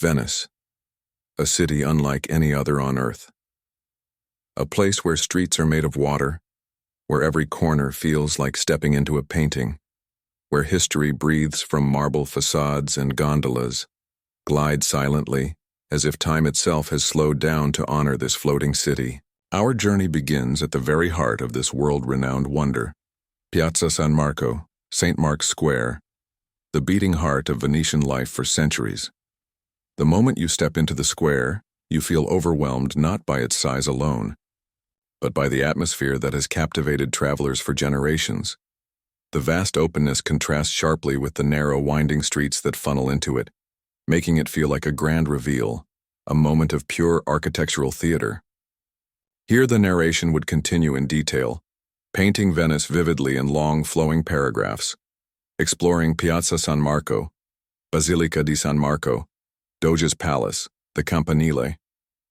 Venice, a city unlike any other on earth. A place where streets are made of water, where every corner feels like stepping into a painting, where history breathes from marble facades and gondolas, glide silently, as if time itself has slowed down to honor this floating city. Our journey begins at the very heart of this world-renowned wonder, Piazza San Marco, St. Mark's Square, the beating heart of Venetian life for centuries. The moment you step into the square, you feel overwhelmed not by its size alone, but by the atmosphere that has captivated travelers for generations. The vast openness contrasts sharply with the narrow, winding streets that funnel into it, making it feel like a grand reveal, a moment of pure architectural theater. Here the narration would continue in detail, painting Venice vividly in long, flowing paragraphs, exploring Piazza San Marco, Basilica di San Marco, Doge's Palace, the Campanile,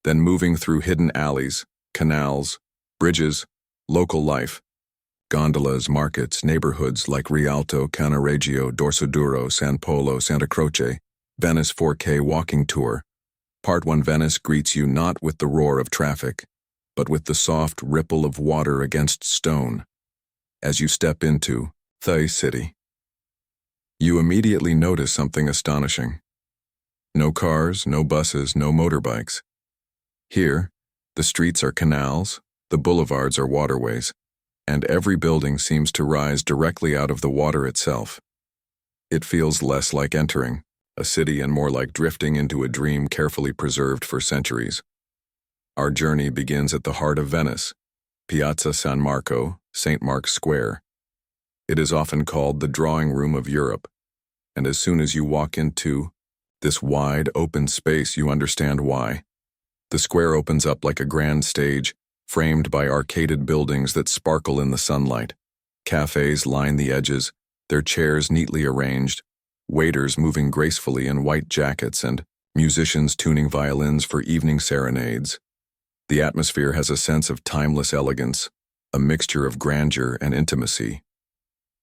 then moving through hidden alleys, canals, bridges, local life, gondolas, markets, neighborhoods like Rialto, Cannaregio, Dorsoduro, San Polo, Santa Croce, Venice 4K Walking Tour. Part 1. Venice greets you not with the roar of traffic, but with the soft ripple of water against stone. As you step into the city, you immediately notice something astonishing. No cars, no buses, no motorbikes. Here, the streets are canals, the boulevards are waterways, and every building seems to rise directly out of the water itself. It feels less like entering a city and more like drifting into a dream carefully preserved for centuries. Our journey begins at the heart of Venice, Piazza San Marco, St. Mark's Square. It is often called the drawing room of Europe, and as soon as you walk into this wide, open space, you understand why. The square opens up like a grand stage, framed by arcaded buildings that sparkle in the sunlight. Cafes line the edges, their chairs neatly arranged, waiters moving gracefully in white jackets, and musicians tuning violins for evening serenades. The atmosphere has a sense of timeless elegance, a mixture of grandeur and intimacy.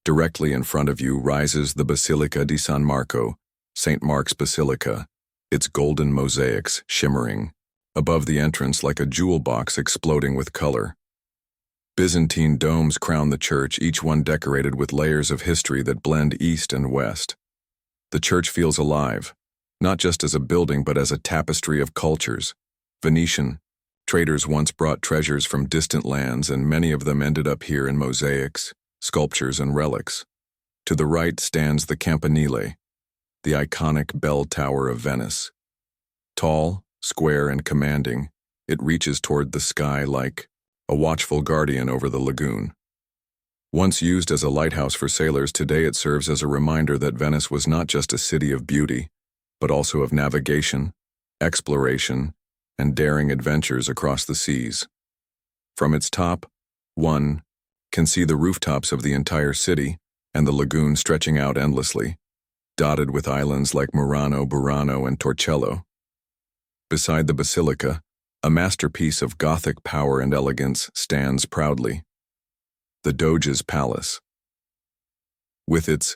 Directly in front of you rises the Basilica di San Marco, St. Mark's Basilica, its golden mosaics shimmering above the entrance like a jewel box exploding with color. Byzantine domes crown the church, each one decorated with layers of history that blend east and west. The church feels alive, not just as a building but as a tapestry of cultures. Venetian traders once brought treasures from distant lands, and many of them ended up here in mosaics, sculptures, and relics. To the right stands the Campanile, the iconic bell tower of Venice. Tall, square, and commanding, it reaches toward the sky like a watchful guardian over the lagoon. Once used as a lighthouse for sailors, today it serves as a reminder that Venice was not just a city of beauty, but also of navigation, exploration, and daring adventures across the seas. From its top, one can see the rooftops of the entire city and the lagoon stretching out endlessly, dotted with islands like Murano, Burano, and Torcello. Beside the basilica, a masterpiece of Gothic power and elegance stands proudly. The Doge's Palace. With its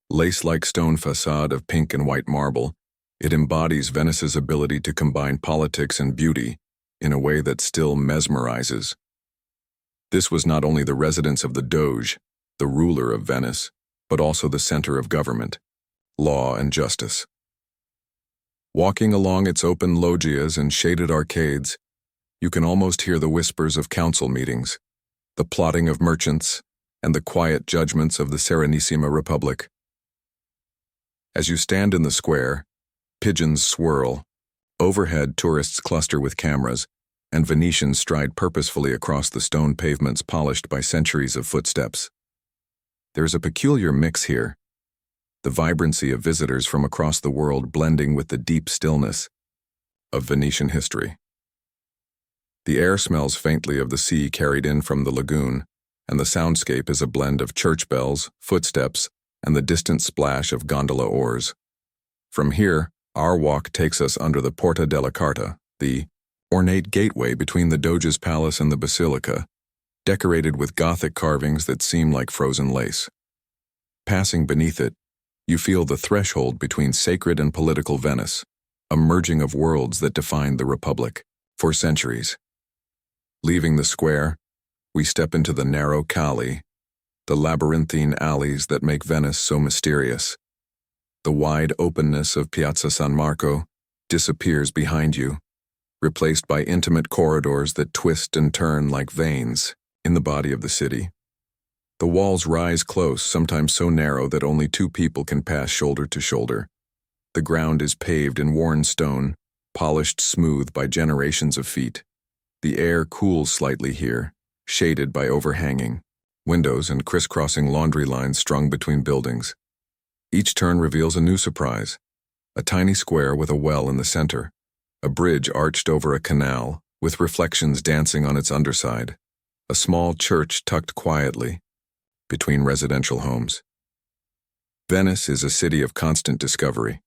lace-like stone facade of pink and white marble, it embodies Venice's ability to combine politics and beauty in a way that still mesmerizes. This was not only the residence of the Doge, the ruler of Venice, but also the center of government, law, and justice. Walking along its open loggias and shaded arcades, you can almost hear the whispers of council meetings, the plotting of merchants, and the quiet judgments of the Serenissima Republic. As you stand in the square, pigeons swirl, overhead tourists cluster with cameras, and Venetians stride purposefully across the stone pavements polished by centuries of footsteps. There is a peculiar mix here, the vibrancy of visitors from across the world blending with the deep stillness of Venetian history. The air smells faintly of the sea carried in from the lagoon, and the soundscape is a blend of church bells, footsteps, and the distant splash of gondola oars. From here, our walk takes us under the Porta della Carta, the ornate gateway between the Doge's Palace and the Basilica, decorated with Gothic carvings that seem like frozen lace. Passing beneath it, you feel the threshold between sacred and political Venice, a merging of worlds that defined the Republic for centuries. Leaving the square, we step into the narrow calle, the labyrinthine alleys that make Venice so mysterious. The wide openness of Piazza San Marco disappears behind you, replaced by intimate corridors that twist and turn like veins in the body of the city. The walls rise close, sometimes so narrow that only two people can pass shoulder to shoulder. The ground is paved in worn stone, polished smooth by generations of feet. The air cools slightly here, shaded by overhanging windows and crisscrossing laundry lines strung between buildings. Each turn reveals a new surprise. A tiny square with a well in the center, a bridge arched over a canal with reflections dancing on its underside, a small church tucked quietly between residential homes. Venice is a city of constant discovery.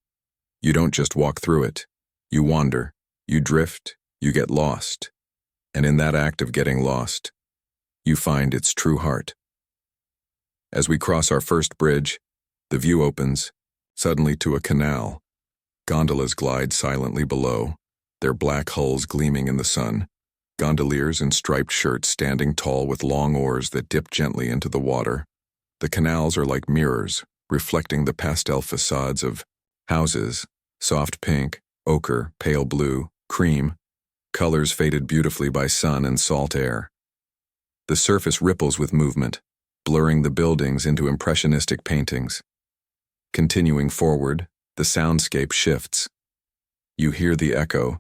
You don't just walk through it. You wander, you drift, you get lost. And in that act of getting lost, you find its true heart. As we cross our first bridge, the view opens, suddenly to a canal. Gondolas glide silently below, their black hulls gleaming in the sun. Gondoliers in striped shirts standing tall with long oars that dip gently into the water. The canals are like mirrors, reflecting the pastel facades of houses, soft pink, ochre, pale blue, cream, colors faded beautifully by sun and salt air. The surface ripples with movement, blurring the buildings into impressionistic paintings. Continuing forward, the soundscape shifts. You hear the echo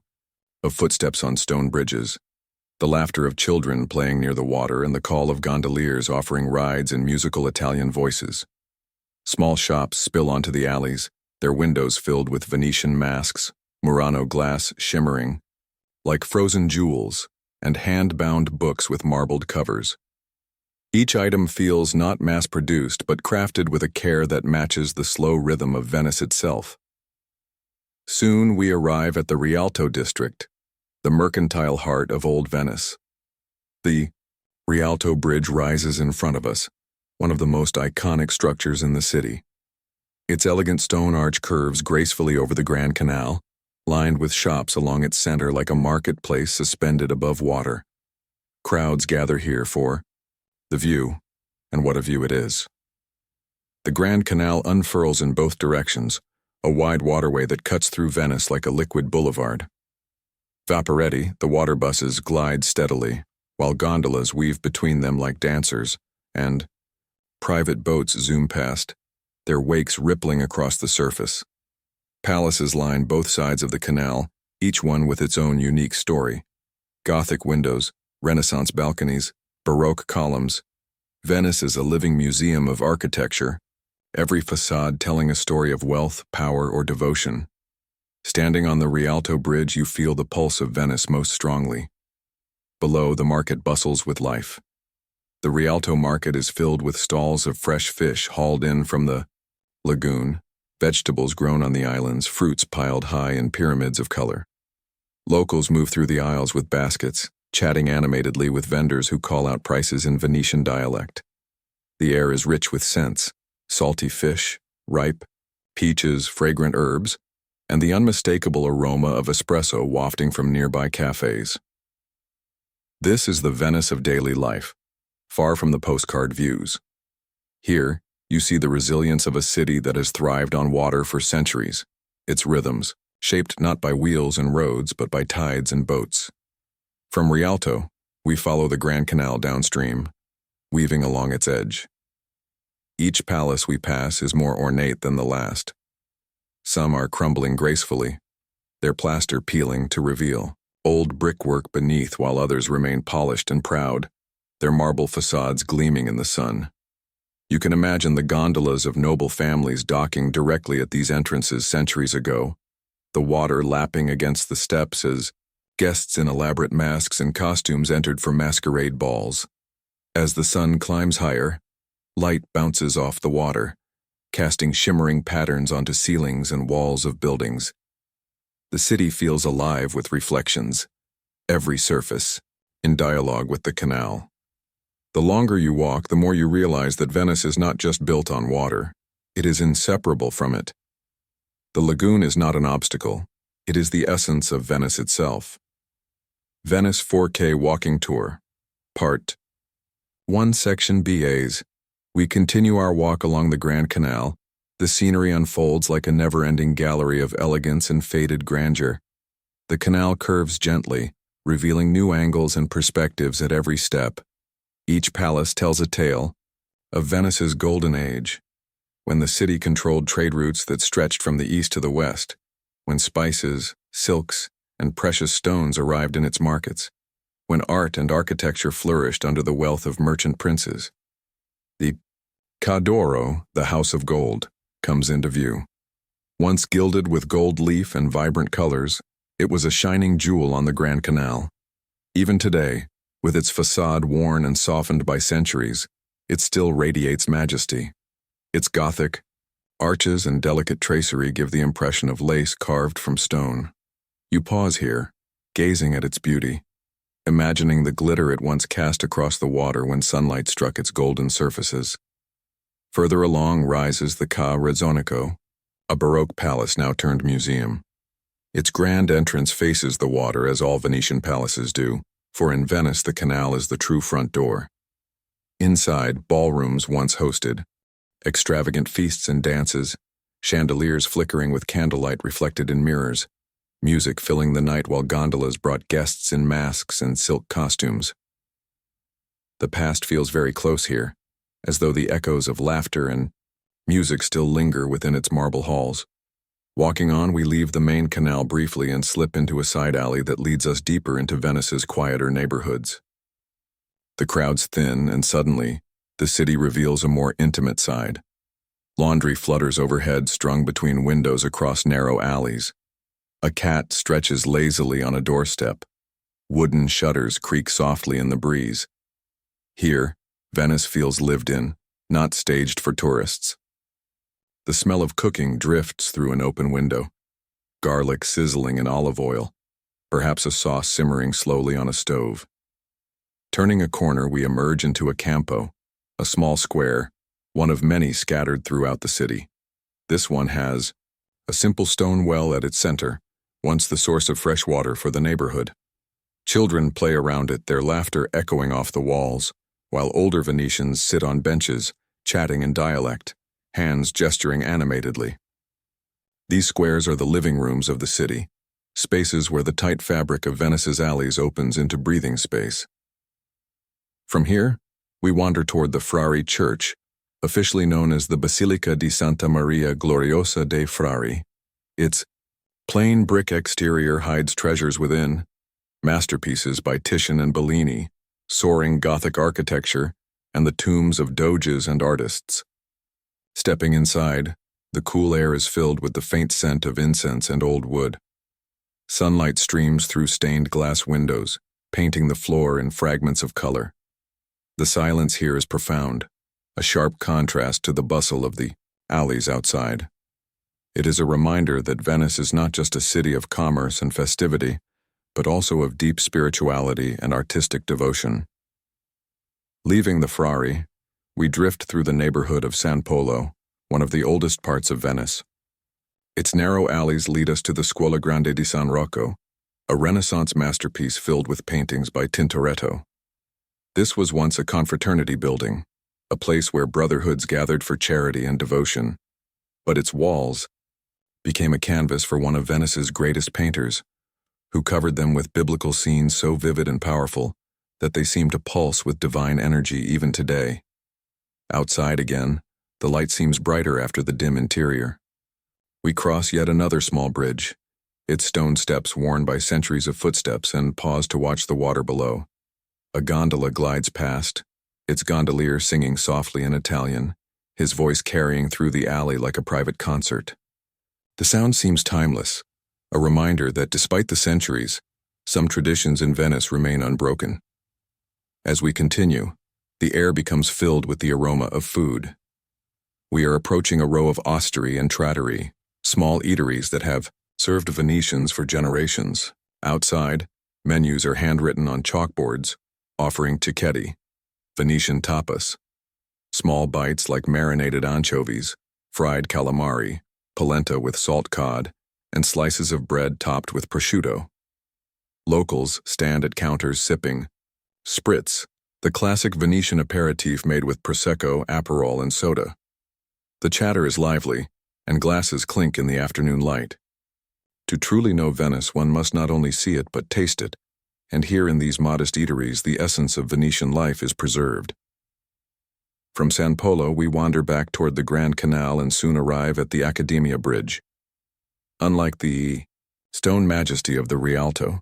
of footsteps on stone bridges, the laughter of children playing near the water, and the call of gondoliers offering rides in musical Italian voices. Small shops spill onto the alleys, their windows filled with Venetian masks, Murano glass shimmering like frozen jewels, and hand-bound books with marbled covers. Each item feels not mass-produced but crafted with a care that matches the slow rhythm of Venice itself. Soon we arrive at the Rialto district, the mercantile heart of Old Venice. The Rialto Bridge rises in front of us, one of the most iconic structures in the city. Its elegant stone arch curves gracefully over the Grand Canal, lined with shops along its center like a marketplace suspended above water. Crowds gather here for the view, and what a view it is. The Grand Canal unfurls in both directions, a wide waterway that cuts through Venice like a liquid boulevard. Vaporetti, the water buses, glide steadily, while gondolas weave between them like dancers, and private boats zoom past, their wakes rippling across the surface. Palaces line both sides of the canal, each one with its own unique story. Gothic windows, Renaissance balconies, Baroque columns. Venice is a living museum of architecture, every facade telling a story of wealth, power, or devotion. Standing on the Rialto Bridge, you feel the pulse of Venice most strongly. Below, the market bustles with life. The Rialto market is filled with stalls of fresh fish hauled in from the lagoon, vegetables grown on the islands, fruits piled high in pyramids of color. Locals move through the aisles with baskets, chatting animatedly with vendors who call out prices in Venetian dialect. The air is rich with scents, salty fish, ripe, peaches, fragrant herbs, and the unmistakable aroma of espresso wafting from nearby cafes. This is the Venice of daily life, far from the postcard views. Here, you see the resilience of a city that has thrived on water for centuries, its rhythms, shaped not by wheels and roads but by tides and boats. From Rialto, we follow the Grand Canal downstream, weaving along its edge. Each palace we pass is more ornate than the last. Some are crumbling gracefully, their plaster peeling to reveal old brickwork beneath, while others remain polished and proud, their marble facades gleaming in the sun. You can imagine the gondolas of noble families docking directly at these entrances centuries ago, the water lapping against the steps as guests in elaborate masks and costumes entered for masquerade balls. As the sun climbs higher, light bounces off the water, casting shimmering patterns onto ceilings and walls of buildings. The city feels alive with reflections, every surface, in dialogue with the canal. The longer you walk, the more you realize that Venice is not just built on water, it is inseparable from it. The lagoon is not an obstacle, It is the essence of Venice itself. Venice 4K Walking Tour, Part 1, Section BAs. We continue our walk along the Grand Canal. The scenery unfolds like a never-ending gallery of elegance and faded grandeur. The canal curves gently, revealing new angles and perspectives at every step. Each palace tells a tale of Venice's golden age, when the city controlled trade routes that stretched from the east to the west, when spices, silks, and precious stones arrived in its markets, when art and architecture flourished under the wealth of merchant princes. The Ca d'Oro, the House of Gold, comes into view. Once gilded with gold leaf and vibrant colors, it was a shining jewel on the Grand Canal. Even today, with its facade worn and softened by centuries, it still radiates majesty. Its Gothic arches and delicate tracery give the impression of lace carved from stone. You pause here, gazing at its beauty, imagining the glitter it once cast across the water when sunlight struck its golden surfaces. Further along rises the Ca Rezzonico, a Baroque palace now turned museum. Its grand entrance faces the water as all Venetian palaces do, for in Venice the canal is the true front door. Inside, ballrooms once hosted extravagant feasts and dances, chandeliers flickering with candlelight reflected in mirrors, music filling the night while gondolas brought guests in masks and silk costumes. The past feels very close here, as though the echoes of laughter and music still linger within its marble halls. Walking on, we leave the main canal briefly and slip into a side alley that leads us deeper into Venice's quieter neighborhoods. The crowds thin, and suddenly, the city reveals a more intimate side. Laundry flutters overhead, strung between windows across narrow alleys. A cat stretches lazily on a doorstep. Wooden shutters creak softly in the breeze. Here, Venice feels lived in, not staged for tourists. The smell of cooking drifts through an open window. Garlic sizzling in olive oil, perhaps a sauce simmering slowly on a stove. Turning a corner, we emerge into a campo, a small square, one of many scattered throughout the city. This one has a simple stone well at its center, once the source of fresh water for the neighborhood. Children play around it, their laughter echoing off the walls, while older Venetians sit on benches, chatting in dialect, hands gesturing animatedly. These squares are the living rooms of the city, spaces where the tight fabric of Venice's alleys opens into breathing space. From here, we wander toward the Frari Church, officially known as the Basilica di Santa Maria Gloriosa dei Frari. Its plain brick exterior hides treasures within, masterpieces by Titian and Bellini, soaring Gothic architecture, and the tombs of doges and artists. Stepping inside, the cool air is filled with the faint scent of incense and old wood. Sunlight streams through stained glass windows, painting the floor in fragments of color. The silence here is profound, a sharp contrast to the bustle of the alleys outside. It is a reminder that Venice is not just a city of commerce and festivity, but also of deep spirituality and artistic devotion. Leaving the Frari, we drift through the neighborhood of San Polo, one of the oldest parts of Venice. Its narrow alleys lead us to the Scuola Grande di San Rocco, a Renaissance masterpiece filled with paintings by Tintoretto. This was once a confraternity building, a place where brotherhoods gathered for charity and devotion, but its walls became a canvas for one of Venice's greatest painters, who covered them with biblical scenes so vivid and powerful that they seem to pulse with divine energy even today. Outside again, the light seems brighter after the dim interior. We cross yet another small bridge, its stone steps worn by centuries of footsteps, and pause to watch the water below. A gondola glides past, its gondolier singing softly in Italian, his voice carrying through the alley like a private concert. The sound seems timeless, a reminder that despite the centuries, some traditions in Venice remain unbroken. As we continue, the air becomes filled with the aroma of food. We are approaching a row of osterie and trattorie, small eateries that have served Venetians for generations. Outside, menus are handwritten on chalkboards, offering ticchetti, Venetian tapas, small bites like marinated anchovies, fried calamari, polenta with salt cod, and slices of bread topped with prosciutto. Locals stand at counters sipping spritz, the classic Venetian aperitif made with prosecco, aperol, and soda. The chatter is lively, and glasses clink in the afternoon light. To truly know Venice, one must not only see it but taste it, and here in these modest eateries the essence of Venetian life is preserved. From San Polo we wander back toward the Grand Canal and soon arrive at the Accademia Bridge. Unlike the stone majesty of the Rialto,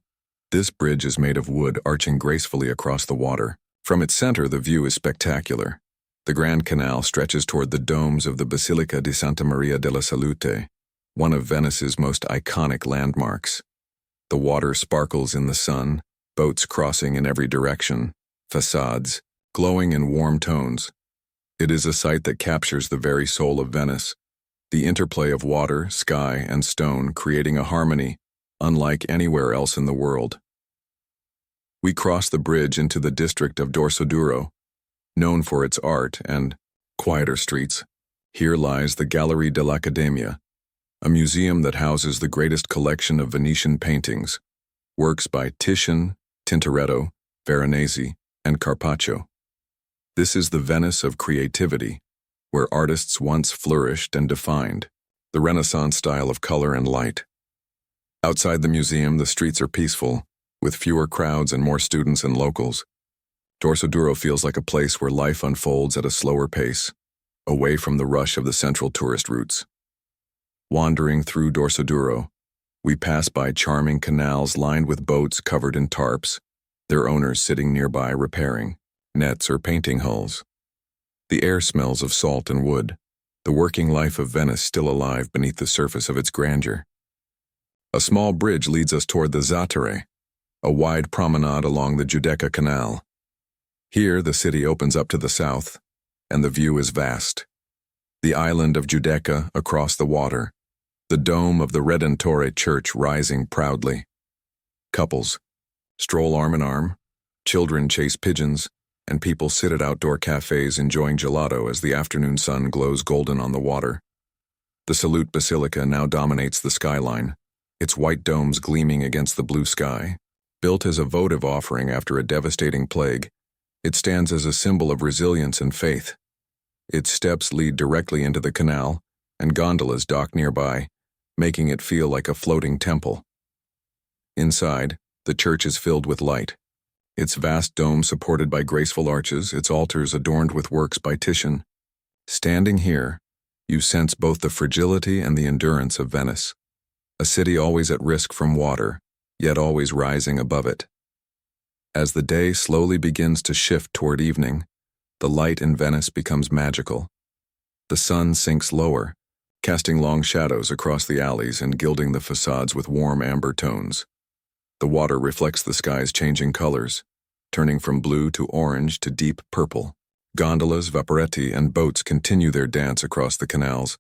this bridge is made of wood arching gracefully across the water. From its center the view is spectacular. The Grand Canal stretches toward the domes of the Basilica di Santa Maria della Salute, one of Venice's most iconic landmarks. The water sparkles in the sun, boats crossing in every direction, facades glowing in warm tones. It is a sight that captures the very soul of Venice, the interplay of water, sky, and stone creating a harmony unlike anywhere else in the world. We cross the bridge into the district of Dorsoduro, known for its art and quieter streets. Here lies the Gallery dell'Accademia, a museum that houses the greatest collection of Venetian paintings, works by Titian, Tintoretto, Veronese, and Carpaccio. This is the Venice of creativity, where artists once flourished and defined the Renaissance style of color and light. Outside the museum, the streets are peaceful, with fewer crowds and more students and locals. Dorsoduro feels like a place where life unfolds at a slower pace, away from the rush of the central tourist routes. Wandering through Dorsoduro, we pass by charming canals lined with boats covered in tarps, their owners sitting nearby repairing nets or painting hulls. The air smells of salt and wood, the working life of Venice still alive beneath the surface of its grandeur. A small bridge leads us toward the Zattere, a wide promenade along the Giudecca Canal. Here the city opens up to the south, and the view is vast. The island of Giudecca across the water, the dome of the Redentore Church rising proudly. Couples stroll arm in arm, children chase pigeons, and people sit at outdoor cafes enjoying gelato as the afternoon sun glows golden on the water. The Salute Basilica now dominates the skyline, its white domes gleaming against the blue sky. Built as a votive offering after a devastating plague, it stands as a symbol of resilience and faith. Its steps lead directly into the canal, and gondolas dock nearby, making it feel like a floating temple. Inside, the church is filled with light, its vast dome supported by graceful arches, its altars adorned with works by Titian. Standing here, you sense both the fragility and the endurance of Venice, a city always at risk from water, yet always rising above it. As the day slowly begins to shift toward evening, the light in Venice becomes magical. The sun sinks lower, casting long shadows across the alleys and gilding the facades with warm amber tones. The water reflects the sky's changing colors, turning from blue to orange to deep purple. Gondolas, vaporetti, and boats continue their dance across the canals,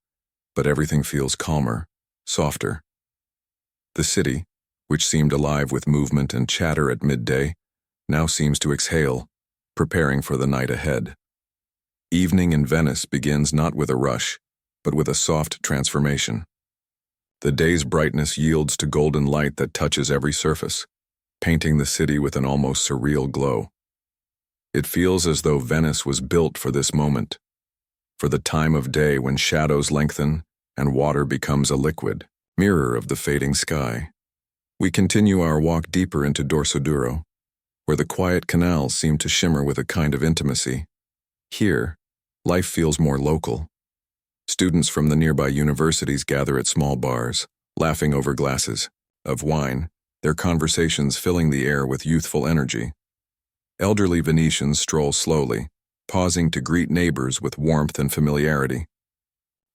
but everything feels calmer, softer. The city, which seemed alive with movement and chatter at midday, now seems to exhale, preparing for the night ahead. Evening in Venice begins not with a rush, but with a soft transformation. The day's brightness yields to golden light that touches every surface, painting the city with an almost surreal glow. It feels as though Venice was built for this moment, for the time of day when shadows lengthen and water becomes a liquid mirror of the fading sky. We continue our walk deeper into Dorsoduro, where the quiet canals seem to shimmer with a kind of intimacy. Here, life feels more local. Students from the nearby universities gather at small bars, laughing over glasses of wine, their conversations filling the air with youthful energy. Elderly Venetians stroll slowly, pausing to greet neighbors with warmth and familiarity.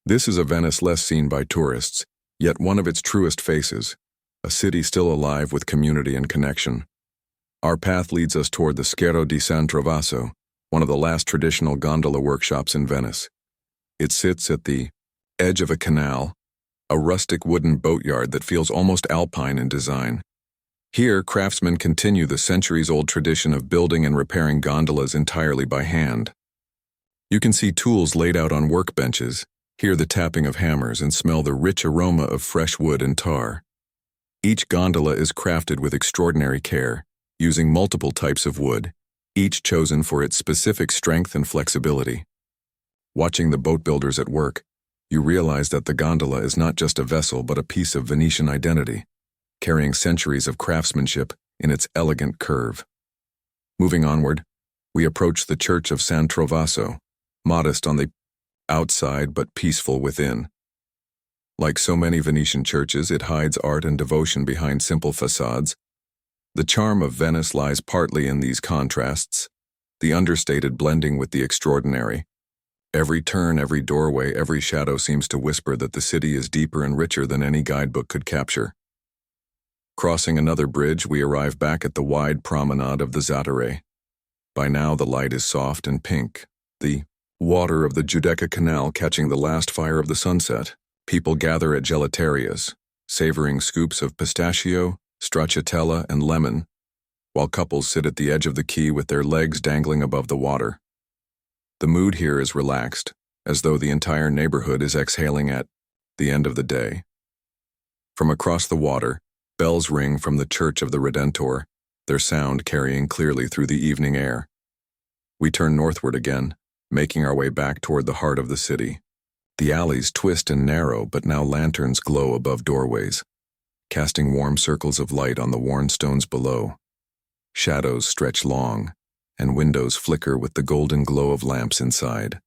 This is a Venice less seen by tourists, yet one of its truest faces, a city still alive with community and connection. Our path leads us toward the Scherzo di San Trovaso, one of the last traditional gondola workshops in Venice. It sits at the edge of a canal, a rustic wooden boatyard that feels almost alpine in design. Here, craftsmen continue the centuries-old tradition of building and repairing gondolas entirely by hand. You can see tools laid out on workbenches, hear the tapping of hammers, and smell the rich aroma of fresh wood and tar. Each gondola is crafted with extraordinary care, using multiple types of wood, each chosen for its specific strength and flexibility. Watching the boat builders at work, you realize that the gondola is not just a vessel but a piece of Venetian identity, carrying centuries of craftsmanship in its elegant curve. Moving onward, we approach the Church of San Trovaso, modest on the outside but peaceful within. Like so many Venetian churches, it hides art and devotion behind simple facades. The charm of Venice lies partly in these contrasts, the understated blending with the extraordinary. Every turn, every doorway, every shadow seems to whisper that the city is deeper and richer than any guidebook could capture. Crossing another bridge, we arrive back at the wide promenade of the Zattere. By now the light is soft and pink, the water of the Giudecca Canal catching the last fire of the sunset. People gather at gelaterias, savoring scoops of pistachio, stracciatella, and lemon, while couples sit at the edge of the quay with their legs dangling above the water. The mood here is relaxed, as though the entire neighborhood is exhaling at the end of the day. From across the water, bells ring from the Church of the Redentor, their sound carrying clearly through the evening air. We turn northward again, making our way back toward the heart of the city. The alleys twist and narrow, but now lanterns glow above doorways, casting warm circles of light on the worn stones below. Shadows stretch long, and windows flicker with the golden glow of lamps inside.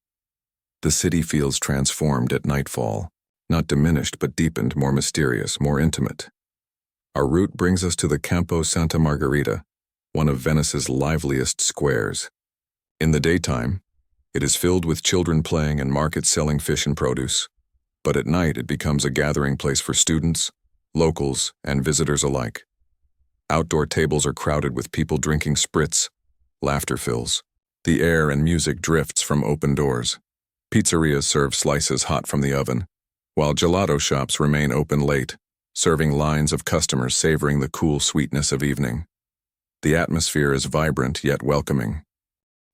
The city feels transformed at nightfall, not diminished but deepened, more mysterious, more intimate. Our route brings us to the Campo Santa Margherita, one of Venice's liveliest squares. In the daytime, it is filled with children playing and markets selling fish and produce, but at night it becomes a gathering place for students, locals, and visitors alike. Outdoor tables are crowded with people drinking spritz, laughter fills. The air and music drifts from open doors. Pizzerias serve slices hot from the oven, while gelato shops remain open late, serving lines of customers savoring the cool sweetness of evening. The atmosphere is vibrant yet welcoming,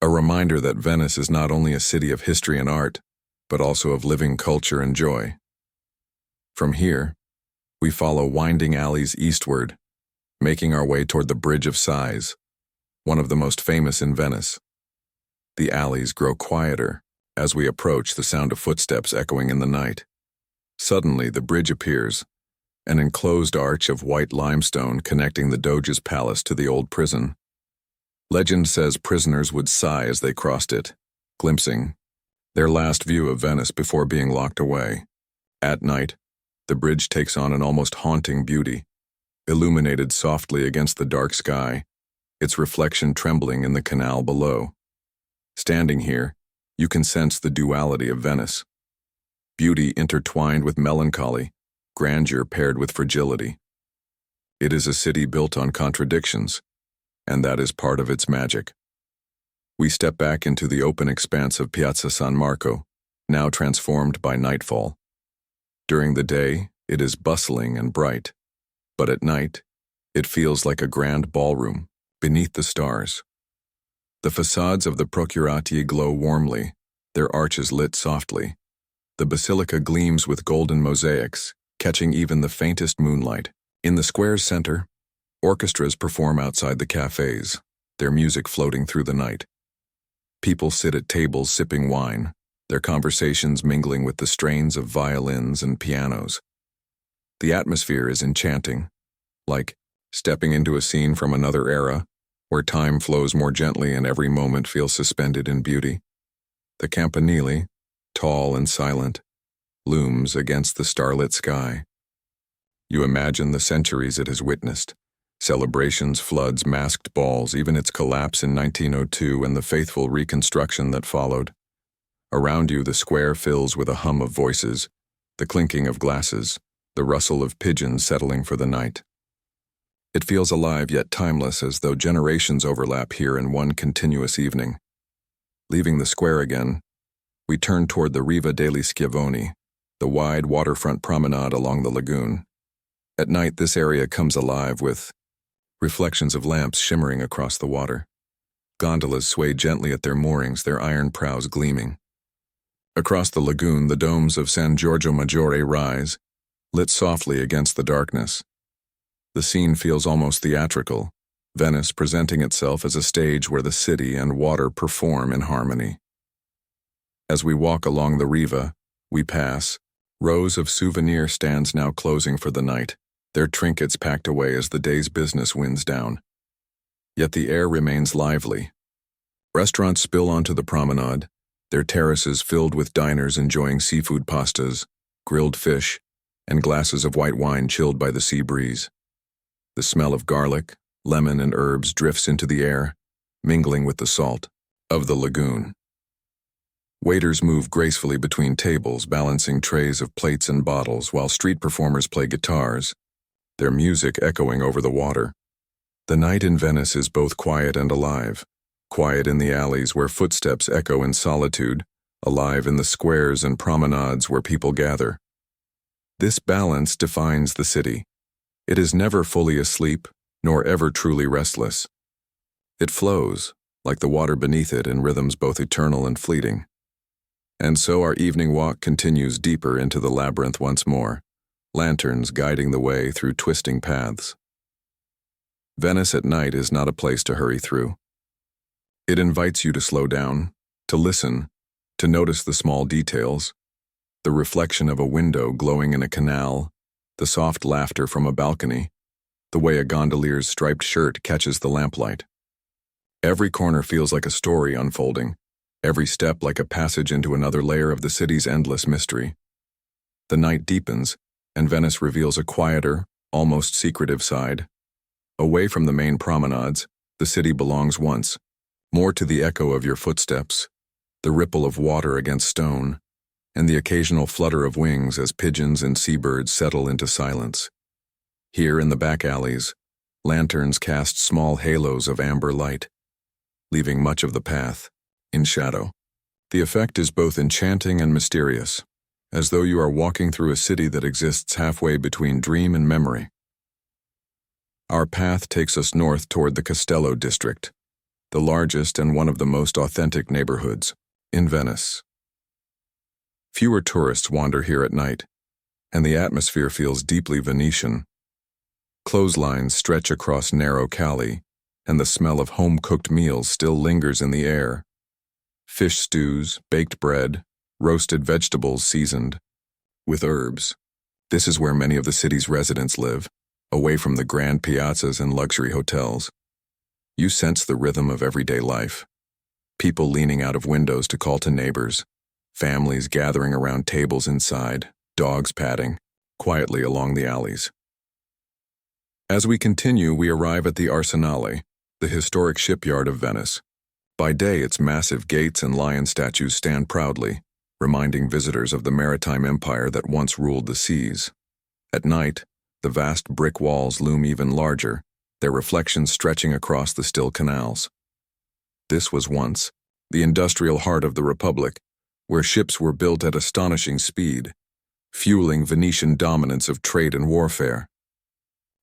a reminder that Venice is not only a city of history and art, but also of living culture and joy. From here, we follow winding alleys eastward, making our way toward the Bridge of Sighs, one of the most famous in Venice. The alleys grow quieter as we approach, the sound of footsteps echoing in the night. Suddenly, the bridge appears, an enclosed arch of white limestone connecting the Doge's palace to the old prison. Legend says prisoners would sigh as they crossed it, glimpsing their last view of Venice before being locked away. At night, the bridge takes on an almost haunting beauty, illuminated softly against the dark sky, its reflection trembling in the canal below. Standing here, you can sense the duality of Venice. Beauty intertwined with melancholy, grandeur paired with fragility. It is a city built on contradictions, and that is part of its magic. We step back into the open expanse of Piazza San Marco, now transformed by nightfall. During the day, it is bustling and bright, but at night, it feels like a grand ballroom beneath the stars. The facades of the Procurati glow warmly, their arches lit softly. The basilica gleams with golden mosaics, catching even the faintest moonlight. In the square's center, orchestras perform outside the cafes, their music floating through the night. People sit at tables sipping wine, their conversations mingling with the strains of violins and pianos. The atmosphere is enchanting, like stepping into a scene from another era, where time flows more gently and every moment feels suspended in beauty. The Campanile, tall and silent, looms against the starlit sky. You imagine the centuries it has witnessed. Celebrations, floods, masked balls, even its collapse in 1902 and the faithful reconstruction that followed. Around you, the square fills with a hum of voices, the clinking of glasses, the rustle of pigeons settling for the night. It feels alive yet timeless, as though generations overlap here in one continuous evening. Leaving the square again, we turn toward the Riva degli Schiavoni, the wide waterfront promenade along the lagoon. At night, this area comes alive with reflections of lamps shimmering across the water. Gondolas sway gently at their moorings, their iron prows gleaming. Across the lagoon, the domes of San Giorgio Maggiore rise, lit softly against the darkness. The scene feels almost theatrical, Venice presenting itself as a stage where the city and water perform in harmony. As we walk along the Riva, we pass rows of souvenir stands now closing for the night, their trinkets packed away as the day's business winds down. Yet the air remains lively. Restaurants spill onto the promenade, their terraces filled with diners enjoying seafood pastas, grilled fish, and glasses of white wine chilled by the sea breeze. The smell of garlic, lemon, and herbs drifts into the air, mingling with the salt of the lagoon. Waiters move gracefully between tables, balancing trays of plates and bottles, while street performers play guitars, their music echoing over the water. The night in Venice is both quiet and alive. Quiet in the alleys where footsteps echo in solitude, alive in the squares and promenades where people gather. This balance defines the city. It is never fully asleep, nor ever truly restless. It flows, like the water beneath it, in rhythms both eternal and fleeting. And so our evening walk continues deeper into the labyrinth once more, lanterns guiding the way through twisting paths. Venice at night is not a place to hurry through. It invites you to slow down, to listen, to notice the small details, the reflection of a window glowing in a canal, the soft laughter from a balcony, the way a gondolier's striped shirt catches the lamplight. Every corner feels like a story unfolding, every step like a passage into another layer of the city's endless mystery. The night deepens, and Venice reveals a quieter, almost secretive side. Away from the main promenades, the city belongs once, more to the echo of your footsteps, the ripple of water against stone, and the occasional flutter of wings as pigeons and seabirds settle into silence. Here in the back alleys, lanterns cast small halos of amber light, leaving much of the path in shadow. The effect is both enchanting and mysterious, as though you are walking through a city that exists halfway between dream and memory. Our path takes us north toward the Castello district, the largest and one of the most authentic neighborhoods in Venice. Fewer tourists wander here at night, and the atmosphere feels deeply Venetian. Clotheslines stretch across narrow calli, and the smell of home-cooked meals still lingers in the air. Fish stews, baked bread, roasted vegetables seasoned with herbs. This is where many of the city's residents live, away from the grand piazzas and luxury hotels. You sense the rhythm of everyday life. People leaning out of windows to call to neighbors, families gathering around tables inside, dogs padding quietly along the alleys. As we continue, we arrive at the Arsenale, the historic shipyard of Venice. By day, its massive gates and lion statues stand proudly, reminding visitors of the maritime empire that once ruled the seas. At night, the vast brick walls loom even larger, their reflections stretching across the still canals. This was once the industrial heart of the Republic, where ships were built at astonishing speed, fueling Venetian dominance of trade and warfare.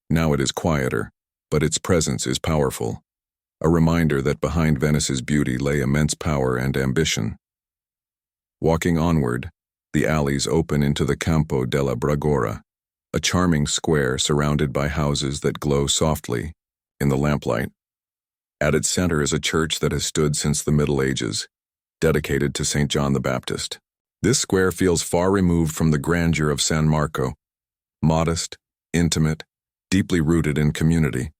Now it is quieter, but its presence is powerful, a reminder that behind Venice's beauty lay immense power and ambition. Walking onward, the alleys open into the Campo della Bragora, a charming square surrounded by houses that glow softly in the lamplight. At its center is a church that has stood since the Middle Ages, dedicated to St. John the Baptist. This square feels far removed from the grandeur of San Marco, modest, intimate, deeply rooted in community.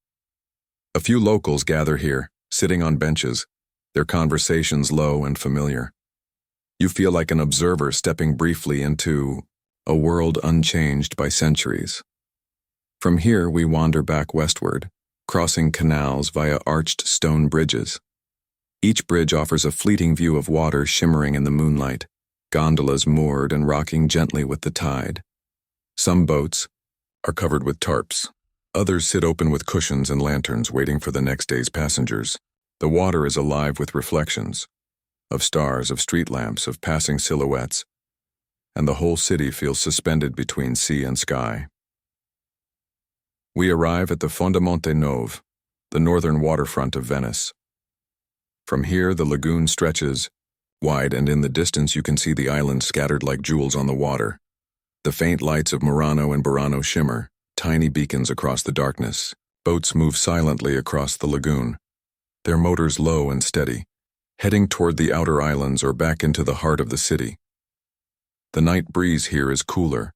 A few locals gather here, sitting on benches, their conversations low and familiar. You feel like an observer stepping briefly into a world unchanged by centuries. From here, we wander back westward, crossing canals via arched stone bridges. Each bridge offers a fleeting view of water shimmering in the moonlight, gondolas moored and rocking gently with the tide. Some boats are covered with tarps. Others sit open with cushions and lanterns waiting for the next day's passengers. The water is alive with reflections, of stars, of street lamps, of passing silhouettes, and the whole city feels suspended between sea and sky. We arrive at the Fondamonte Nuovo, the northern waterfront of Venice. From here, the lagoon stretches, Wide, and in the distance you can see the island scattered like jewels on the water. The faint lights of Murano and Burano shimmer, tiny beacons across the darkness. Boats move silently across the lagoon, their motors low and steady, heading toward the outer islands or back into the heart of the city. The night breeze here is cooler,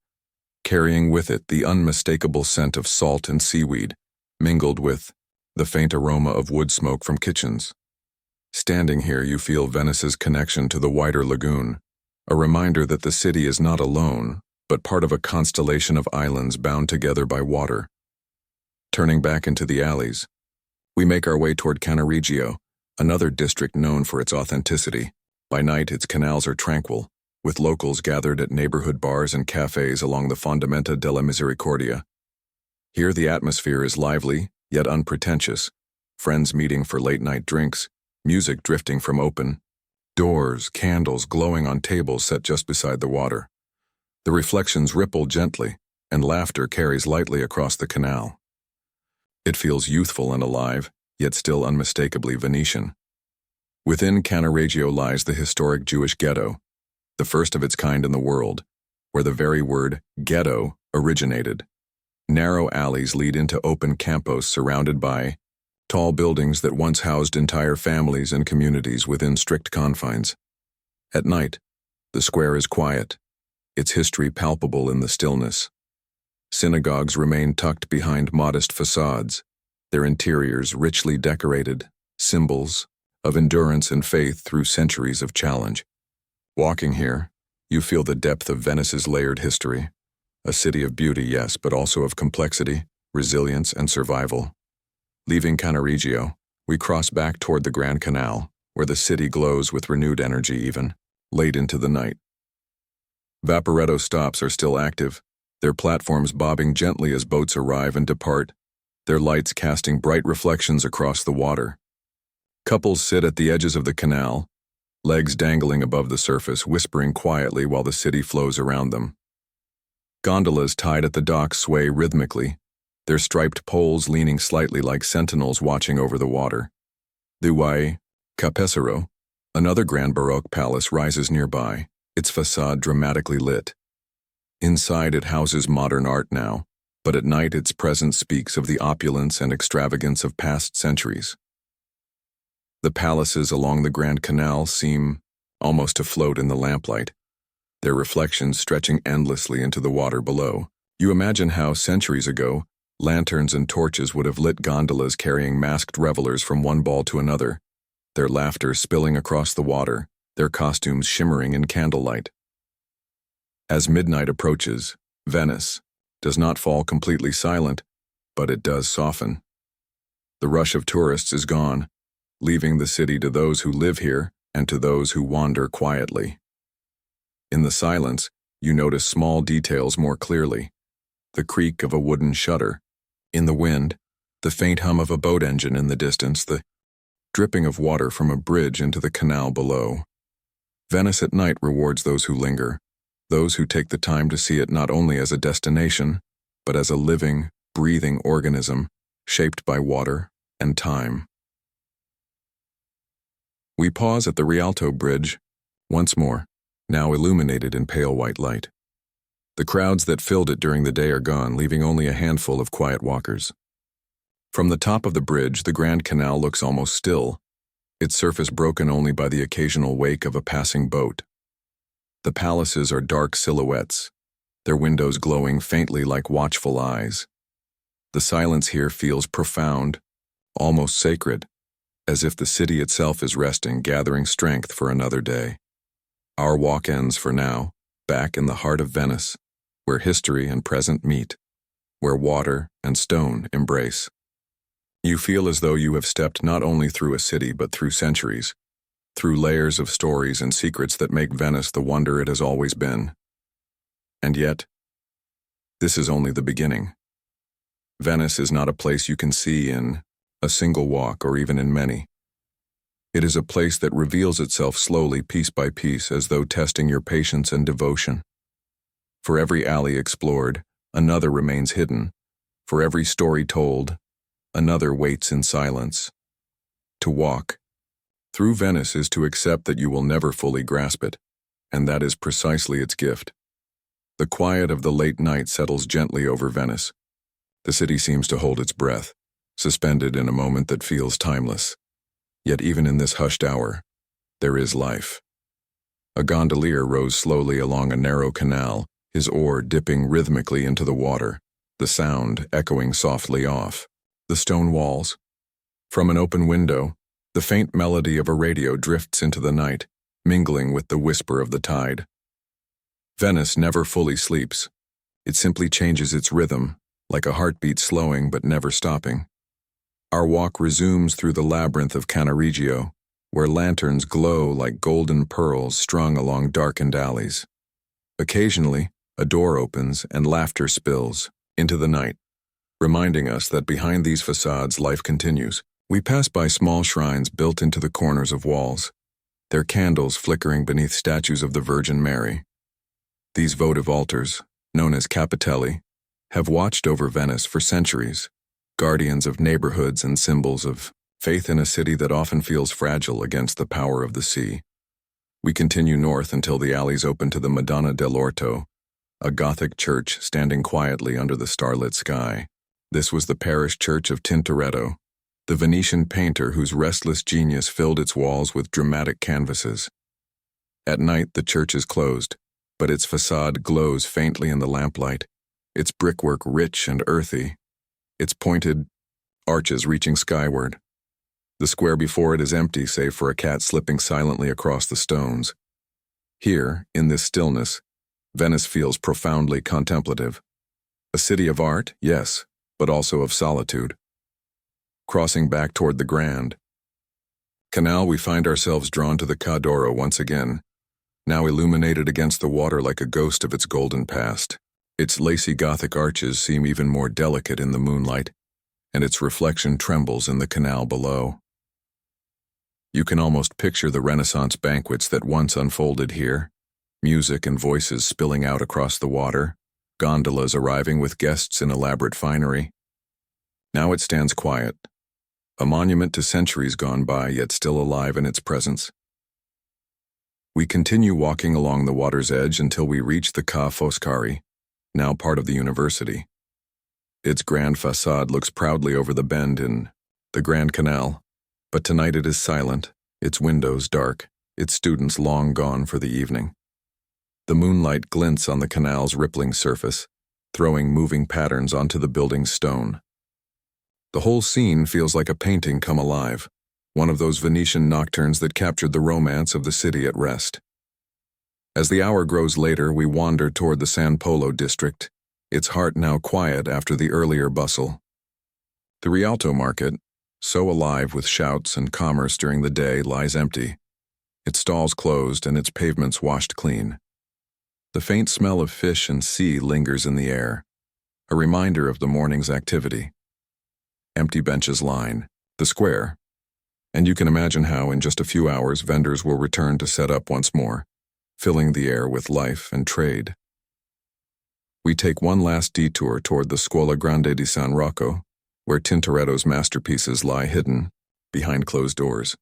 carrying with it the unmistakable scent of salt and seaweed, mingled with the faint aroma of wood smoke from kitchens. Standing here, you feel Venice's connection to the wider lagoon, a reminder that the city is not alone, but part of a constellation of islands bound together by water. Turning back into the alleys, we make our way toward Cannaregio, another district known for its authenticity. By night, its canals are tranquil, with locals gathered at neighborhood bars and cafes along the Fondamenta della Misericordia. Here the atmosphere is lively, yet unpretentious, friends meeting for late-night drinks, music drifting from open doors, candles glowing on tables set just beside the water. The reflections ripple gently, and laughter carries lightly across the canal. It feels youthful and alive, yet still unmistakably Venetian. Within Cannaregio lies the historic Jewish ghetto, the first of its kind in the world, where the very word ghetto originated. Narrow alleys lead into open campos surrounded by tall buildings that once housed entire families and communities within strict confines. At night, the square is quiet, its history palpable in the stillness. Synagogues remain tucked behind modest facades, their interiors richly decorated, symbols of endurance and faith through centuries of challenge. Walking here, you feel the depth of Venice's layered history, a city of beauty, yes, but also of complexity, resilience, and survival. Leaving Cannaregio, we cross back toward the Grand Canal, where the city glows with renewed energy even late into the night. Vaporetto stops are still active, their platforms bobbing gently as boats arrive and depart, their lights casting bright reflections across the water. Couples sit at the edges of the canal, legs dangling above the surface, whispering quietly while the city flows around them. Gondolas tied at the docks sway rhythmically, their striped poles leaning slightly like sentinels watching over the water. The Uai Capessero, another grand Baroque palace, rises nearby, its facade dramatically lit. Inside it houses modern art now, but at night its presence speaks of the opulence and extravagance of past centuries. The palaces along the Grand Canal seem almost to float in the lamplight, their reflections stretching endlessly into the water below. You imagine how, centuries ago, lanterns and torches would have lit gondolas carrying masked revelers from one ball to another, their laughter spilling across the water, their costumes shimmering in candlelight. As midnight approaches, Venice does not fall completely silent, but it does soften. The rush of tourists is gone, leaving the city to those who live here and to those who wander quietly. In the silence, you notice small details more clearly. The creak of a wooden shutter. In the wind, the faint hum of a boat engine in the distance, the dripping of water from a bridge into the canal below. Venice at night rewards those who linger, those who take the time to see it not only as a destination, but as a living, breathing organism shaped by water and time. We pause at the Rialto Bridge, once more, now illuminated in pale white light. The crowds that filled it during the day are gone, leaving only a handful of quiet walkers. From the top of the bridge, the Grand Canal looks almost still, its surface broken only by the occasional wake of a passing boat. The palaces are dark silhouettes, their windows glowing faintly like watchful eyes. The silence here feels profound, almost sacred, as if the city itself is resting, gathering strength for another day. Our walk ends for now, back in the heart of Venice, where history and present meet, where water and stone embrace. You feel as though you have stepped not only through a city but through centuries, through layers of stories and secrets that make Venice the wonder it has always been. And yet, this is only the beginning. Venice is not a place you can see in a single walk or even in many. It is a place that reveals itself slowly, piece by piece, as though testing your patience and devotion. For every alley explored, another remains hidden. For every story told, another waits in silence. To walk, Through Venice is to accept that you will never fully grasp it, and that is precisely its gift. The quiet of the late night settles gently over Venice. The city seems to hold its breath, suspended in a moment that feels timeless. Yet even in this hushed hour, there is life. A gondolier rows slowly along a narrow canal, his oar dipping rhythmically into the water, the sound echoing softly off the stone walls. From an open window, the faint melody of a radio drifts into the night, mingling with the whisper of the tide. Venice never fully sleeps. It simply changes its rhythm, like a heartbeat slowing but never stopping. Our walk resumes through the labyrinth of Cannaregio, where lanterns glow like golden pearls strung along darkened alleys. Occasionally, a door opens and laughter spills into the night, reminding us that behind these facades life continues. We pass by small shrines built into the corners of walls, their candles flickering beneath statues of the Virgin Mary. These votive altars, known as capitelli, have watched over Venice for centuries, guardians of neighborhoods and symbols of faith in a city that often feels fragile against the power of the sea. We continue north until the alleys open to the Madonna dell'Orto, a Gothic church standing quietly under the starlit sky. This was the parish church of Tintoretto, the Venetian painter whose restless genius filled its walls with dramatic canvases. At night, the church is closed, but its facade glows faintly in the lamplight, its brickwork rich and earthy, its pointed arches reaching skyward. The square before it is empty save for a cat slipping silently across the stones. Here, in this stillness, Venice feels profoundly contemplative. A city of art, yes, but also of solitude. Crossing back toward the Grand Canal, we find ourselves drawn to the Ca d'Oro once again, now illuminated against the water like a ghost of its golden past. Its lacy Gothic arches seem even more delicate in the moonlight, and its reflection trembles in the canal below. You can almost picture the Renaissance banquets that once unfolded here, music and voices spilling out across the water, gondolas arriving with guests in elaborate finery. Now it stands quiet, a monument to centuries gone by, yet still alive in its presence. We continue walking along the water's edge until we reach the Ca' Foscari, now part of the university. Its grand facade looks proudly over the bend in the Grand Canal, but tonight it is silent, its windows dark, its students long gone for the evening. The moonlight glints on the canal's rippling surface, throwing moving patterns onto the building's stone. The whole scene feels like a painting come alive, one of those Venetian nocturnes that captured the romance of the city at rest. As the hour grows later, we wander toward the San Polo district, its heart now quiet after the earlier bustle. The Rialto market, so alive with shouts and commerce during the day, lies empty, its stalls closed and its pavements washed clean. The faint smell of fish and sea lingers in the air, a reminder of the morning's activity. Empty benches line the square, and you can imagine how in just a few hours vendors will return to set up once more, filling the air with life and trade. We take one last detour toward the Scuola Grande di San Rocco, where Tintoretto's masterpieces lie hidden behind closed doors.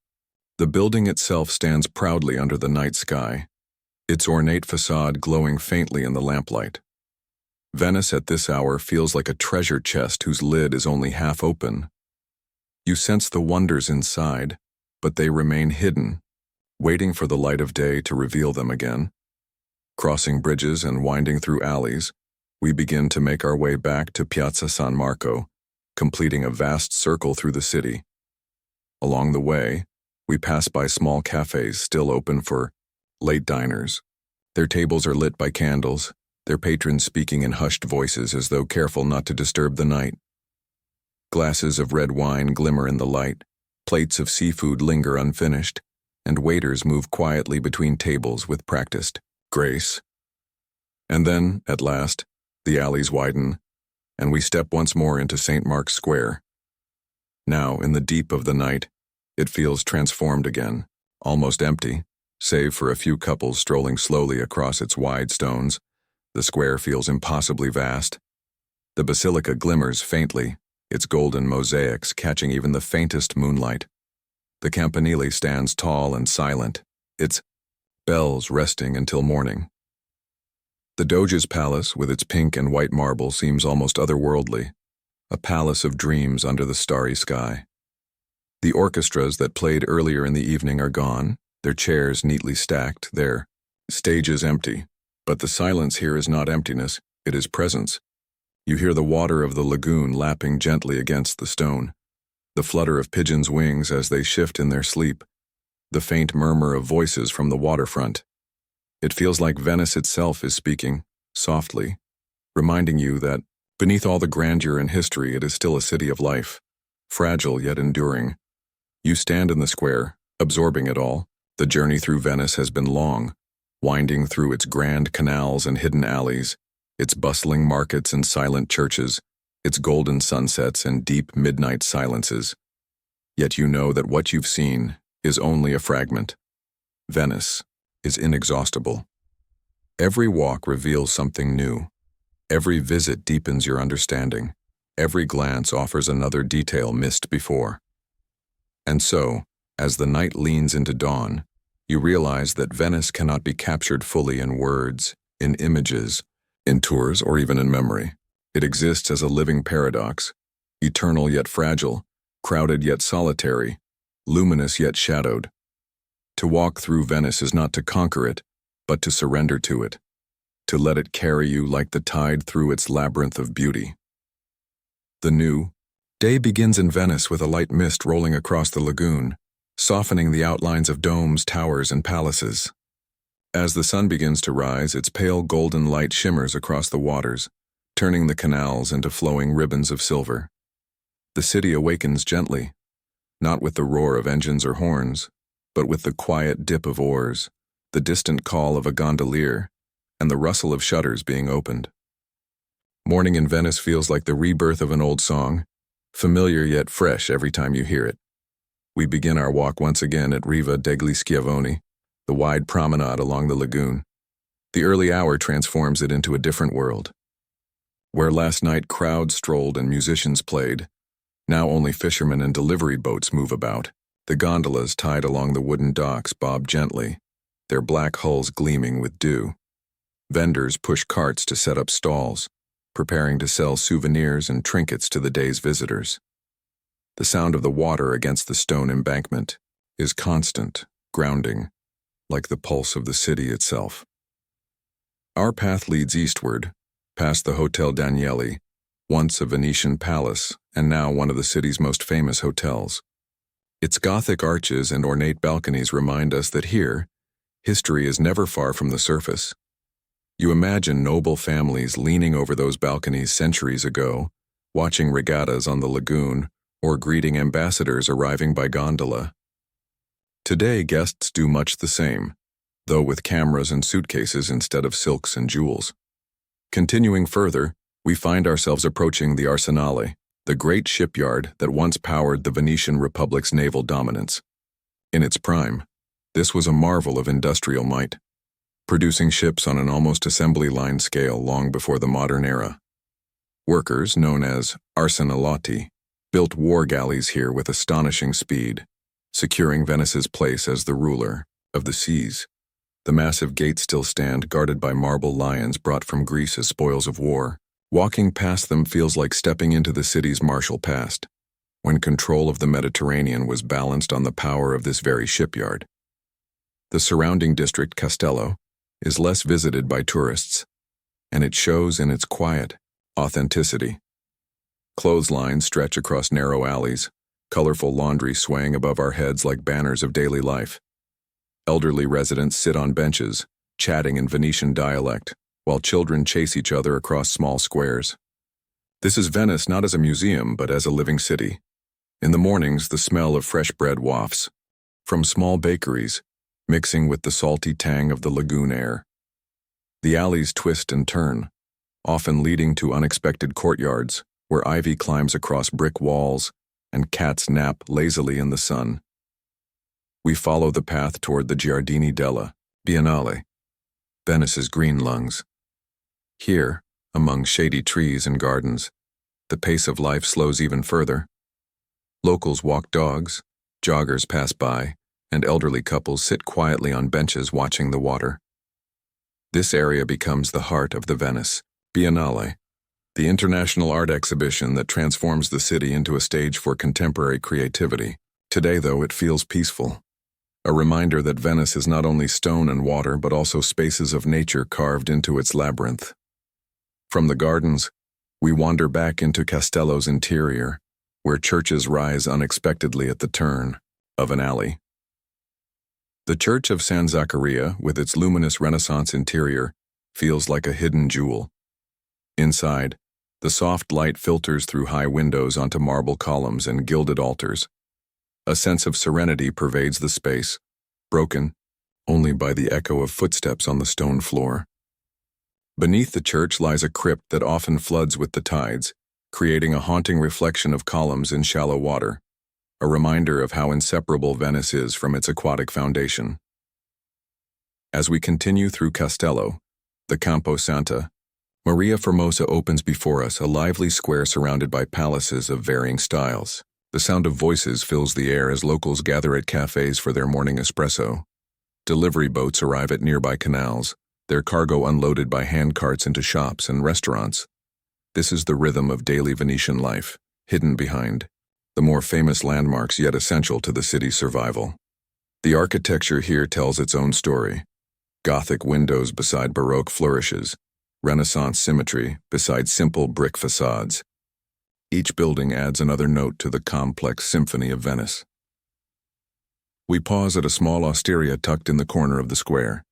The building itself stands proudly under the night sky, its ornate facade glowing faintly in the lamplight. Venice at this hour feels like a treasure chest whose lid is only half open. You sense the wonders inside, but they remain hidden, waiting for the light of day to reveal them again. Crossing bridges and winding through alleys, we begin to make our way back to Piazza San Marco, completing a vast circle through the city. Along the way, we pass by small cafes still open for late diners. Their tables are lit by candles, their patrons speaking in hushed voices as though careful not to disturb the night. Glasses of red wine glimmer in the light, plates of seafood linger unfinished, and waiters move quietly between tables with practiced grace. And then, at last, the alleys widen, and we step once more into St. Mark's Square. Now, in the deep of the night, it feels transformed again, almost empty, save for a few couples strolling slowly across its wide stones. The square feels impossibly vast. The basilica glimmers faintly, its golden mosaics catching even the faintest moonlight. The campanile stands tall and silent, its bells resting until morning. The Doge's palace, with its pink and white marble, seems almost otherworldly, a palace of dreams under the starry sky. The orchestras that played earlier in the evening are gone, their chairs neatly stacked, their stages empty. But the silence here is not emptiness, it is presence. You hear the water of the lagoon lapping gently against the stone, the flutter of pigeons' wings as they shift in their sleep, the faint murmur of voices from the waterfront. It feels like Venice itself is speaking, softly, reminding you that, beneath all the grandeur and history, it is still a city of life, fragile yet enduring. You stand in the square, absorbing it all. The journey through Venice has been long, winding through its grand canals and hidden alleys, its bustling markets and silent churches, its golden sunsets and deep midnight silences. Yet you know that what you've seen is only a fragment. Venice is inexhaustible. Every walk reveals something new. Every visit deepens your understanding. Every glance offers another detail missed before. And so, as the night leans into dawn, you realize that Venice cannot be captured fully in words, in images, in tours, or even in memory. It exists as a living paradox, eternal yet fragile, crowded yet solitary, luminous yet shadowed. To walk through Venice is not to conquer it, but to surrender to it, to let it carry you like the tide through its labyrinth of beauty. The new day begins in Venice with a light mist rolling across the lagoon, softening the outlines of domes, towers, and palaces. As the sun begins to rise, its pale golden light shimmers across the waters, turning the canals into flowing ribbons of silver. The city awakens gently, not with the roar of engines or horns, but with the quiet dip of oars, the distant call of a gondolier, and the rustle of shutters being opened. Morning in Venice feels like the rebirth of an old song, familiar yet fresh every time you hear it. We begin our walk once again at Riva degli Schiavoni, the wide promenade along the lagoon. The early hour transforms it into a different world. Where last night crowds strolled and musicians played, now only fishermen and delivery boats move about. The gondolas tied along the wooden docks bob gently, their black hulls gleaming with dew. Vendors push carts to set up stalls, preparing to sell souvenirs and trinkets to the day's visitors. The sound of the water against the stone embankment is constant, grounding, like the pulse of the city itself. Our path leads eastward, past the Hotel Danieli, once a Venetian palace and now one of the city's most famous hotels. Its Gothic arches and ornate balconies remind us that here, history is never far from the surface. You imagine noble families leaning over those balconies centuries ago, watching regattas on the lagoon, or greeting ambassadors arriving by gondola. Today, guests do much the same, though with cameras and suitcases instead of silks and jewels. Continuing further, we find ourselves approaching the Arsenale, the great shipyard that once powered the Venetian Republic's naval dominance. In its prime, this was a marvel of industrial might, producing ships on an almost assembly line scale long before the modern era. Workers, known as arsenalotti, built war galleys here with astonishing speed, securing Venice's place as the ruler of the seas. The massive gates still stand, guarded by marble lions brought from Greece as spoils of war. Walking past them feels like stepping into the city's martial past, when control of the Mediterranean was balanced on the power of this very shipyard. The surrounding district, Castello, is less visited by tourists, and it shows in its quiet authenticity. Clotheslines stretch across narrow alleys, colorful laundry swaying above our heads like banners of daily life. Elderly residents sit on benches, chatting in Venetian dialect, while children chase each other across small squares. This is Venice not as a museum, but as a living city. In the mornings, the smell of fresh bread wafts from small bakeries, mixing with the salty tang of the lagoon air. The alleys twist and turn, often leading to unexpected courtyards where ivy climbs across brick walls and cats nap lazily in the sun. We follow the path toward the Giardini della Biennale, Venice's green lungs. Here, among shady trees and gardens, the pace of life slows even further. Locals walk dogs, Joggers pass by, and elderly couples sit quietly on benches watching the water. This area becomes the heart of the Venice Biennale, the international art exhibition that transforms the city into a stage for contemporary creativity. Today, though, it feels peaceful. A reminder that Venice is not only stone and water, but also spaces of nature carved into its labyrinth. From the gardens, we wander back into Castello's interior, where churches rise unexpectedly at the turn of an alley. The Church of San Zaccaria, with its luminous Renaissance interior, feels like a hidden jewel. Inside, the soft light filters through high windows onto marble columns and gilded altars. A sense of serenity pervades the space, broken only by the echo of footsteps on the stone floor. Beneath the church lies a crypt that often floods with the tides, creating a haunting reflection of columns in shallow water, a reminder of how inseparable Venice is from its aquatic foundation. As we continue through Castello, the Campo Santa, Maria Formosa opens before us, a lively square surrounded by palaces of varying styles. The sound of voices fills the air as locals gather at cafes for their morning espresso. Delivery boats arrive at nearby canals, their cargo unloaded by hand carts into shops and restaurants. This is the rhythm of daily Venetian life, hidden behind the more famous landmarks yet essential to the city's survival. The architecture here tells its own story. Gothic windows beside Baroque flourishes, Renaissance symmetry beside simple brick facades. Each building adds another note to the complex symphony of Venice. We pause at a small osteria tucked in the corner of the square.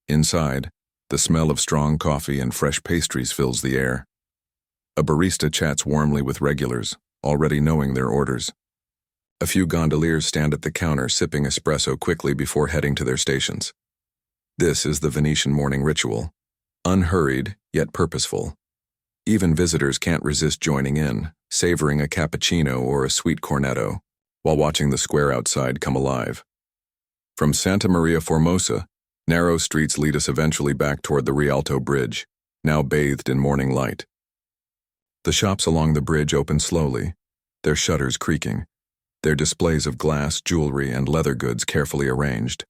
Inside, the smell of strong coffee and fresh pastries fills the air. A barista chats warmly with regulars, already knowing their orders. A few gondoliers stand at the counter sipping espresso quickly before heading to their stations. This is the Venetian morning ritual, unhurried yet purposeful. Even visitors can't resist joining in, savoring a cappuccino or a sweet cornetto, while watching the square outside come alive. From Santa Maria Formosa, narrow streets lead us eventually back toward the Rialto Bridge, now bathed in morning light. The shops along the bridge open slowly, their shutters creaking, their displays of glass, jewelry, and leather goods carefully arranged.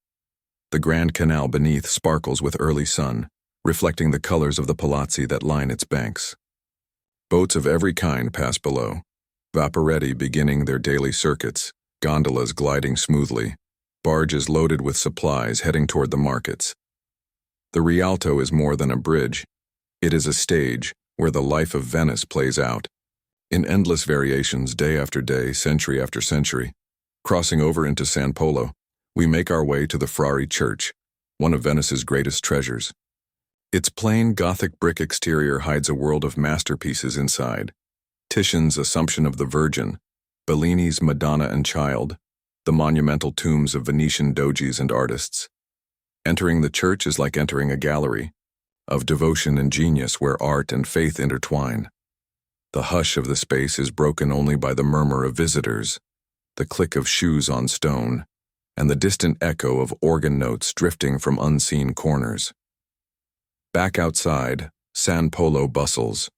The Grand Canal beneath sparkles with early sun, reflecting the colors of the palazzi that line its banks. Boats of every kind pass below, vaporetti beginning their daily circuits, gondolas gliding smoothly, barges loaded with supplies heading toward the markets. The Rialto is more than a bridge. It is a stage where the life of Venice plays out, in endless variations day after day, century after century. Crossing over into San Polo, we make our way to the Frari Church, one of Venice's greatest treasures. Its plain Gothic brick exterior hides a world of masterpieces inside. Titian's Assumption of the Virgin, Bellini's Madonna and Child, the monumental tombs of Venetian doges and artists. Entering the church is like entering a gallery of devotion and genius where art and faith intertwine. The hush of the space is broken only by the murmur of visitors, the click of shoes on stone, and the distant echo of organ notes drifting from unseen corners. Back outside, San Polo bustles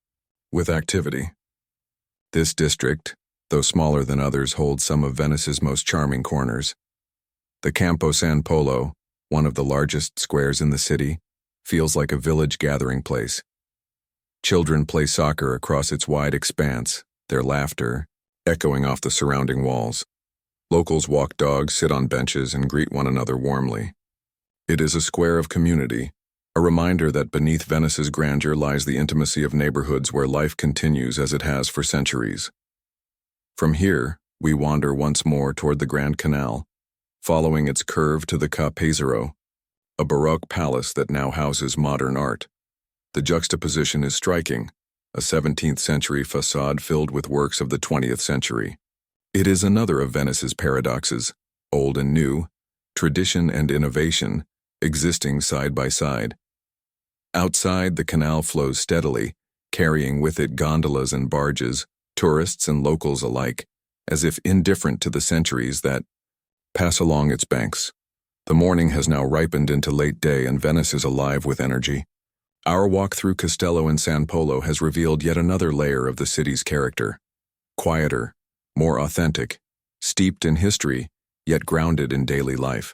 with activity. This district, though smaller than others, holds some of Venice's most charming corners. The Campo San Polo, one of the largest squares in the city, feels like a village gathering place. Children play soccer across its wide expanse, their laughter echoing off the surrounding walls. Locals walk dogs, sit on benches, and greet one another warmly. It is a square of community, a reminder that beneath Venice's grandeur lies the intimacy of neighborhoods where life continues as it has for centuries. From here, we wander once more toward the Grand Canal, following its curve to the Ca' Pesaro, a Baroque palace that now houses modern art. The juxtaposition is striking, a 17th century facade filled with works of the 20th century. It is another of Venice's paradoxes, old and new, tradition and innovation, existing side by side. Outside, the canal flows steadily, carrying with it gondolas and barges, tourists and locals alike, as if indifferent to the centuries that pass along its banks. The morning has now ripened into late day and Venice is alive with energy. Our walk through Castello and San Polo has revealed yet another layer of the city's character. Quieter, more authentic, steeped in history, yet grounded in daily life.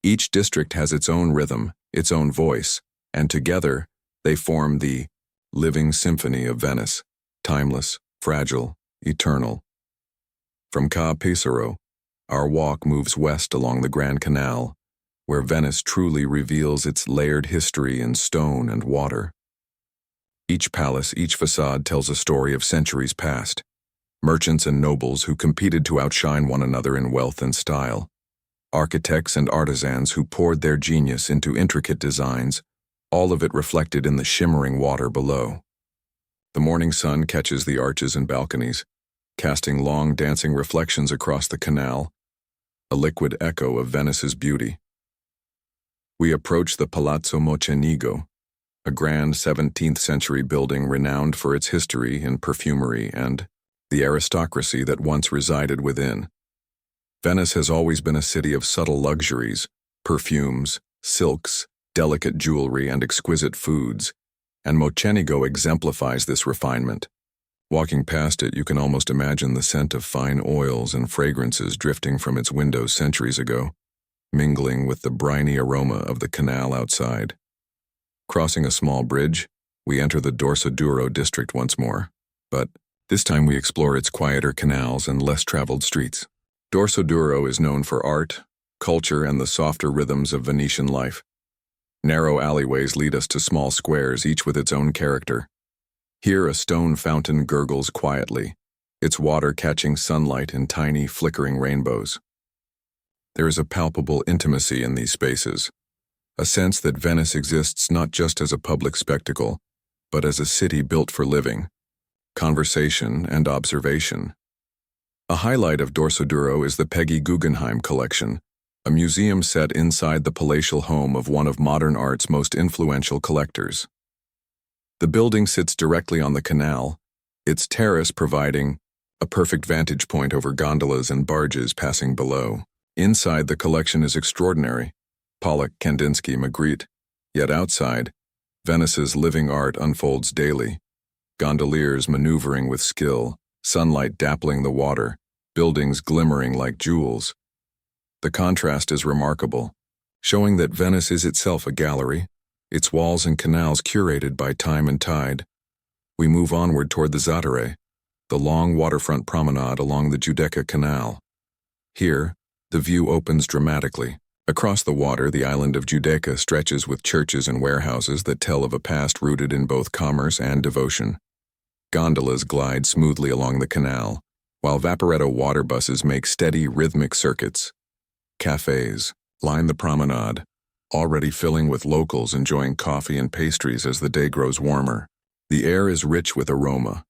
Each district has its own rhythm, its own voice, and together they form the living symphony of Venice, timeless, fragile, eternal. From Ca' Pesaro, our walk moves west along the Grand Canal, where Venice truly reveals its layered history in stone and water. Each palace, each facade tells a story of centuries past, merchants and nobles who competed to outshine one another in wealth and style, architects and artisans who poured their genius into intricate designs, all of it reflected in the shimmering water below. The morning sun catches the arches and balconies, casting long dancing reflections across the canal, a liquid echo of Venice's beauty. We approach the Palazzo Mocenigo, a grand 17th century building renowned for its history and perfumery and the aristocracy that once resided within. Venice has always been a city of subtle luxuries, perfumes, silks, delicate jewelry, and exquisite foods, and Mocenigo exemplifies this refinement. Walking past it, you can almost imagine the scent of fine oils and fragrances drifting from its windows centuries ago, mingling with the briny aroma of the canal outside. Crossing a small bridge, we enter the Dorsoduro district once more, but this time we explore its quieter canals and less traveled streets. Dorsoduro is known for art, culture, and the softer rhythms of Venetian life. Narrow alleyways lead us to small squares, each with its own character. Here a stone fountain gurgles quietly, its water catching sunlight in tiny, flickering rainbows. There is a palpable intimacy in these spaces, a sense that Venice exists not just as a public spectacle, but as a city built for living, conversation, and observation. A highlight of Dorsoduro is the Peggy Guggenheim collection, a museum set inside the palatial home of one of modern art's most influential collectors. The building sits directly on the canal, its terrace providing a perfect vantage point over gondolas and barges passing below. Inside, the collection is extraordinary, Pollock, Kandinsky, Magritte, yet outside, Venice's living art unfolds daily, gondoliers maneuvering with skill, sunlight dappling the water, buildings glimmering like jewels. The contrast is remarkable, showing that Venice is itself a gallery, its walls and canals curated by time and tide. We move onward toward the Zattere, the long waterfront promenade along the Giudecca Canal. Here, the view opens dramatically. Across the water, the island of Giudecca stretches with churches and warehouses that tell of a past rooted in both commerce and devotion. Gondolas glide smoothly along the canal, while Vaporetto water buses make steady, rhythmic circuits. Cafes line the promenade, already filling with locals enjoying coffee and pastries as the day grows warmer. The air is rich with aroma,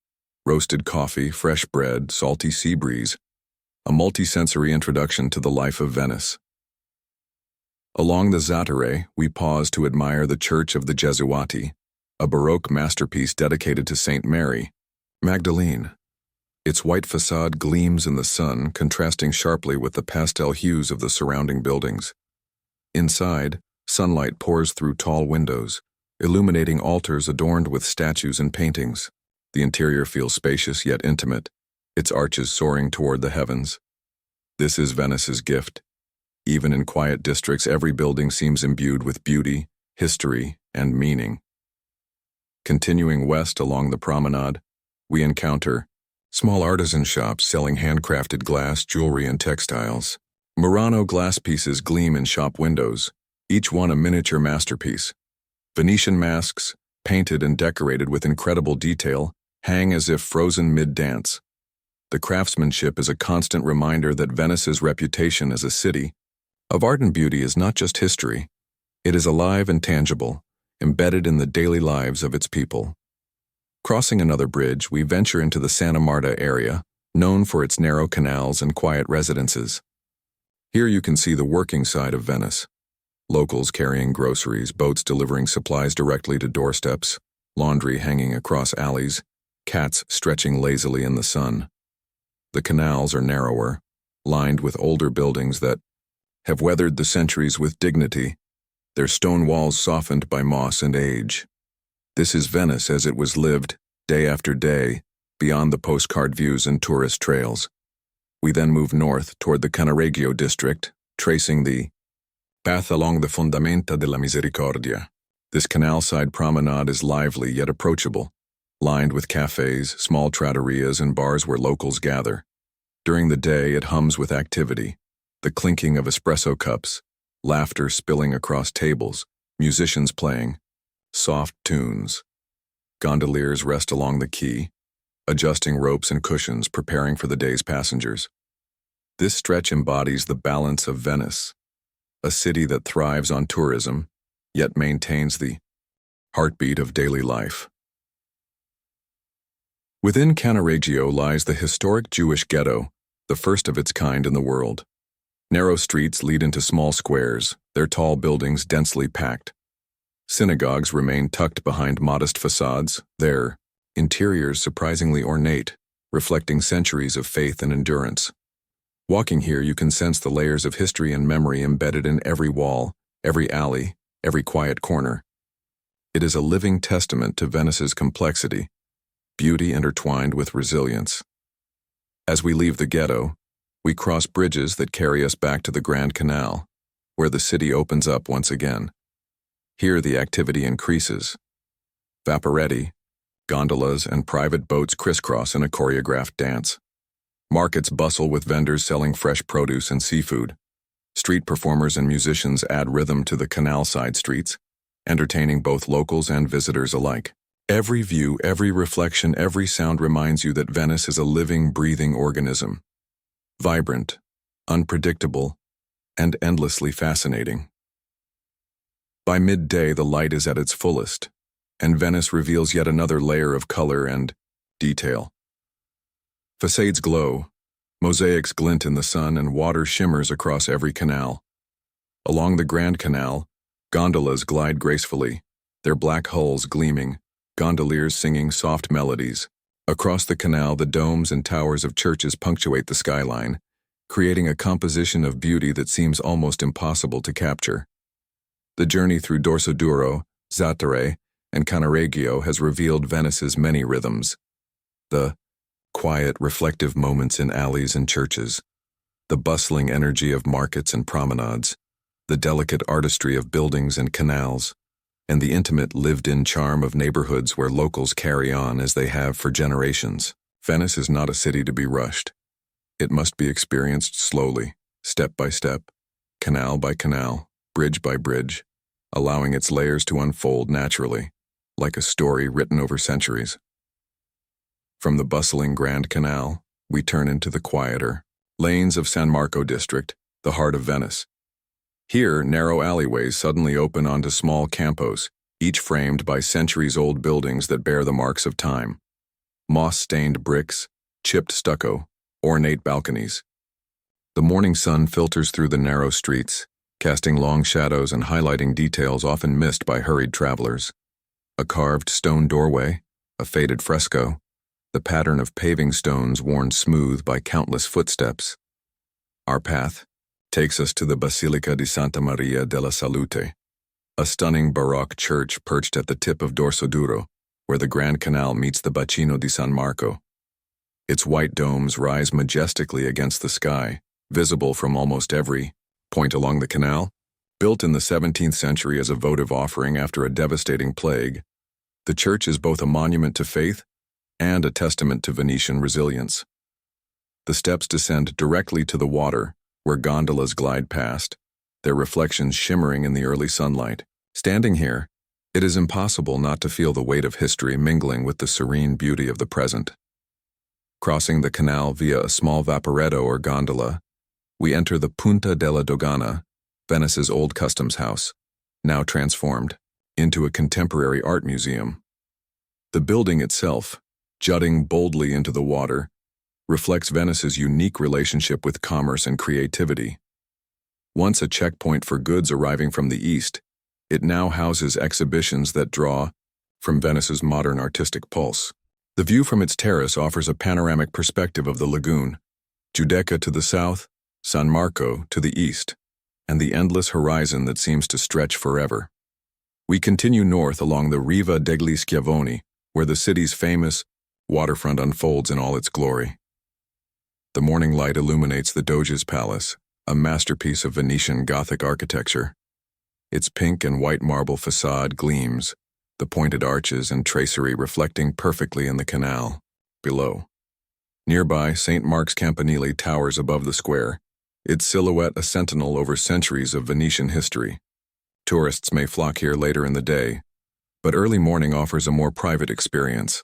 roasted coffee, fresh bread, salty sea breeze, a multi-sensory introduction to the life of Venice. Along the Zattere, we pause to admire the Church of the Gesuati, a Baroque masterpiece dedicated to Saint Mary Magdalene. Its white facade gleams in the sun, contrasting sharply with the pastel hues of the surrounding buildings. Inside, sunlight pours through tall windows, illuminating altars adorned with statues and paintings. The interior feels spacious yet intimate, its arches soaring toward the heavens. This is Venice's gift. Even in quiet districts, every building seems imbued with beauty, history, and meaning. Continuing west along the promenade, we encounter small artisan shops selling handcrafted glass, jewelry, and textiles. Murano glass pieces gleam in shop windows, each one a miniature masterpiece. Venetian masks, painted and decorated with incredible detail, hang as if frozen mid-dance. The craftsmanship is a constant reminder that Venice's reputation as a city of art and beauty is not just history. It is alive and tangible, embedded in the daily lives of its people. Crossing another bridge, we venture into the Santa Marta area, known for its narrow canals and quiet residences. Here you can see the working side of Venice. Locals carrying groceries, boats delivering supplies directly to doorsteps, laundry hanging across alleys, cats stretching lazily in the sun. The canals are narrower, lined with older buildings that have weathered the centuries with dignity, their stone walls softened by moss and age. This is Venice as it was lived, day after day, beyond the postcard views and tourist trails. We then move north toward the Cannaregio district, tracing the path along the Fondamenta della Misericordia. This canal-side promenade is lively yet approachable, lined with cafes, small trattorias, and bars where locals gather. During the day, it hums with activity, the clinking of espresso cups, laughter spilling across tables, musicians playing soft tunes. Gondoliers rest along the quay, adjusting ropes and cushions, preparing for the day's passengers. This stretch embodies the balance of Venice, a city that thrives on tourism, yet maintains the heartbeat of daily life. Within Cannaregio lies the historic Jewish ghetto, the first of its kind in the world. Narrow streets lead into small squares, their tall buildings densely packed. Synagogues remain tucked behind modest facades, their interiors surprisingly ornate, reflecting centuries of faith and endurance. Walking here, you can sense the layers of history and memory embedded in every wall, every alley, every quiet corner. It is a living testament to Venice's complexity, beauty intertwined with resilience. As we leave the ghetto, we cross bridges that carry us back to the Grand Canal, where the city opens up once again. Here the activity increases. Vaporetti, gondolas, and private boats crisscross in a choreographed dance. Markets bustle with vendors selling fresh produce and seafood. Street performers and musicians add rhythm to the canal-side streets, entertaining both locals and visitors alike. Every view, every reflection, every sound reminds you that Venice is a living, breathing organism. Vibrant, unpredictable, and endlessly fascinating. By midday, the light is at its fullest, and Venice reveals yet another layer of color and detail. Facades glow, mosaics glint in the sun, and water shimmers across every canal. Along the Grand Canal, gondolas glide gracefully, their black hulls gleaming, gondoliers singing soft melodies. Across the canal, the domes and towers of churches punctuate the skyline, creating a composition of beauty that seems almost impossible to capture. The journey through Dorsoduro, Zattere, and Cannaregio has revealed Venice's many rhythms. The quiet, reflective moments in alleys and churches, the bustling energy of markets and promenades, the delicate artistry of buildings and canals, and the intimate lived-in charm of neighborhoods where locals carry on as they have for generations. Venice is not a city to be rushed. It must be experienced slowly, step by step, canal by canal, bridge by bridge, allowing its layers to unfold naturally, like a story written over centuries. From the bustling Grand Canal, we turn into the quieter lanes of San Marco district, the heart of Venice. Here, narrow alleyways suddenly open onto small campos, each framed by centuries-old buildings that bear the marks of time. Moss-stained bricks, chipped stucco, ornate balconies. The morning sun filters through the narrow streets, casting long shadows and highlighting details often missed by hurried travelers. A carved stone doorway, a faded fresco, the pattern of paving stones worn smooth by countless footsteps. Our path takes us to the Basilica di Santa Maria della Salute, a stunning Baroque church perched at the tip of Dorsoduro, where the Grand Canal meets the Bacino di San Marco. Its white domes rise majestically against the sky, visible from almost every point along the canal. Built in the 17th century as a votive offering after a devastating plague, the church is both a monument to faith and a testament to Venetian resilience. The steps descend directly to the water, where gondolas glide past, their reflections shimmering in the early sunlight. Standing here, it is impossible not to feel the weight of history mingling with the serene beauty of the present. Crossing the canal via a small vaporetto or gondola, we enter the Punta della Dogana, Venice's old customs house, now transformed into a contemporary art museum. The building itself, jutting boldly into the water, reflects Venice's unique relationship with commerce and creativity. Once a checkpoint for goods arriving from the east, it now houses exhibitions that draw from Venice's modern artistic pulse. The view from its terrace offers a panoramic perspective of the lagoon, Giudecca to the south, San Marco to the east, and the endless horizon that seems to stretch forever. We continue north along the Riva degli Schiavoni, where the city's famous waterfront unfolds in all its glory. The morning light illuminates the Doge's Palace, a masterpiece of Venetian Gothic architecture. Its pink and white marble facade gleams, the pointed arches and tracery reflecting perfectly in the canal below. Nearby, St. Mark's Campanile towers above the square, its silhouette a sentinel over centuries of Venetian history. Tourists may flock here later in the day, but early morning offers a more private experience,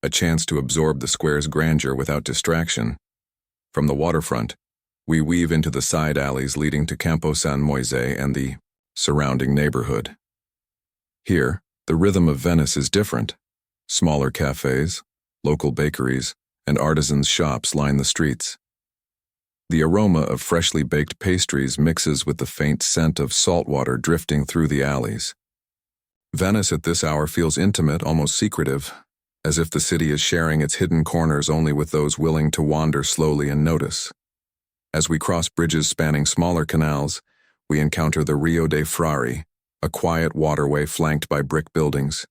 a chance to absorb the square's grandeur without distraction. From the waterfront, we weave into the side alleys leading to Campo San Moise and the surrounding neighborhood. Here, the rhythm of Venice is different. Smaller cafes, local bakeries, and artisans' shops line the streets. The aroma of freshly baked pastries mixes with the faint scent of salt water drifting through the alleys. Venice at this hour feels intimate, almost secretive, as if the city is sharing its hidden corners only with those willing to wander slowly and notice. As we cross bridges spanning smaller canals, we encounter the Rio dei Frari, a quiet waterway flanked by brick buildings.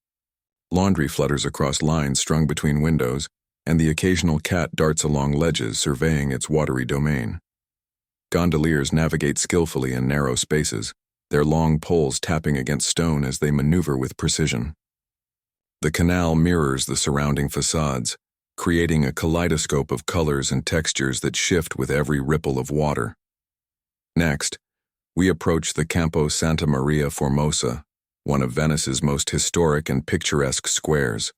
Laundry flutters across lines strung between windows, and the occasional cat darts along ledges surveying its watery domain. Gondoliers navigate skillfully in narrow spaces, their long poles tapping against stone as they maneuver with precision. The canal mirrors the surrounding facades, creating a kaleidoscope of colors and textures that shift with every ripple of water. Next, we approach the Campo Santa Maria Formosa, one of Venice's most historic and picturesque squares.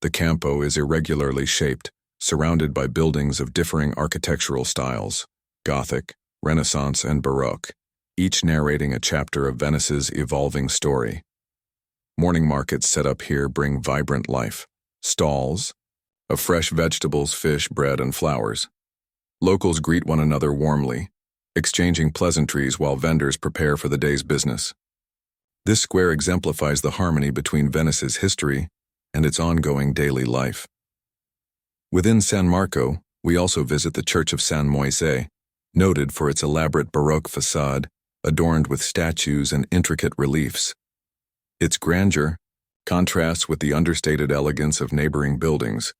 The Campo is irregularly shaped, surrounded by buildings of differing architectural styles, Gothic, Renaissance, and Baroque, each narrating a chapter of Venice's evolving story. Morning markets set up here bring vibrant life. Stalls of fresh vegetables, fish, bread, and flowers. Locals greet one another warmly, exchanging pleasantries while vendors prepare for the day's business. This square exemplifies the harmony between Venice's history and its ongoing daily life. Within San Marco, we also visit the Church of San Moise, noted for its elaborate Baroque facade, adorned with statues and intricate reliefs. Its grandeur contrasts with the understated elegance of neighboring buildings,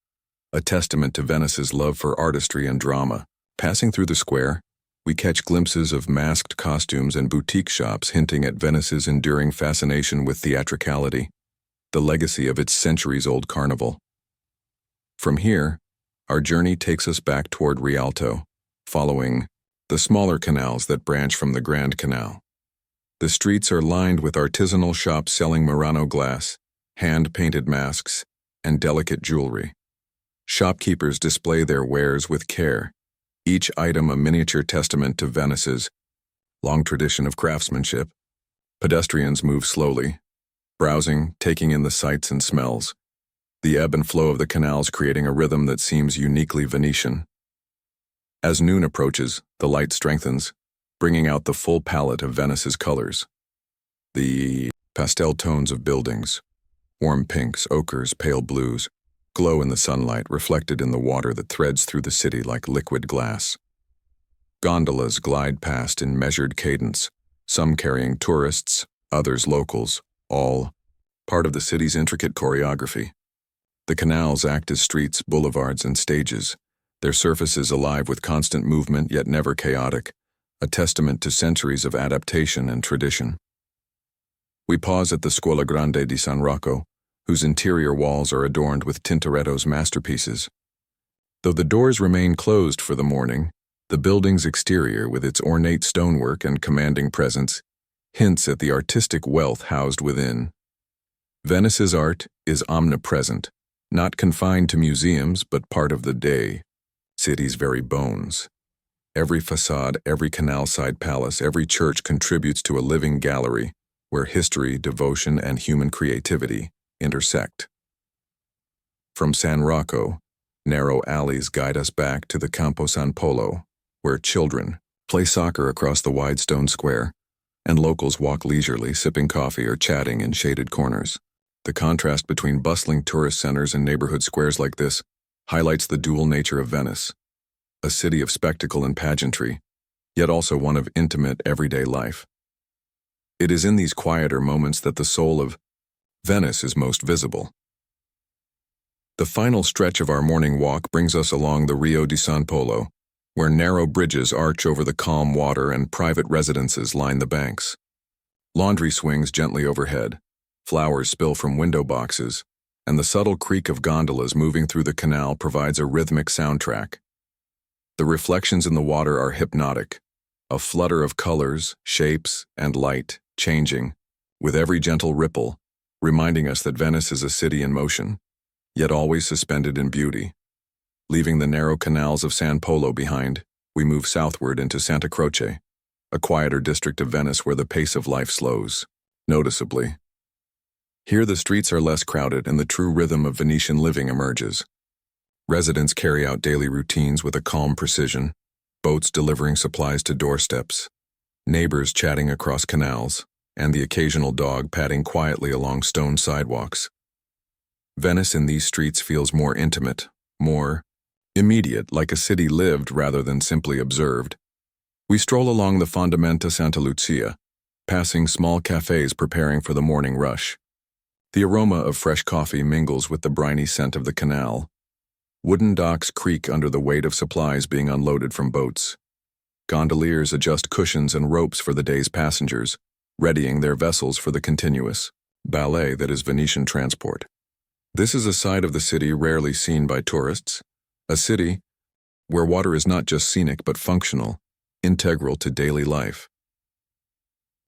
a testament to Venice's love for artistry and drama. Passing through the square, we catch glimpses of masked costumes and boutique shops hinting at Venice's enduring fascination with theatricality, the legacy of its centuries-old carnival. From here, our journey takes us back toward Rialto, following the smaller canals that branch from the Grand Canal. The streets are lined with artisanal shops selling Murano glass, hand-painted masks, and delicate jewelry. Shopkeepers display their wares with care, each item a miniature testament to Venice's long tradition of craftsmanship. Pedestrians move slowly, browsing, taking in the sights and smells, the ebb and flow of the canals creating a rhythm that seems uniquely Venetian. As noon approaches, the light strengthens, bringing out the full palette of Venice's colors. The pastel tones of buildings, warm pinks, ochres, pale blues, glow in the sunlight reflected in the water that threads through the city like liquid glass. Gondolas glide past in measured cadence, some carrying tourists, others locals, all part of the city's intricate choreography. The canals act as streets, boulevards, and stages, their surfaces alive with constant movement yet never chaotic, a testament to centuries of adaptation and tradition. We pause at the Scuola Grande di San Rocco, whose interior walls are adorned with Tintoretto's masterpieces. Though the doors remain closed for the morning, the building's exterior, with its ornate stonework and commanding presence, hints at the artistic wealth housed within. Venice's art is omnipresent, not confined to museums but part of the day, city's very bones. Every facade, every canal-side palace, every church contributes to a living gallery where history, devotion, and human creativity intersect. From San Rocco, narrow alleys guide us back to the Campo San Polo, where children play soccer across the wide stone square, and locals walk leisurely, sipping coffee or chatting in shaded corners. The contrast between bustling tourist centers and neighborhood squares like this highlights the dual nature of Venice, a city of spectacle and pageantry, yet also one of intimate, everyday life. It is in these quieter moments that the soul of Venice is most visible. The final stretch of our morning walk brings us along the Rio di San Polo, where narrow bridges arch over the calm water and private residences line the banks. Laundry swings gently overhead, flowers spill from window boxes, and the subtle creak of gondolas moving through the canal provides a rhythmic soundtrack. The reflections in the water are hypnotic, a flutter of colors, shapes, and light, changing, with every gentle ripple, reminding us that Venice is a city in motion, yet always suspended in beauty. Leaving the narrow canals of San Polo behind, we move southward into Santa Croce, a quieter district of Venice where the pace of life slows, noticeably. Here the streets are less crowded and the true rhythm of Venetian living emerges. Residents carry out daily routines with a calm precision, boats delivering supplies to doorsteps, neighbors chatting across canals, and the occasional dog padding quietly along stone sidewalks. Venice in these streets feels more intimate, more immediate, like a city lived rather than simply observed. We stroll along the Fondamenta Santa Lucia, passing small cafes preparing for the morning rush. The aroma of fresh coffee mingles with the briny scent of the canal. Wooden docks creak under the weight of supplies being unloaded from boats. Gondoliers adjust cushions and ropes for the day's passengers, readying their vessels for the continuous ballet that is Venetian transport. This is a side of the city rarely seen by tourists, a city where water is not just scenic but functional, integral to daily life.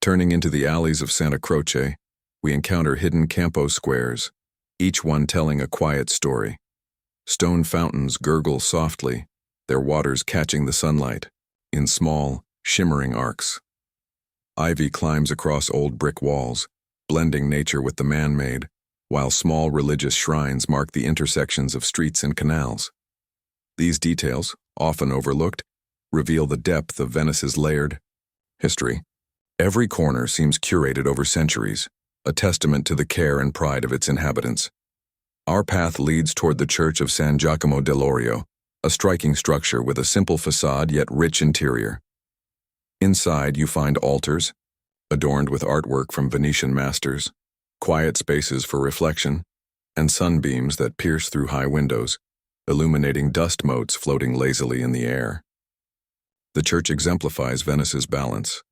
Turning into the alleys of Santa Croce, we encounter hidden Campo squares, each one telling a quiet story. Stone fountains gurgle softly, their waters catching the sunlight, in small, shimmering arcs. Ivy climbs across old brick walls, blending nature with the man-made, while small religious shrines mark the intersections of streets and canals. These details, often overlooked, reveal the depth of Venice's layered history. Every corner seems curated over centuries, a testament to the care and pride of its inhabitants. Our path leads toward the Church of San Giacomo dell'Orio, a striking structure with a simple facade yet rich interior. Inside you find altars, adorned with artwork from Venetian masters, quiet spaces for reflection, and sunbeams that pierce through high windows, illuminating dust motes floating lazily in the air. The church exemplifies Venice's balance,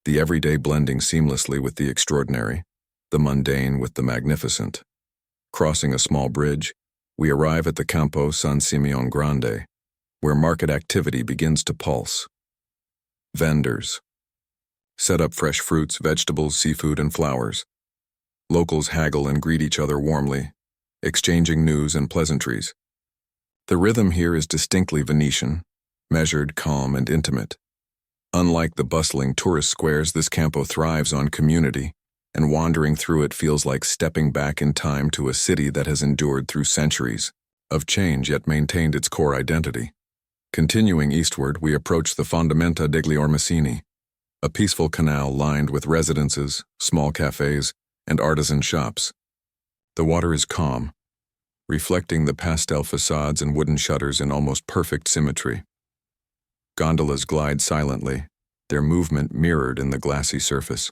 the everyday blending seamlessly with the extraordinary, the mundane with the magnificent. Crossing a small bridge, we arrive at the Campo San Simeon Grande, where market activity begins to pulse. Vendors set up fresh fruits, vegetables, seafood, and flowers. Locals haggle and greet each other warmly, exchanging news and pleasantries. The rhythm here is distinctly Venetian, measured, calm, and intimate. Unlike the bustling tourist squares, this Campo thrives on community, and wandering through it feels like stepping back in time to a city that has endured through centuries of change yet maintained its core identity. Continuing eastward, we approach the Fondamenta degli Ormesini, a peaceful canal lined with residences, small cafes, and artisan shops. The water is calm, reflecting the pastel facades and wooden shutters in almost perfect symmetry. Gondolas glide silently, their movement mirrored in the glassy surface.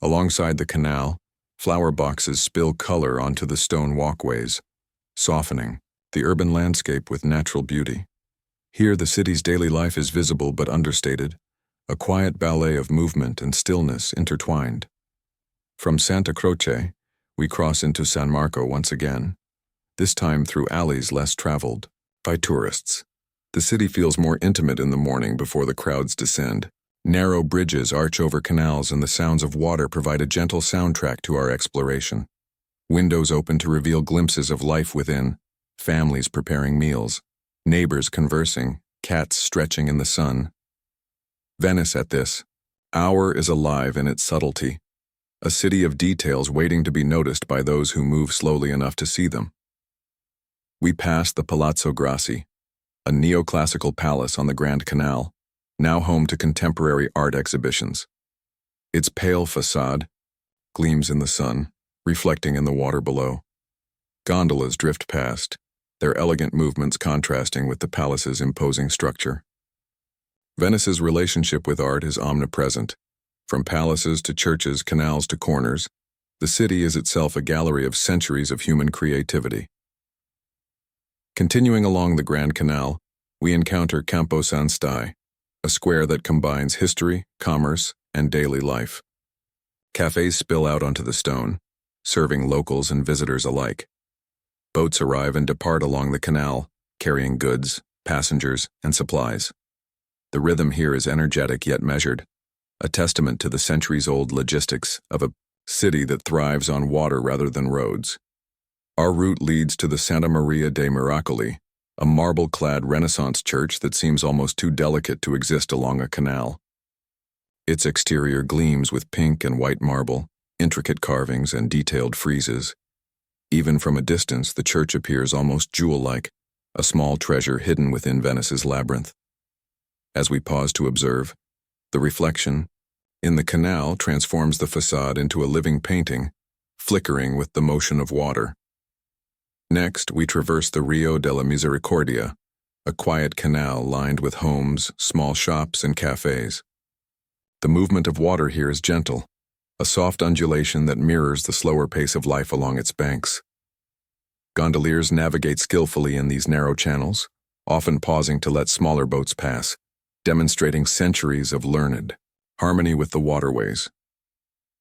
Alongside the canal, flower boxes spill color onto the stone walkways, softening the urban landscape with natural beauty. Here the city's daily life is visible but understated, a quiet ballet of movement and stillness intertwined. From Santa Croce, we cross into San Marco once again, this time through alleys less traveled by tourists. The city feels more intimate in the morning before the crowds descend. Narrow bridges arch over canals and the sounds of water provide a gentle soundtrack to our exploration. Windows open to reveal glimpses of life within, families preparing meals, neighbors conversing, cats stretching in the sun. Venice at this hour is alive in its subtlety, a city of details waiting to be noticed by those who move slowly enough to see them. We pass the Palazzo Grassi, a neoclassical palace on the Grand Canal, now home to contemporary art exhibitions. Its pale facade gleams in the sun, reflecting in the water below. Gondolas drift past, their elegant movements contrasting with the palace's imposing structure. Venice's relationship with art is omnipresent. From palaces to churches, canals to corners, the city is itself a gallery of centuries of human creativity. Continuing along the Grand Canal, we encounter Campo San Stai, a square that combines history, commerce, and daily life. Cafes spill out onto the stone, serving locals and visitors alike. Boats arrive and depart along the canal, carrying goods, passengers, and supplies. The rhythm here is energetic yet measured, a testament to the centuries-old logistics of a city that thrives on water rather than roads. Our route leads to the Santa Maria dei Miracoli, a marble-clad Renaissance church that seems almost too delicate to exist along a canal. Its exterior gleams with pink and white marble, intricate carvings, and detailed friezes. Even from a distance, the church appears almost jewel-like, a small treasure hidden within Venice's labyrinth. As we pause to observe, the reflection in the canal transforms the facade into a living painting, flickering with the motion of water. Next, we traverse the Rio della Misericordia, a quiet canal lined with homes, small shops, and cafes. The movement of water here is gentle, a soft undulation that mirrors the slower pace of life along its banks. Gondoliers navigate skillfully in these narrow channels, often pausing to let smaller boats pass, demonstrating centuries of learned harmony with the waterways.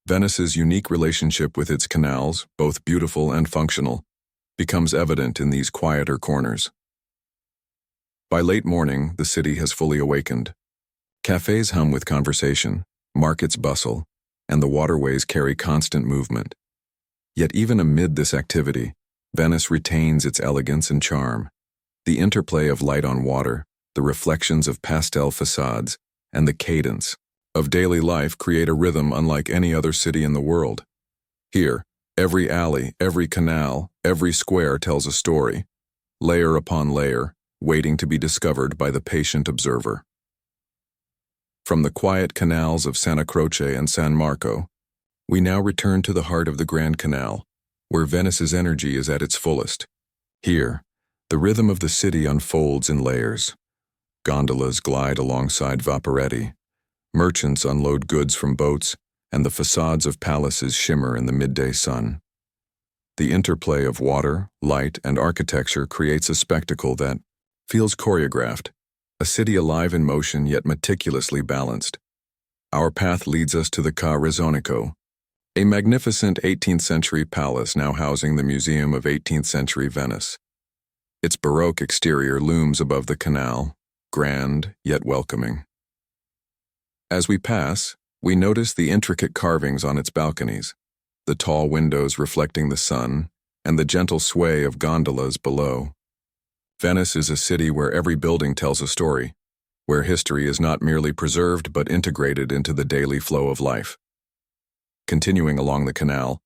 Venice's unique relationship with its canals, both beautiful and functional, becomes evident in these quieter corners. By late morning, the city has fully awakened. Cafes hum with conversation, markets bustle, and the waterways carry constant movement. Yet even amid this activity, Venice retains its elegance and charm. The interplay of light on water, the reflections of pastel facades, and the cadence of daily life create a rhythm unlike any other city in the world. Here, every alley, every canal, every square tells a story, layer upon layer, waiting to be discovered by the patient observer. From the quiet canals of Santa Croce and San Marco, we now return to the heart of the Grand Canal, where Venice's energy is at its fullest. Here, the rhythm of the city unfolds in layers. Gondolas glide alongside vaporetti, merchants unload goods from boats, and the facades of palaces shimmer in the midday sun. The interplay of water, light, and architecture creates a spectacle that feels choreographed, a city alive in motion yet meticulously balanced. Our path leads us to the Ca' Rezzonico, a magnificent 18th century palace now housing the Museum of 18th century Venice. Its Baroque exterior looms above the canal, grand yet welcoming. As we pass, we notice the intricate carvings on its balconies, the tall windows reflecting the sun, and the gentle sway of gondolas below. Venice is a city where every building tells a story, where history is not merely preserved but integrated into the daily flow of life. Continuing along the canal,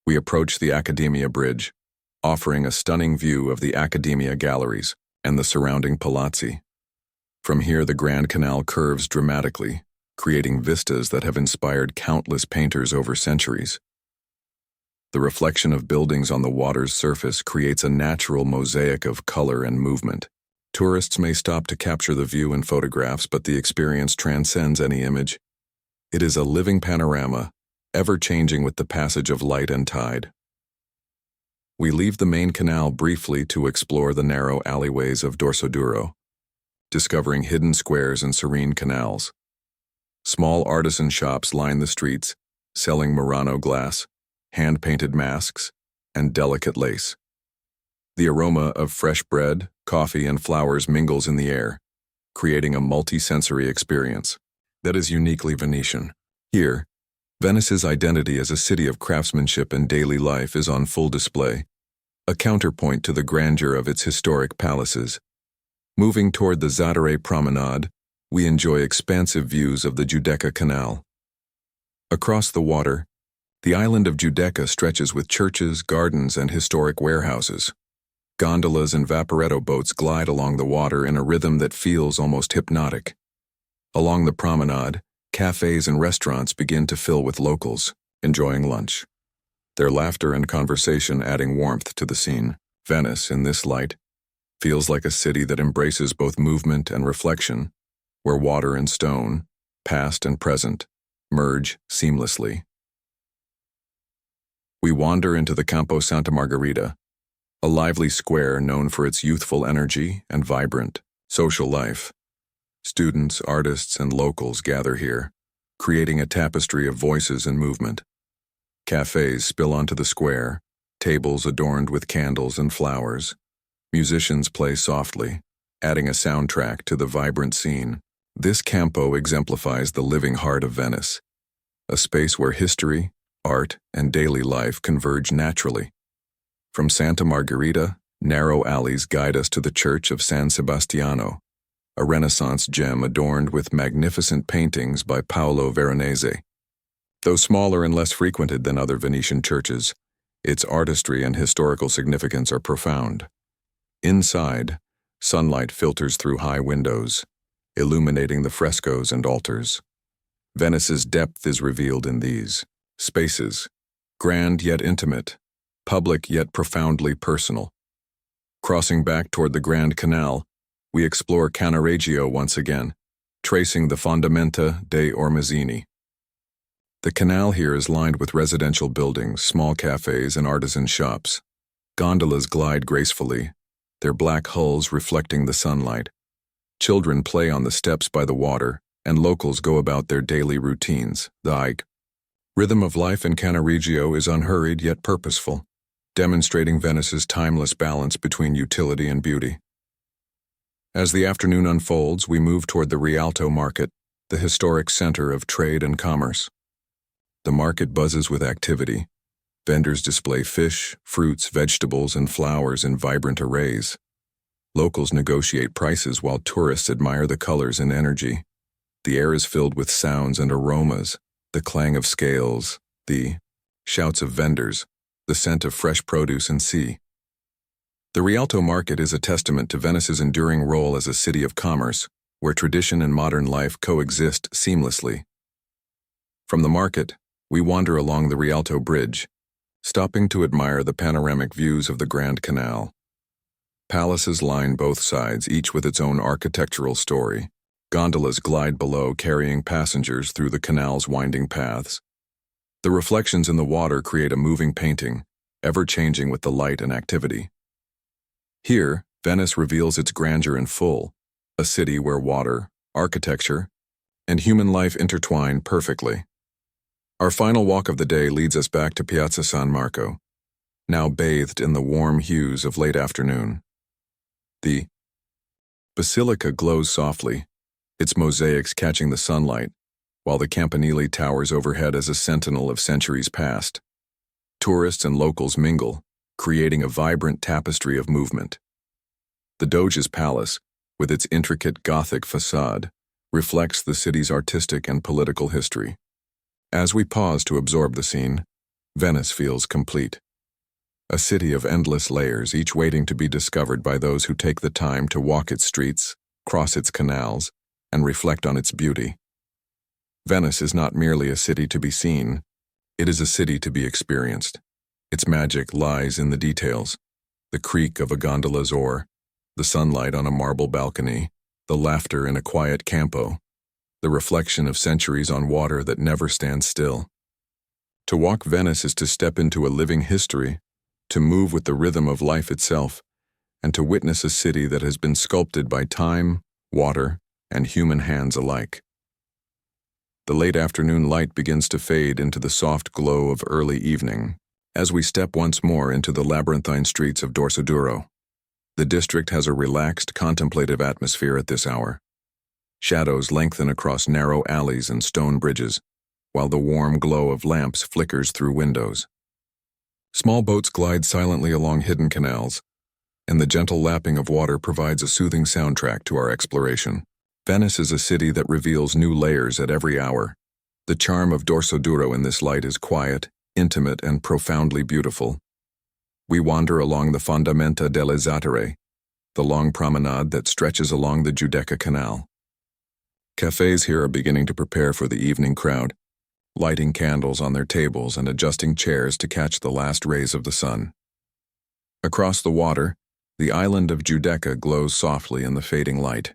we approach the Accademia Bridge, offering a stunning view of the Accademia galleries and the surrounding palazzi. From here, the Grand Canal curves dramatically, creating vistas that have inspired countless painters over centuries. The reflection of buildings on the water's surface creates a natural mosaic of color and movement. Tourists may stop to capture the view in photographs, but the experience transcends any image. It is a living panorama, ever-changing with the passage of light and tide. We leave the main canal briefly to explore the narrow alleyways of Dorsoduro, discovering hidden squares and serene canals. Small artisan shops line the streets, selling Murano glass, hand-painted masks, and delicate lace. The aroma of fresh bread, coffee, and flowers mingles in the air, creating a multi-sensory experience that is uniquely Venetian. Here, Venice's identity as a city of craftsmanship and daily life is on full display, a counterpoint to the grandeur of its historic palaces. Moving toward the Zattere Promenade, we enjoy expansive views of the Giudecca Canal. Across the water, the island of Giudecca stretches with churches, gardens, and historic warehouses. Gondolas and vaporetto boats glide along the water in a rhythm that feels almost hypnotic. Along the promenade, cafes and restaurants begin to fill with locals, enjoying lunch, their laughter and conversation adding warmth to the scene. Venice, in this light, feels like a city that embraces both movement and reflection, where water and stone, past and present, merge seamlessly. We wander into the Campo Santa Margherita, a lively square known for its youthful energy and vibrant social life. Students, artists, and locals gather here, creating a tapestry of voices and movement. Cafes spill onto the square, tables adorned with candles and flowers. Musicians play softly, adding a soundtrack to the vibrant scene. This campo exemplifies the living heart of Venice, a space where history, art, and daily life converge naturally. From Santa Margherita, narrow alleys guide us to the Church of San Sebastiano, a Renaissance gem adorned with magnificent paintings by Paolo Veronese. Though smaller and less frequented than other Venetian churches, its artistry and historical significance are profound. Inside, sunlight filters through high windows, illuminating the frescoes and altars. Venice's depth is revealed in these spaces, grand yet intimate, public yet profoundly personal. Crossing back toward the Grand Canal, we explore Cannaregio once again, tracing the Fondamenta dei Ormezzini. The canal here is lined with residential buildings, small cafes, and artisan shops. Gondolas glide gracefully, their black hulls reflecting the sunlight. Children play on the steps by the water, and locals go about their daily routines. The rhythm of life in Cannaregio is unhurried yet purposeful, demonstrating Venice's timeless balance between utility and beauty. As the afternoon unfolds, we move toward the Rialto Market, the historic center of trade and commerce. The market buzzes with activity. Vendors display fish, fruits, vegetables, and flowers in vibrant arrays. Locals negotiate prices while tourists admire the colors and energy. The air is filled with sounds and aromas, the clang of scales, the shouts of vendors, the scent of fresh produce and sea. The Rialto Market is a testament to Venice's enduring role as a city of commerce, where tradition and modern life coexist seamlessly. From the market, we wander along the Rialto Bridge, stopping to admire the panoramic views of the Grand Canal. Palaces line both sides, each with its own architectural story. Gondolas glide below, carrying passengers through the canal's winding paths. The reflections in the water create a moving painting, ever-changing with the light and activity. Here, Venice reveals its grandeur in full, a city where water, architecture, and human life intertwine perfectly. Our final walk of the day leads us back to Piazza San Marco, now bathed in the warm hues of late afternoon. The basilica glows softly, its mosaics catching the sunlight, while the Campanile towers overhead as a sentinel of centuries past. Tourists and locals mingle, creating a vibrant tapestry of movement. The Doge's Palace, with its intricate Gothic facade, reflects the city's artistic and political history. As we pause to absorb the scene, Venice feels complete. A city of endless layers, each waiting to be discovered by those who take the time to walk its streets, cross its canals, and reflect on its beauty. Venice is not merely a city to be seen, it is a city to be experienced. Its magic lies in the details: the creak of a gondola's oar, the sunlight on a marble balcony, the laughter in a quiet campo, the reflection of centuries on water that never stands still. To walk Venice is to step into a living history, to move with the rhythm of life itself, and to witness a city that has been sculpted by time, water, and human hands alike. The late afternoon light begins to fade into the soft glow of early evening as we step once more into the labyrinthine streets of Dorsoduro. The district has a relaxed, contemplative atmosphere at this hour. Shadows lengthen across narrow alleys and stone bridges, while the warm glow of lamps flickers through windows. Small boats glide silently along hidden canals, and the gentle lapping of water provides a soothing soundtrack to our exploration. Venice is a city that reveals new layers at every hour. The charm of Dorsoduro in this light is quiet, intimate, and profoundly beautiful. We wander along the Fondamenta delle Zattere, the long promenade that stretches along the Giudecca Canal. Cafes here are beginning to prepare for the evening crowd, lighting candles on their tables and adjusting chairs to catch the last rays of the sun. Across the water, the island of Giudecca glows softly in the fading light.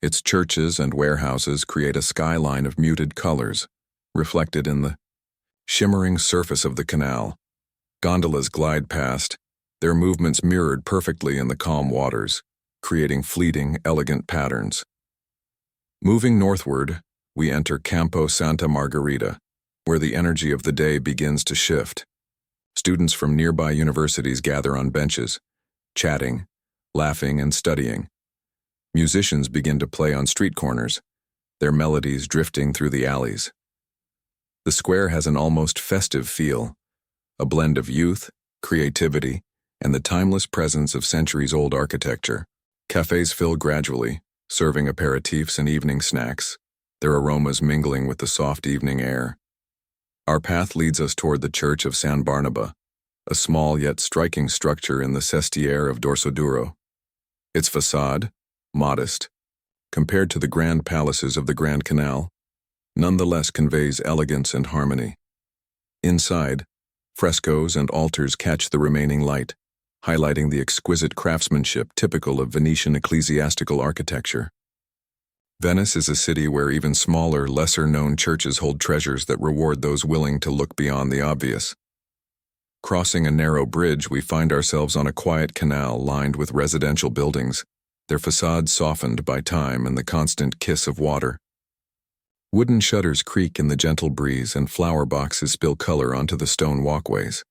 Its churches and warehouses create a skyline of muted colors, reflected in the shimmering surface of the canal. Gondolas glide past, their movements mirrored perfectly in the calm waters, creating fleeting, elegant patterns. Moving northward, we enter Campo Santa Margherita, where the energy of the day begins to shift. Students from nearby universities gather on benches, chatting, laughing, and studying. Musicians begin to play on street corners, their melodies drifting through the alleys. The square has an almost festive feel, a blend of youth, creativity, and the timeless presence of centuries-old architecture. Cafes fill gradually, serving aperitifs and evening snacks, their aromas mingling with the soft evening air. Our path leads us toward the Church of San Barnaba, a small yet striking structure in the sestiere of Dorsoduro. Its facade, modest, compared to the grand palaces of the Grand Canal, nonetheless conveys elegance and harmony. Inside, frescoes and altars catch the remaining light, highlighting the exquisite craftsmanship typical of Venetian ecclesiastical architecture. Venice is a city where even smaller, lesser-known churches hold treasures that reward those willing to look beyond the obvious. Crossing a narrow bridge, we find ourselves on a quiet canal lined with residential buildings, their facades softened by time and the constant kiss of water. Wooden shutters creak in the gentle breeze and flower boxes spill color onto the stone walkways.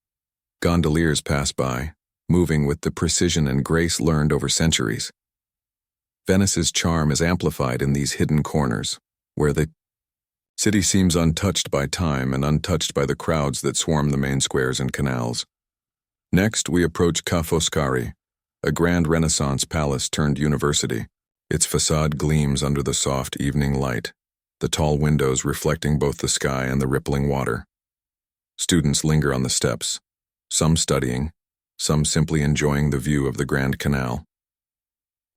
Gondoliers pass by, moving with the precision and grace learned over centuries. Venice's charm is amplified in these hidden corners, where the city seems untouched by time and untouched by the crowds that swarm the main squares and canals. Next, we approach Ca' Foscari, a grand Renaissance palace turned university. Its facade gleams under the soft evening light, the tall windows reflecting both the sky and the rippling water. Students linger on the steps, some studying, some simply enjoying the view of the Grand Canal.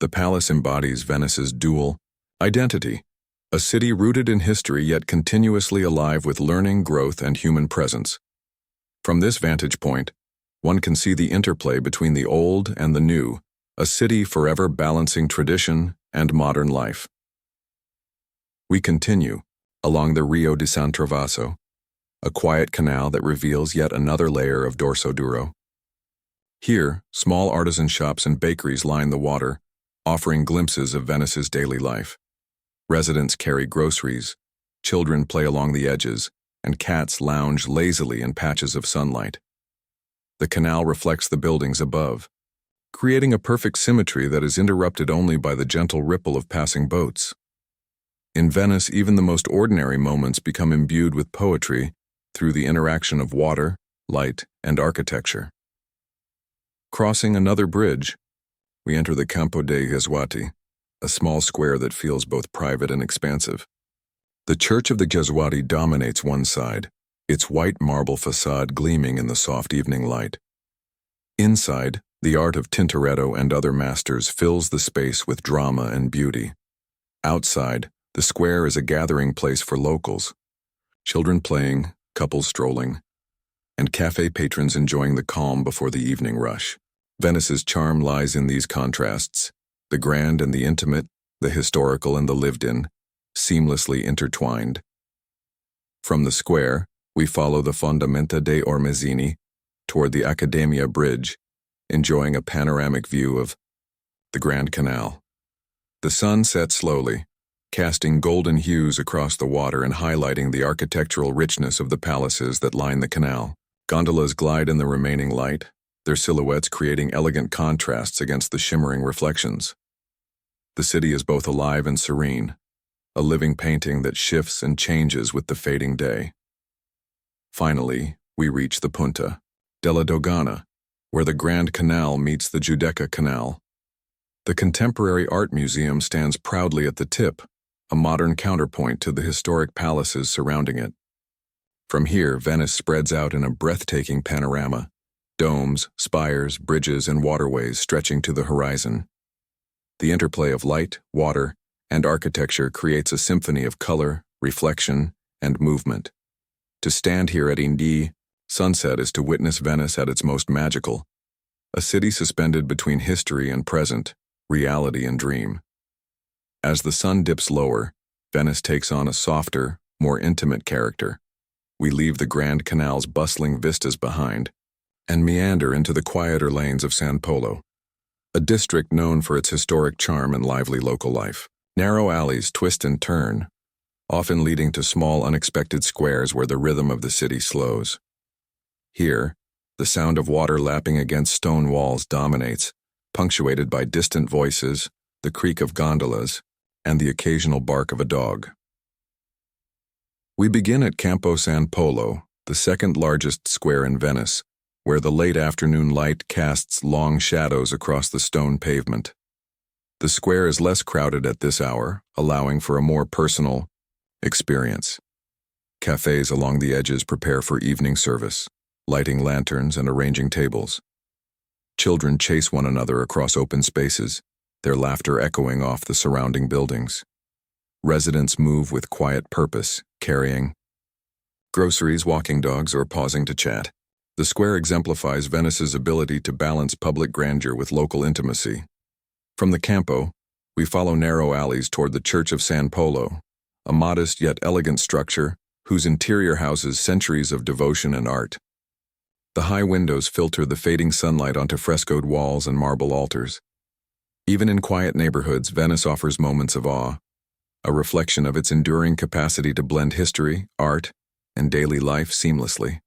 The palace embodies Venice's dual identity, a city rooted in history yet continuously alive with learning, growth, and human presence. From this vantage point, one can see the interplay between the old and the new, a city forever balancing tradition and modern life. We continue along the Rio di San Trovaso, a quiet canal that reveals yet another layer of Dorsoduro. Here, small artisan shops and bakeries line the water, offering glimpses of Venice's daily life. Residents carry groceries, children play along the edges, and cats lounge lazily in patches of sunlight. The canal reflects the buildings above, creating a perfect symmetry that is interrupted only by the gentle ripple of passing boats. In Venice, even the most ordinary moments become imbued with poetry through the interaction of water, light, and architecture. Crossing another bridge, we enter the Campo dei Gesuati, a small square that feels both private and expansive. The Church of the Gesuati dominates one side, its white marble facade gleaming in the soft evening light. Inside, the art of Tintoretto and other masters fills the space with drama and beauty. Outside, the square is a gathering place for locals, children playing, couples strolling, and cafe patrons enjoying the calm before the evening rush. Venice's charm lies in these contrasts, the grand and the intimate, the historical and the lived-in, seamlessly intertwined. From the square, we follow the Fondamenta dei Ormezzini toward the Accademia Bridge, enjoying a panoramic view of the Grand Canal. The sun sets slowly, casting golden hues across the water and highlighting the architectural richness of the palaces that line the canal. Gondolas glide in the remaining light, their silhouettes creating elegant contrasts against the shimmering reflections. The city is both alive and serene, a living painting that shifts and changes with the fading day. Finally, we reach the Punta della Dogana, where the Grand Canal meets the Giudecca Canal. The Contemporary Art Museum stands proudly at the tip, a modern counterpoint to the historic palaces surrounding it. From here, Venice spreads out in a breathtaking panorama, domes, spires, bridges, and waterways stretching to the horizon. The interplay of light, water, and architecture creates a symphony of color, reflection, and movement. To stand here at Indi, sunset is to witness Venice at its most magical, a city suspended between history and present, reality and dream. As the sun dips lower, Venice takes on a softer, more intimate character. We leave the Grand Canal's bustling vistas behind, and meander into the quieter lanes of San Polo, a district known for its historic charm and lively local life. Narrow alleys twist and turn, often leading to small, unexpected squares where the rhythm of the city slows. Here, the sound of water lapping against stone walls dominates, punctuated by distant voices, the creak of gondolas, and the occasional bark of a dog. We begin at Campo San Polo, the second largest square in Venice, where the late afternoon light casts long shadows across the stone pavement. The square is less crowded at this hour, allowing for a more personal experience. Cafes along the edges prepare for evening service, lighting lanterns and arranging tables. Children chase one another across open spaces, their laughter echoing off the surrounding buildings. Residents move with quiet purpose, carrying groceries, walking dogs, or pausing to chat. The square exemplifies Venice's ability to balance public grandeur with local intimacy. From the Campo, we follow narrow alleys toward the Church of San Polo, a modest yet elegant structure whose interior houses centuries of devotion and art. The high windows filter the fading sunlight onto frescoed walls and marble altars. Even in quiet neighborhoods, Venice offers moments of awe, a reflection of its enduring capacity to blend history, art, and daily life seamlessly.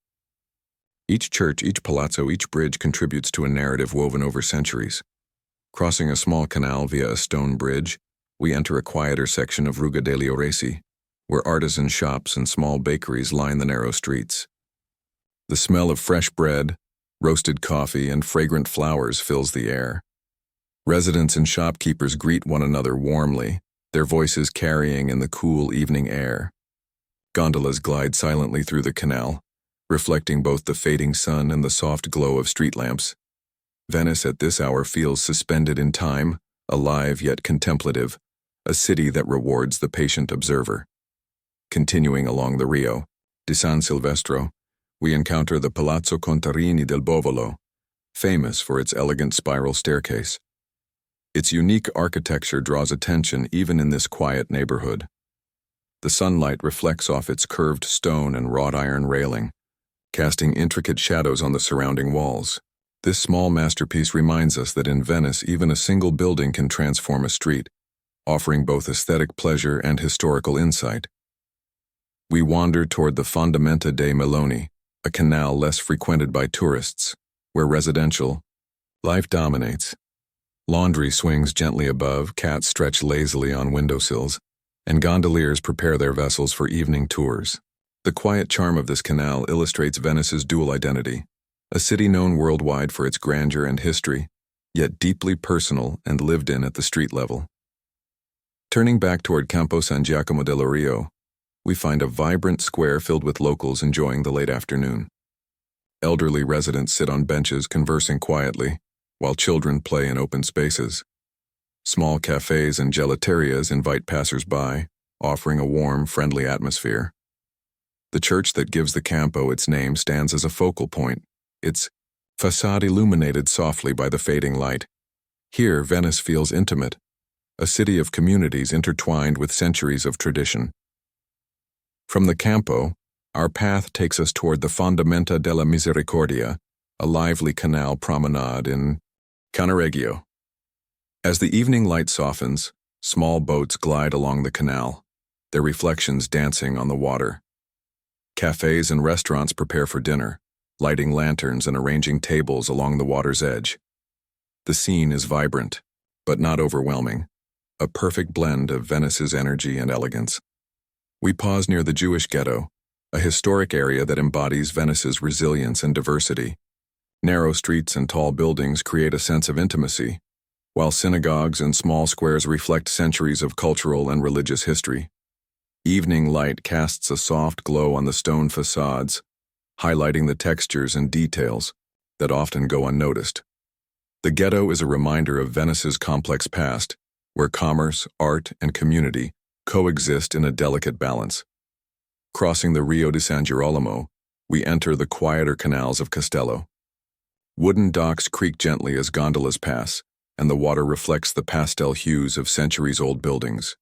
Each church, each palazzo, each bridge contributes to a narrative woven over centuries. Crossing a small canal via a stone bridge, we enter a quieter section of Ruga degli Oresi, where artisan shops and small bakeries line the narrow streets. The smell of fresh bread, roasted coffee, and fragrant flowers fills the air. Residents and shopkeepers greet one another warmly, their voices carrying in the cool evening air. Gondolas glide silently through the canal, reflecting both the fading sun and the soft glow of street lamps. Venice at this hour feels suspended in time, alive yet contemplative, a city that rewards the patient observer. Continuing along the Rio di San Silvestro, we encounter the Palazzo Contarini del Bovolo, famous for its elegant spiral staircase. Its unique architecture draws attention even in this quiet neighborhood. The sunlight reflects off its curved stone and wrought iron railing, casting intricate shadows on the surrounding walls. This small masterpiece reminds us that in Venice, even a single building can transform a street, offering both aesthetic pleasure and historical insight. We wander toward the Fondamenta dei Meloni, a canal less frequented by tourists, where residential life dominates. Laundry swings gently above, cats stretch lazily on windowsills, and gondoliers prepare their vessels for evening tours. The quiet charm of this canal illustrates Venice's dual identity, a city known worldwide for its grandeur and history, yet deeply personal and lived in at the street level. Turning back toward Campo San Giacomo del Rio, we find a vibrant square filled with locals enjoying the late afternoon. Elderly residents sit on benches conversing quietly, while children play in open spaces. Small cafes and gelaterias invite passers-by, offering a warm, friendly atmosphere. The church that gives the Campo its name stands as a focal point, its facade illuminated softly by the fading light. Here, Venice feels intimate, a city of communities intertwined with centuries of tradition. From the Campo, our path takes us toward the Fondamenta della Misericordia, a lively canal promenade in Cannaregio. As the evening light softens, small boats glide along the canal, their reflections dancing on the water. Cafes and restaurants prepare for dinner, lighting lanterns and arranging tables along the water's edge. The scene is vibrant, but not overwhelming, a perfect blend of Venice's energy and elegance. We pause near the Jewish ghetto, a historic area that embodies Venice's resilience and diversity. Narrow streets and tall buildings create a sense of intimacy, while synagogues and small squares reflect centuries of cultural and religious history. Evening light casts a soft glow on the stone facades, highlighting the textures and details that often go unnoticed. The ghetto is a reminder of Venice's complex past, where commerce, art, and community coexist in a delicate balance. Crossing the Rio di San Girolamo, we enter the quieter canals of Castello. Wooden docks creak gently as gondolas pass, and the water reflects the pastel hues of centuries-old buildings.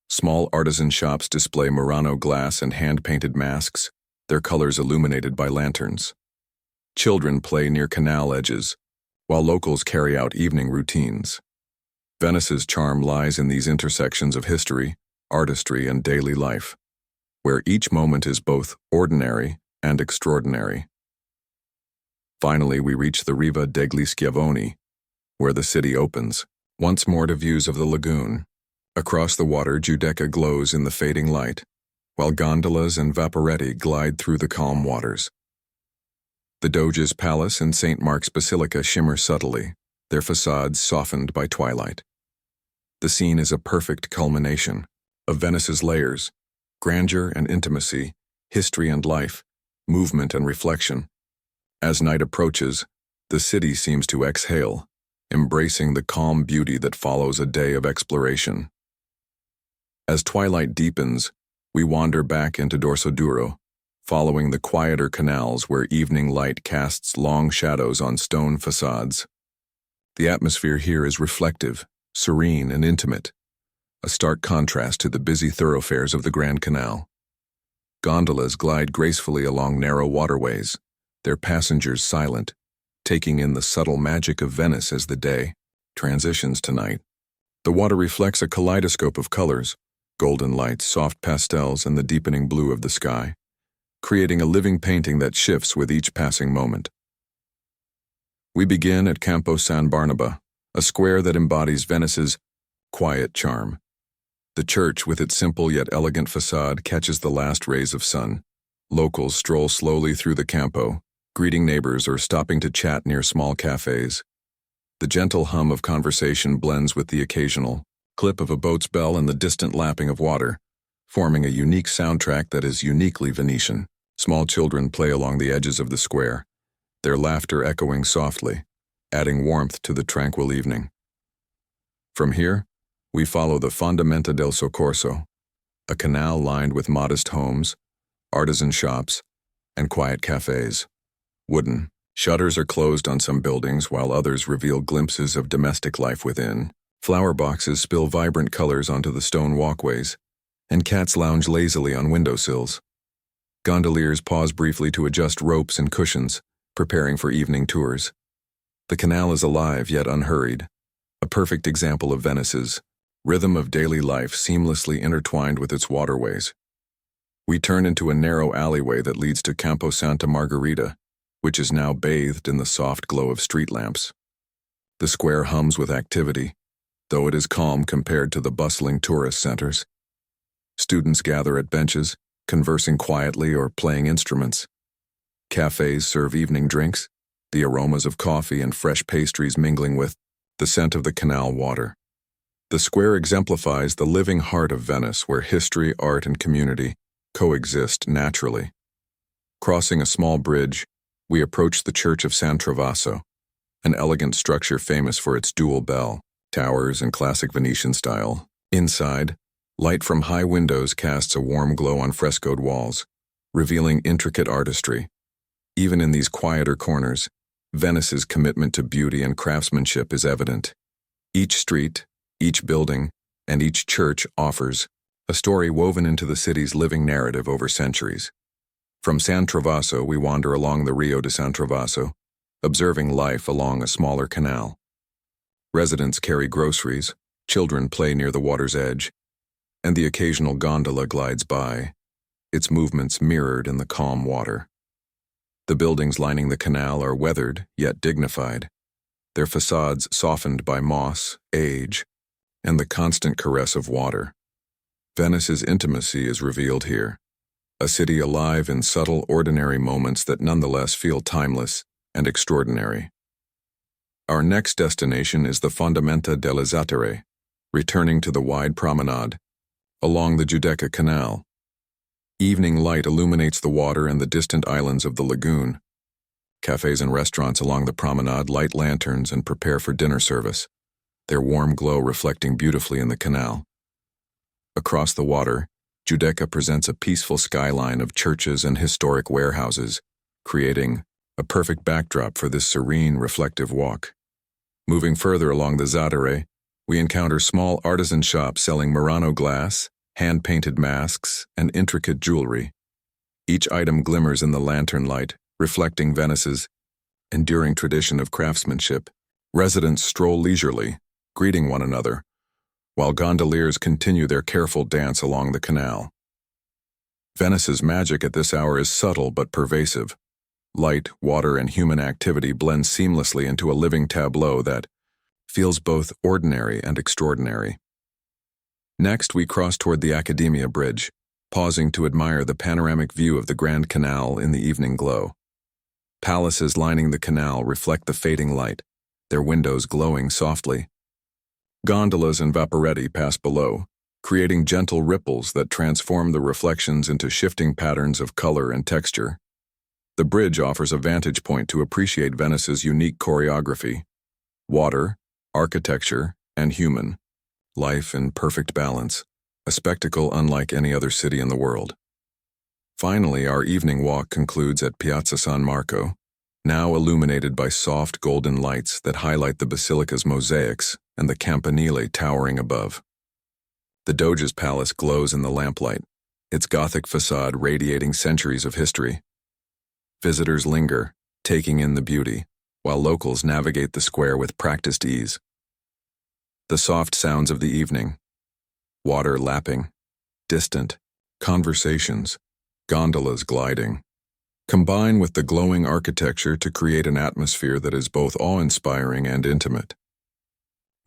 Small artisan shops display Murano glass and hand-painted masks, their colors illuminated by lanterns. Children play near canal edges, while locals carry out evening routines. Venice's charm lies in these intersections of history, artistry, and daily life, where each moment is both ordinary and extraordinary. Finally, we reach the Riva degli Schiavoni, where the city opens, once more to views of the lagoon. Across the water, Giudecca glows in the fading light, while gondolas and vaporetti glide through the calm waters. The Doge's Palace and St. Mark's Basilica shimmer subtly, their facades softened by twilight. The scene is a perfect culmination of Venice's layers, grandeur and intimacy, history and life, movement and reflection. As night approaches, the city seems to exhale, embracing the calm beauty that follows a day of exploration. As twilight deepens, we wander back into Dorsoduro, following the quieter canals where evening light casts long shadows on stone facades. The atmosphere here is reflective, serene, and intimate, a stark contrast to the busy thoroughfares of the Grand Canal. Gondolas glide gracefully along narrow waterways, their passengers silent, taking in the subtle magic of Venice as the day transitions to night. The water reflects a kaleidoscope of colors, golden lights, soft pastels, and the deepening blue of the sky, creating a living painting that shifts with each passing moment. We begin at Campo San Barnaba, a square that embodies Venice's quiet charm. The church, with its simple yet elegant facade, catches the last rays of sun. Locals stroll slowly through the Campo, greeting neighbors or stopping to chat near small cafes. The gentle hum of conversation blends with the occasional clip of a boat's bell and the distant lapping of water, forming a unique soundtrack that is uniquely Venetian. Small children play along the edges of the square, their laughter echoing softly, adding warmth to the tranquil evening. From here, we follow the Fondamenta del Soccorso, a canal lined with modest homes, artisan shops, and quiet cafes. Wooden shutters are closed on some buildings while others reveal glimpses of domestic life within. Flower boxes spill vibrant colors onto the stone walkways, and cats lounge lazily on windowsills. Gondoliers pause briefly to adjust ropes and cushions, preparing for evening tours. The canal is alive yet unhurried, a perfect example of Venice's rhythm of daily life seamlessly intertwined with its waterways. We turn into a narrow alleyway that leads to Campo Santa Margherita, which is now bathed in the soft glow of street lamps. The square hums with activity, though it is calm compared to the bustling tourist centers. Students gather at benches, conversing quietly or playing instruments. Cafes serve evening drinks, the aromas of coffee and fresh pastries mingling with the scent of the canal water. The square exemplifies the living heart of Venice, where history, art, and community coexist naturally. Crossing a small bridge, we approach the Church of San Trovaso, an elegant structure famous for its dual bell towers and classic Venetian style. Inside, light from high windows casts a warm glow on frescoed walls, revealing intricate artistry. Even in these quieter corners, Venice's commitment to beauty and craftsmanship is evident. Each street, each building, and each church offers a story woven into the city's living narrative over centuries. From San Trovaso, we wander along the Rio de San Trovaso, observing life along a smaller canal. Residents carry groceries, children play near the water's edge, and the occasional gondola glides by, its movements mirrored in the calm water. The buildings lining the canal are weathered yet dignified, their facades softened by moss, age, and the constant caress of water. Venice's intimacy is revealed here, a city alive in subtle, ordinary moments that nonetheless feel timeless and extraordinary. Our next destination is the Fondamenta delle Zattere, returning to the wide promenade along the Giudecca Canal. Evening light illuminates the water and the distant islands of the lagoon. Cafes and restaurants along the promenade light lanterns and prepare for dinner service, their warm glow reflecting beautifully in the canal. Across the water, Giudecca presents a peaceful skyline of churches and historic warehouses, creating a perfect backdrop for this serene, reflective walk. Moving further along the Zattere, we encounter small artisan shops selling Murano glass, hand-painted masks, and intricate jewelry. Each item glimmers in the lantern light, reflecting Venice's enduring tradition of craftsmanship. Residents stroll leisurely, greeting one another, while gondoliers continue their careful dance along the canal. Venice's magic at this hour is subtle but pervasive. Light, water, and human activity blend seamlessly into a living tableau that feels both ordinary and extraordinary. Next, we cross toward the Accademia Bridge, pausing to admire the panoramic view of the Grand Canal in the evening glow. Palaces lining the canal reflect the fading light, their windows glowing softly. Gondolas and vaporetti pass below, creating gentle ripples that transform the reflections into shifting patterns of color and texture. The bridge offers a vantage point to appreciate Venice's unique choreography: water, architecture, and human life in perfect balance, a spectacle unlike any other city in the world. Finally, our evening walk concludes at Piazza San Marco, now illuminated by soft golden lights that highlight the basilica's mosaics and the campanile towering above. The Doge's palace glows in the lamplight, its Gothic facade radiating centuries of history. Visitors linger, taking in the beauty, while locals navigate the square with practiced ease. The soft sounds of the evening: water lapping, distant, conversations, gondolas gliding, combine with the glowing architecture to create an atmosphere that is both awe-inspiring and intimate.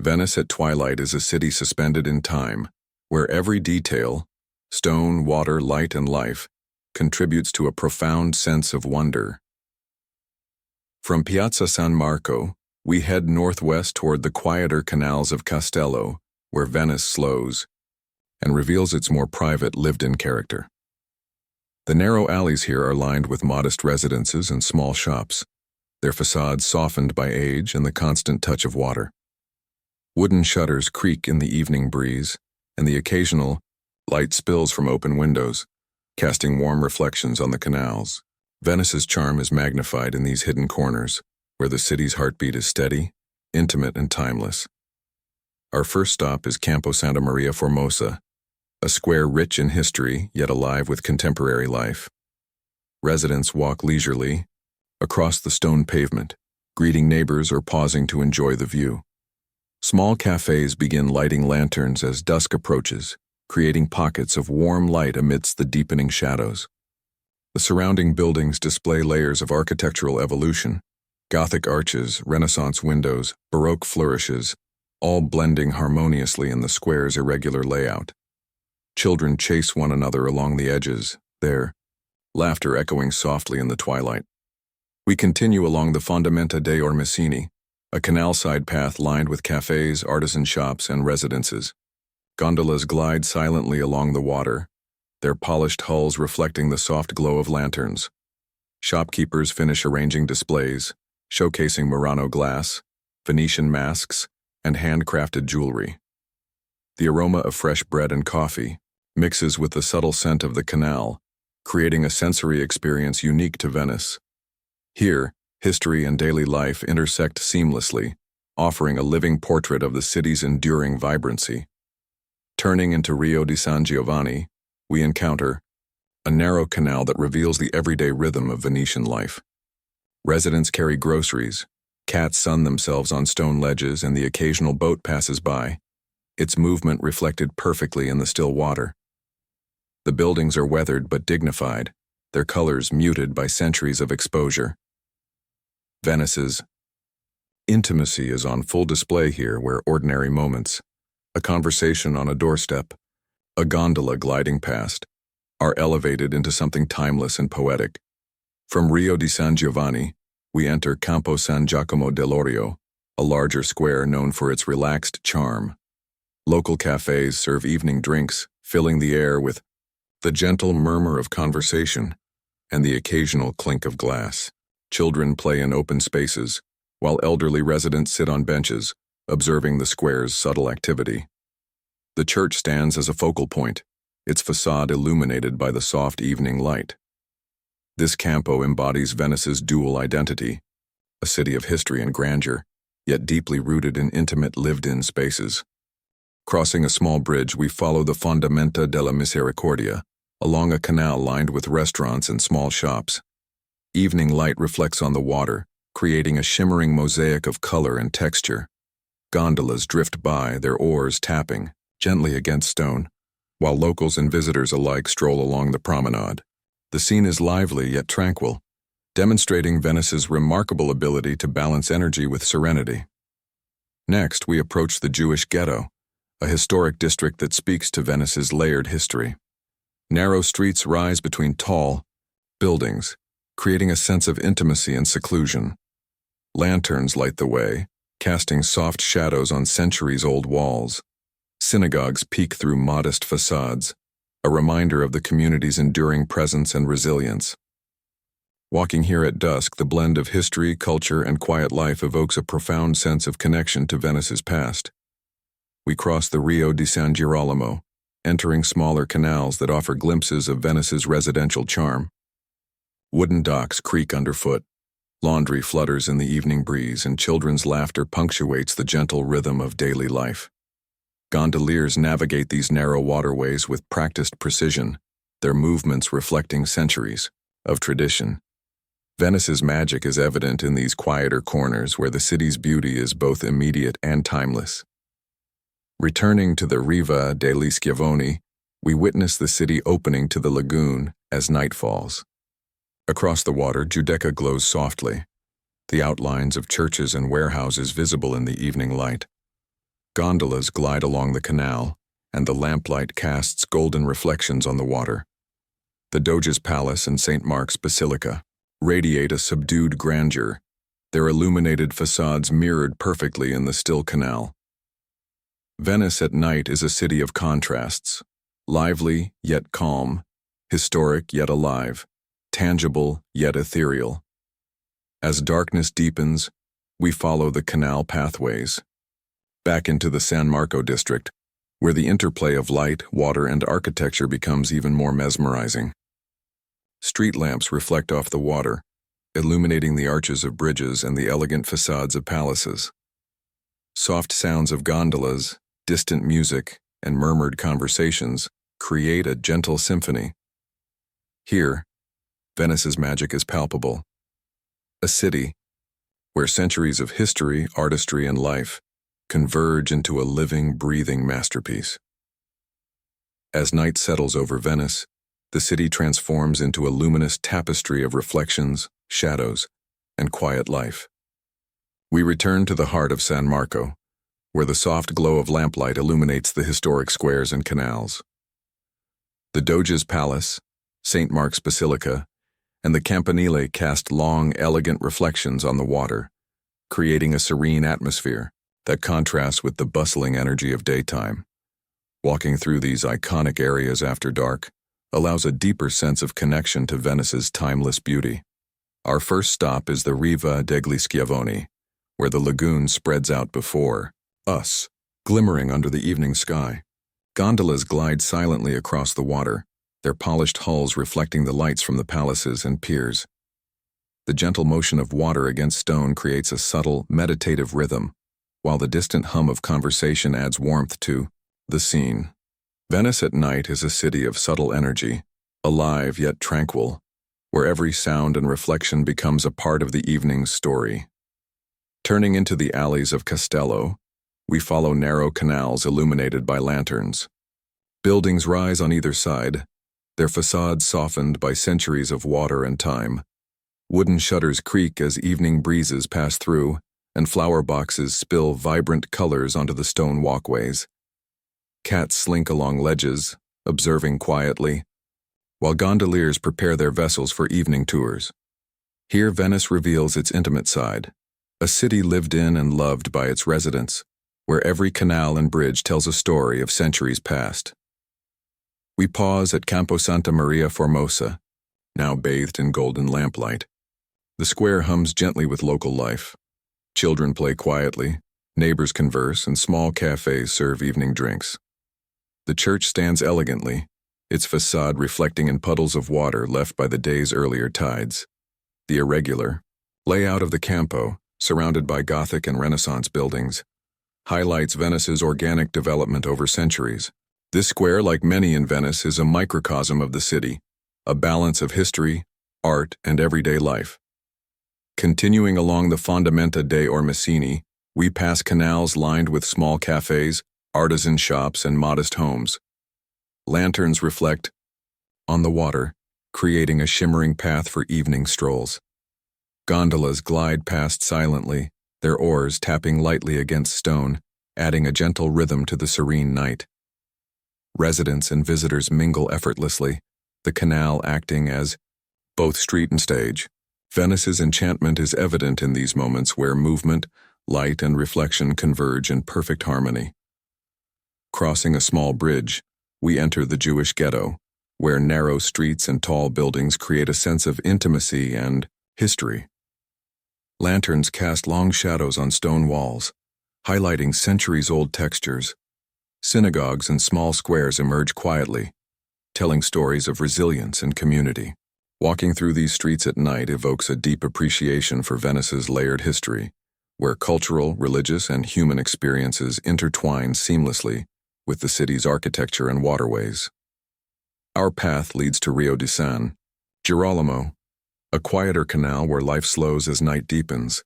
Venice at twilight is a city suspended in time, where every detail, stone, water, light, and life, contributes to a profound sense of wonder. From Piazza San Marco, we head northwest toward the quieter canals of Castello, where Venice slows and reveals its more private, lived-in character. The narrow alleys here are lined with modest residences and small shops, their facades softened by age and the constant touch of water. Wooden shutters creak in the evening breeze, and the occasional light spills from open windows, casting warm reflections on the canals. Venice's charm is magnified in these hidden corners, where the city's heartbeat is steady, intimate, and timeless. Our first stop is Campo Santa Maria Formosa, a square rich in history yet alive with contemporary life. Residents walk leisurely across the stone pavement, greeting neighbors or pausing to enjoy the view. Small cafes begin lighting lanterns as dusk approaches, creating pockets of warm light amidst the deepening shadows. The surrounding buildings display layers of architectural evolution: Gothic arches, Renaissance windows, Baroque flourishes, all blending harmoniously in the square's irregular layout. Children chase one another along the edges, their laughter echoing softly in the twilight. We continue along the Fondamenta dei Ormesini, a canal-side path lined with cafes, artisan shops, and residences. Gondolas glide silently along the water, their polished hulls reflecting the soft glow of lanterns. Shopkeepers finish arranging displays, showcasing Murano glass, Venetian masks, and handcrafted jewelry. The aroma of fresh bread and coffee mixes with the subtle scent of the canal, creating a sensory experience unique to Venice. Here, history and daily life intersect seamlessly, offering a living portrait of the city's enduring vibrancy. Turning into Rio di San Giovanni, we encounter a narrow canal that reveals the everyday rhythm of Venetian life. Residents carry groceries, cats sun themselves on stone ledges, and the occasional boat passes by, its movement reflected perfectly in the still water. The buildings are weathered but dignified, their colors muted by centuries of exposure. Venice's intimacy is on full display here, where ordinary moments, a conversation on a doorstep, a gondola gliding past, are elevated into something timeless and poetic. From Rio di San Giovanni, we enter Campo San Giacomo dell'Orio, a larger square known for its relaxed charm. Local cafes serve evening drinks, filling the air with the gentle murmur of conversation and the occasional clink of glass. Children play in open spaces, while elderly residents sit on benches, observing the square's subtle activity. The church stands as a focal point, its facade illuminated by the soft evening light. This campo embodies Venice's dual identity, a city of history and grandeur, yet deeply rooted in intimate lived-in spaces. Crossing a small bridge, we follow the Fondamenta della Misericordia, along a canal lined with restaurants and small shops. Evening light reflects on the water, creating a shimmering mosaic of color and texture. Gondolas drift by, their oars tapping gently against stone, while locals and visitors alike stroll along the promenade. The scene is lively yet tranquil, demonstrating Venice's remarkable ability to balance energy with serenity. Next, we approach the Jewish ghetto, a historic district that speaks to Venice's layered history. Narrow streets rise between tall buildings, creating a sense of intimacy and seclusion. Lanterns light the way, casting soft shadows on centuries-old walls. Synagogues peek through modest facades, a reminder of the community's enduring presence and resilience. Walking here at dusk, the blend of history, culture, and quiet life evokes a profound sense of connection to Venice's past. We cross the Rio di San Girolamo, entering smaller canals that offer glimpses of Venice's residential charm. Wooden docks creak underfoot, laundry flutters in the evening breeze, and children's laughter punctuates the gentle rhythm of daily life. Gondoliers navigate these narrow waterways with practiced precision, their movements reflecting centuries of tradition. Venice's magic is evident in these quieter corners where the city's beauty is both immediate and timeless. Returning to the Riva degli Schiavoni, we witness the city opening to the lagoon as night falls. Across the water, Giudecca glows softly, the outlines of churches and warehouses visible in the evening light. Gondolas glide along the canal, and the lamplight casts golden reflections on the water. The Doge's Palace and St. Mark's Basilica radiate a subdued grandeur, their illuminated facades mirrored perfectly in the still canal. Venice at night is a city of contrasts, lively yet calm, historic yet alive, tangible yet ethereal. As darkness deepens, we follow the canal pathways, back into the San Marco district, where the interplay of light, water, and architecture becomes even more mesmerizing. Street lamps reflect off the water, illuminating the arches of bridges and the elegant facades of palaces. Soft sounds of gondolas, distant music, and murmured conversations create a gentle symphony. Here, Venice's magic is palpable. A city where centuries of history, artistry, and life converge into a living, breathing masterpiece. As night settles over Venice, the city transforms into a luminous tapestry of reflections, shadows, and quiet life. We return to the heart of San Marco, where the soft glow of lamplight illuminates the historic squares and canals. The Doge's Palace, St. Mark's Basilica, and the Campanile cast long, elegant reflections on the water, creating a serene atmosphere that contrasts with the bustling energy of daytime. Walking through these iconic areas after dark allows a deeper sense of connection to Venice's timeless beauty. Our first stop is the Riva degli Schiavoni, where the lagoon spreads out before us, glimmering under the evening sky. Gondolas glide silently across the water, their polished hulls reflecting the lights from the palaces and piers. The gentle motion of water against stone creates a subtle, meditative rhythm, while the distant hum of conversation adds warmth to the scene. Venice at night is a city of subtle energy, alive yet tranquil, where every sound and reflection becomes a part of the evening's story. Turning into the alleys of Castello, we follow narrow canals illuminated by lanterns. Buildings rise on either side, their facades softened by centuries of water and time. Wooden shutters creak as evening breezes pass through, and flower boxes spill vibrant colors onto the stone walkways. Cats slink along ledges, observing quietly, while gondoliers prepare their vessels for evening tours. Here Venice reveals its intimate side, a city lived in and loved by its residents, where every canal and bridge tells a story of centuries past. We pause at Campo Santa Maria Formosa, now bathed in golden lamplight. The square hums gently with local life. Children play quietly, neighbors converse, and small cafes serve evening drinks. The church stands elegantly, its facade reflecting in puddles of water left by the day's earlier tides. The irregular layout of the Campo, surrounded by Gothic and Renaissance buildings, highlights Venice's organic development over centuries. This square, like many in Venice, is a microcosm of the city, a balance of history, art, and everyday life. Continuing along the Fondamenta dei Ormesini, we pass canals lined with small cafes, artisan shops, and modest homes. Lanterns reflect on the water, creating a shimmering path for evening strolls. Gondolas glide past silently, their oars tapping lightly against stone, adding a gentle rhythm to the serene night. Residents and visitors mingle effortlessly, the canal acting as both street and stage. Venice's enchantment is evident in these moments where movement, light, and reflection converge in perfect harmony. Crossing a small bridge, we enter the Jewish ghetto, where narrow streets and tall buildings create a sense of intimacy and history. Lanterns cast long shadows on stone walls, highlighting centuries-old textures. Synagogues and small squares emerge quietly, telling stories of resilience and community. Walking through these streets at night evokes a deep appreciation for Venice's layered history, where cultural, religious, and human experiences intertwine seamlessly with the city's architecture and waterways. Our path leads to Rio di San, Girolamo, a quieter canal where life slows as night deepens.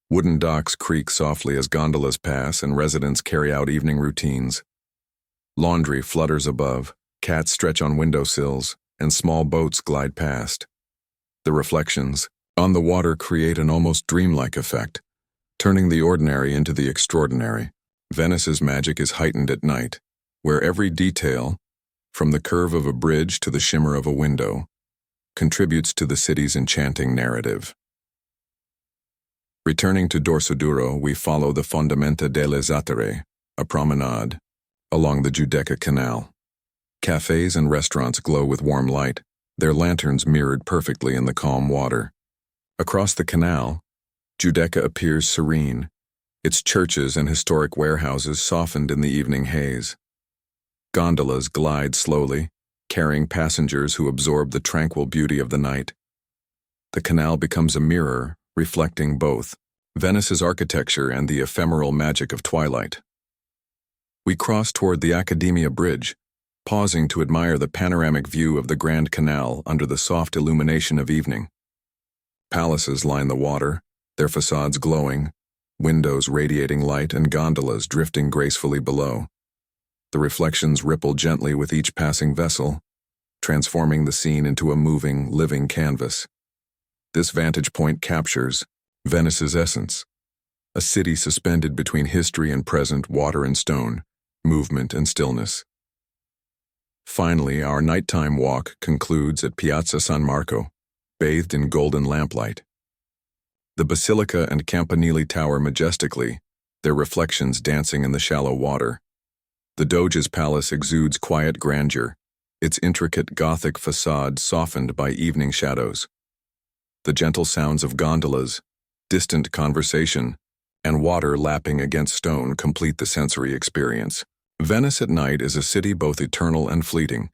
Wooden docks creak softly as gondolas pass and residents carry out evening routines. Laundry flutters above, cats stretch on windowsills, and small boats glide past. The reflections on the water create an almost dreamlike effect, turning the ordinary into the extraordinary. Venice's magic is heightened at night, where every detail, from the curve of a bridge to the shimmer of a window, contributes to the city's enchanting narrative. Returning to Dorsoduro, we follow the Fondamenta delle Zattere, a promenade, along the Giudecca Canal. Cafes and restaurants glow with warm light, their lanterns mirrored perfectly in the calm water. Across the canal, Giudecca appears serene, its churches and historic warehouses softened in the evening haze. Gondolas glide slowly, carrying passengers who absorb the tranquil beauty of the night. The canal becomes a mirror, reflecting both Venice's architecture and the ephemeral magic of twilight. We cross toward the Accademia Bridge, pausing to admire the panoramic view of the Grand Canal under the soft illumination of evening. Palaces line the water, their facades glowing, windows radiating light and gondolas drifting gracefully below. The reflections ripple gently with each passing vessel, transforming the scene into a moving, living canvas. This vantage point captures Venice's essence, a city suspended between history and present, water and stone, movement and stillness. Finally, our nighttime walk concludes at Piazza San Marco, bathed in golden lamplight. The Basilica and Campanile tower majestically, their reflections dancing in the shallow water. The Doge's palace exudes quiet grandeur, its intricate Gothic facade softened by evening shadows. The gentle sounds of gondolas, distant conversation, and water lapping against stone complete the sensory experience. Venice at night is a city both eternal and fleeting,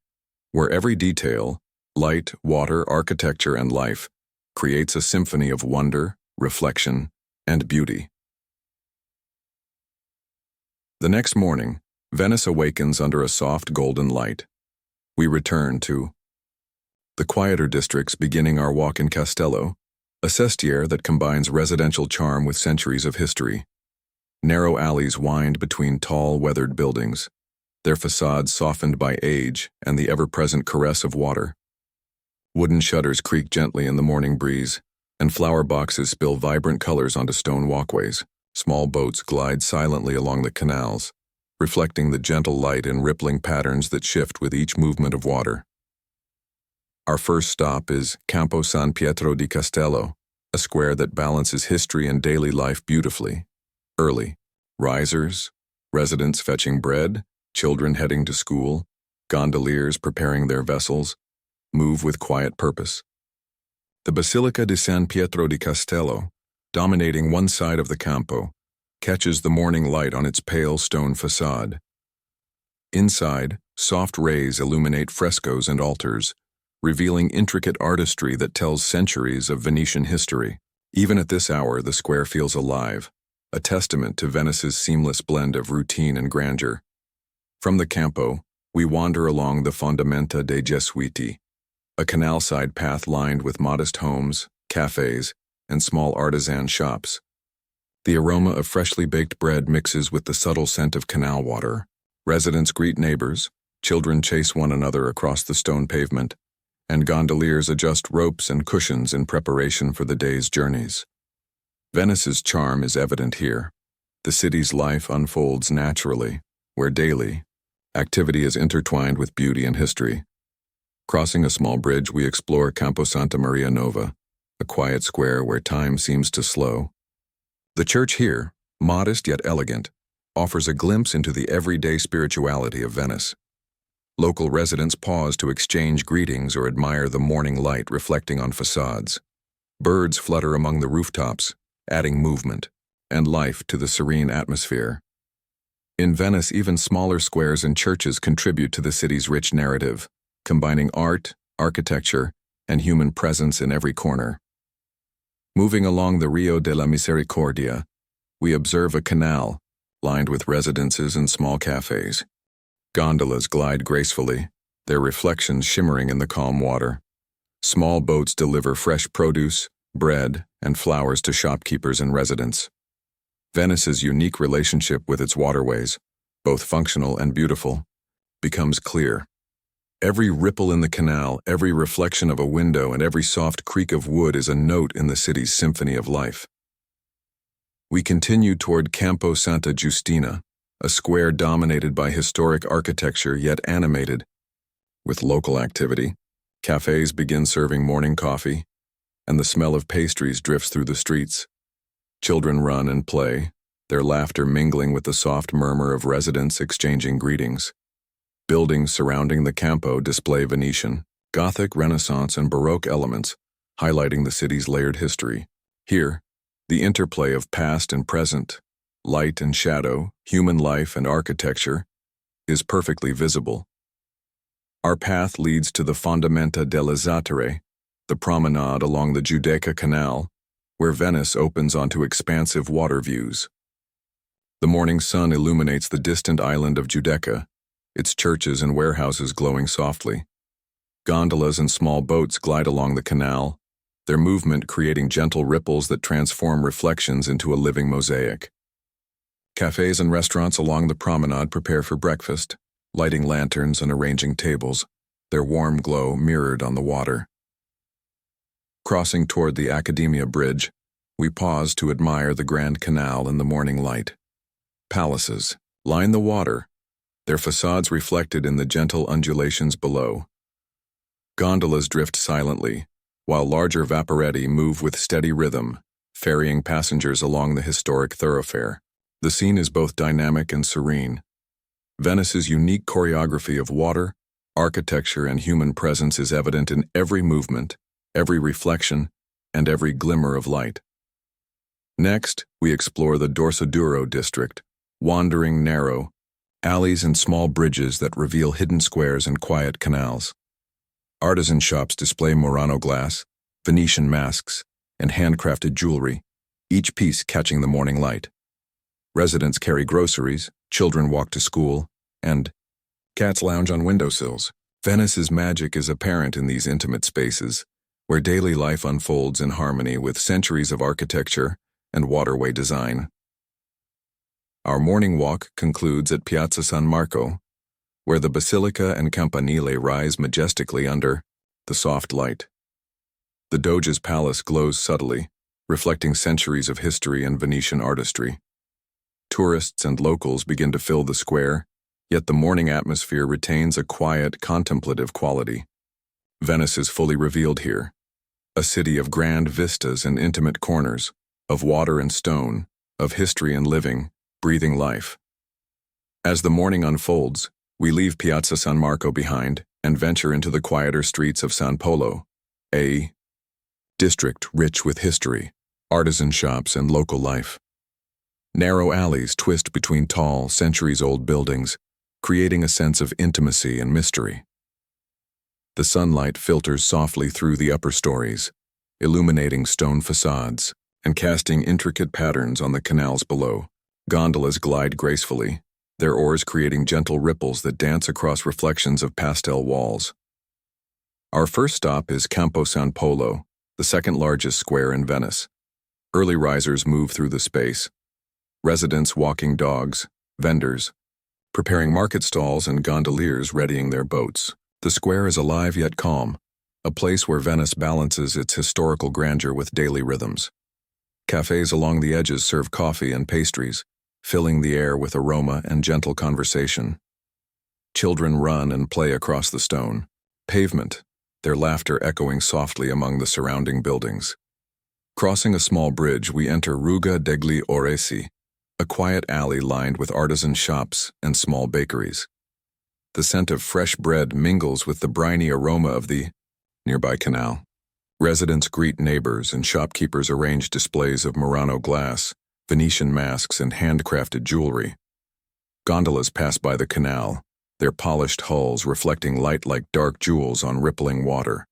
where every detail, light, water, architecture, and life, creates a symphony of wonder, reflection, and beauty. The next morning, Venice awakens under a soft golden light. We return to the quieter districts, beginning our walk in Castello, a sestiere that combines residential charm with centuries of history. Narrow alleys wind between tall, weathered buildings, their facades softened by age and the ever-present caress of water. Wooden shutters creak gently in the morning breeze, and flower boxes spill vibrant colors onto stone walkways. Small boats glide silently along the canals, reflecting the gentle light in rippling patterns that shift with each movement of water. Our first stop is Campo San Pietro di Castello, a square that balances history and daily life beautifully. Early, risers, residents fetching bread, children heading to school, gondoliers preparing their vessels, move with quiet purpose. The Basilica di San Pietro di Castello, dominating one side of the Campo, catches the morning light on its pale stone facade. Inside, soft rays illuminate frescoes and altars, revealing intricate artistry that tells centuries of Venetian history. Even at this hour, the square feels alive, a testament to Venice's seamless blend of routine and grandeur. From the Campo, we wander along the Fondamenta dei Gesuiti, a canal-side path lined with modest homes, cafes, and small artisan shops. The aroma of freshly baked bread mixes with the subtle scent of canal water. Residents greet neighbors, children chase one another across the stone pavement, and gondoliers adjust ropes and cushions in preparation for the day's journeys. Venice's charm is evident here. The city's life unfolds naturally, where daily activity is intertwined with beauty and history. Crossing a small bridge, we explore Campo Santa Maria Nova, a quiet square where time seems to slow. The church here, modest yet elegant, offers a glimpse into the everyday spirituality of Venice. Local residents pause to exchange greetings or admire the morning light reflecting on facades. Birds flutter among the rooftops, adding movement and life to the serene atmosphere. In Venice, even smaller squares and churches contribute to the city's rich narrative, combining art, architecture, and human presence in every corner. Moving along the Rio de la Misericordia, we observe a canal lined with residences and small cafes. Gondolas glide gracefully, their reflections shimmering in the calm water. Small boats deliver fresh produce, bread, and flowers to shopkeepers and residents. Venice's unique relationship with its waterways, both functional and beautiful, becomes clear. Every ripple in the canal, every reflection of a window, and every soft creak of wood is a note in the city's symphony of life. We continue toward Campo Santa Giustina, a square dominated by historic architecture yet animated with local activity. Cafes begin serving morning coffee, and the smell of pastries drifts through the streets. Children run and play, their laughter mingling with the soft murmur of residents exchanging greetings. Buildings surrounding the Campo display Venetian, Gothic, Renaissance, and Baroque elements, highlighting the city's layered history. Here, the interplay of past and present, light and shadow, human life and architecture, is perfectly visible. Our path leads to the Fondamenta delle Zattere, the promenade along the Giudecca Canal, where Venice opens onto expansive water views. The morning sun illuminates the distant island of Giudecca, its churches and warehouses glowing softly. Gondolas and small boats glide along the canal, their movement creating gentle ripples that transform reflections into a living mosaic. Cafes and restaurants along the promenade prepare for breakfast, lighting lanterns and arranging tables, their warm glow mirrored on the water. Crossing toward the Accademia Bridge, we pause to admire the Grand Canal in the morning light. Palaces line the water, their facades reflected in the gentle undulations below. Gondolas drift silently, while larger vaporetti move with steady rhythm, ferrying passengers along the historic thoroughfare. The scene is both dynamic and serene. Venice's unique choreography of water, architecture, and human presence is evident in every movement, every reflection, and every glimmer of light. Next, we explore the Dorsoduro district, wandering narrow alleys and small bridges that reveal hidden squares and quiet canals. Artisan shops display Murano glass, Venetian masks, and handcrafted jewelry, each piece catching the morning light. Residents carry groceries, children walk to school, and cats lounge on windowsills. Venice's magic is apparent in these intimate spaces, where daily life unfolds in harmony with centuries of architecture and waterway design. Our morning walk concludes at Piazza San Marco, where the Basilica and Campanile rise majestically under the soft light. The Doge's palace glows subtly, reflecting centuries of history and Venetian artistry. Tourists and locals begin to fill the square, yet the morning atmosphere retains a quiet, contemplative quality. Venice is fully revealed here, a city of grand vistas and intimate corners, of water and stone, of history and living, breathing life. As the morning unfolds, we leave Piazza San Marco behind and venture into the quieter streets of San Polo, a district rich with history, artisan shops, and local life. Narrow alleys twist between tall, centuries-old buildings, creating a sense of intimacy and mystery. The sunlight filters softly through the upper stories, illuminating stone facades and casting intricate patterns on the canals below. Gondolas glide gracefully, their oars creating gentle ripples that dance across reflections of pastel walls. Our first stop is Campo San Polo, the second largest square in Venice. Early risers move through the space. Residents walking dogs, vendors, preparing market stalls, and gondoliers readying their boats. The square is alive yet calm, a place where Venice balances its historical grandeur with daily rhythms. Cafes along the edges serve coffee and pastries, filling the air with aroma and gentle conversation. Children run and play across the stone pavement, their laughter echoing softly among the surrounding buildings. Crossing a small bridge, we enter Ruga degli Oresi, a quiet alley lined with artisan shops and small bakeries. The scent of fresh bread mingles with the briny aroma of the nearby canal. Residents greet neighbors and shopkeepers arrange displays of Murano glass, Venetian masks, and handcrafted jewelry. Gondolas pass by the canal, their polished hulls reflecting light like dark jewels on rippling water.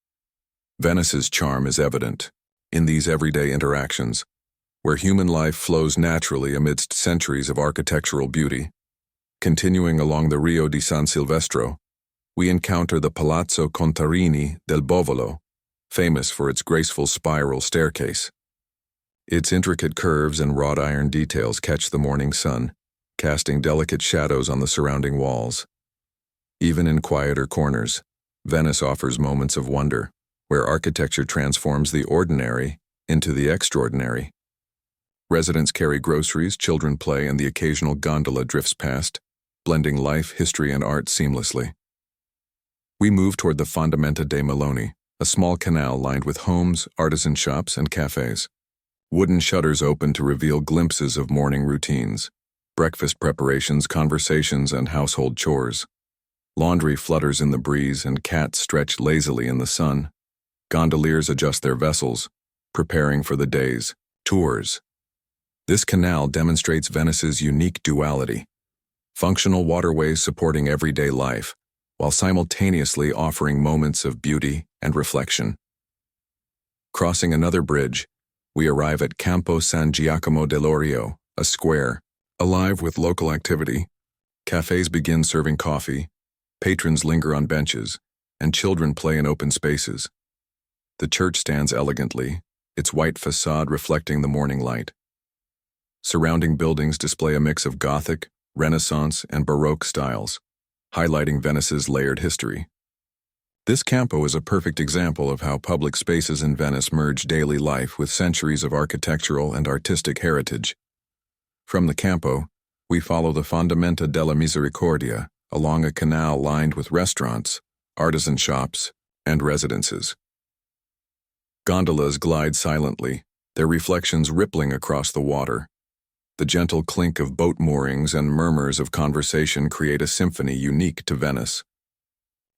Venice's charm is evident in these everyday interactions, where human life flows naturally amidst centuries of architectural beauty. Continuing along the Rio di San Silvestro, we encounter the Palazzo Contarini del Bovolo, famous for its graceful spiral staircase. Its intricate curves and wrought iron details catch the morning sun, casting delicate shadows on the surrounding walls. Even in quieter corners, Venice offers moments of wonder, where architecture transforms the ordinary into the extraordinary. Residents carry groceries, children play, and the occasional gondola drifts past, blending life, history, and art seamlessly. We move toward the Fondamenta dei Meloni, a small canal lined with homes, artisan shops, and cafes. Wooden shutters open to reveal glimpses of morning routines, breakfast preparations, conversations, and household chores. Laundry flutters in the breeze and cats stretch lazily in the sun. Gondoliers adjust their vessels, preparing for the day's tours. This canal demonstrates Venice's unique duality, functional waterways supporting everyday life, while simultaneously offering moments of beauty and reflection. Crossing another bridge, we arrive at Campo San Giacomo dell'Orio, a square, alive with local activity. Cafes begin serving coffee, patrons linger on benches, and children play in open spaces. The church stands elegantly, its white facade reflecting the morning light. Surrounding buildings display a mix of Gothic, Renaissance, and Baroque styles, highlighting Venice's layered history. This campo is a perfect example of how public spaces in Venice merge daily life with centuries of architectural and artistic heritage. From the campo, we follow the Fondamenta della Misericordia along a canal lined with restaurants, artisan shops, and residences. Gondolas glide silently, their reflections rippling across the water. The gentle clink of boat moorings and murmurs of conversation create a symphony unique to Venice.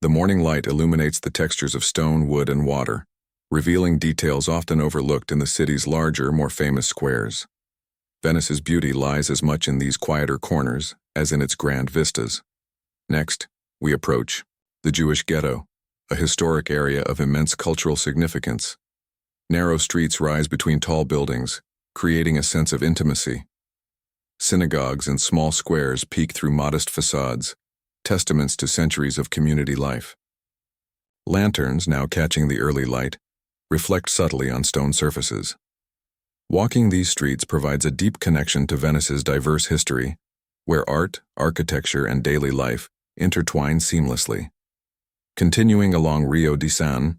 The morning light illuminates the textures of stone, wood, and water, revealing details often overlooked in the city's larger, more famous squares. Venice's beauty lies as much in these quieter corners as in its grand vistas. Next, we approach the Jewish ghetto, a historic area of immense cultural significance. Narrow streets rise between tall buildings, creating a sense of intimacy. Synagogues and small squares peek through modest facades, testaments to centuries of community life. Lanterns, now catching the early light, reflect subtly on stone surfaces. Walking these streets provides a deep connection to Venice's diverse history, where art, architecture, and daily life intertwine seamlessly. Continuing along Rio di San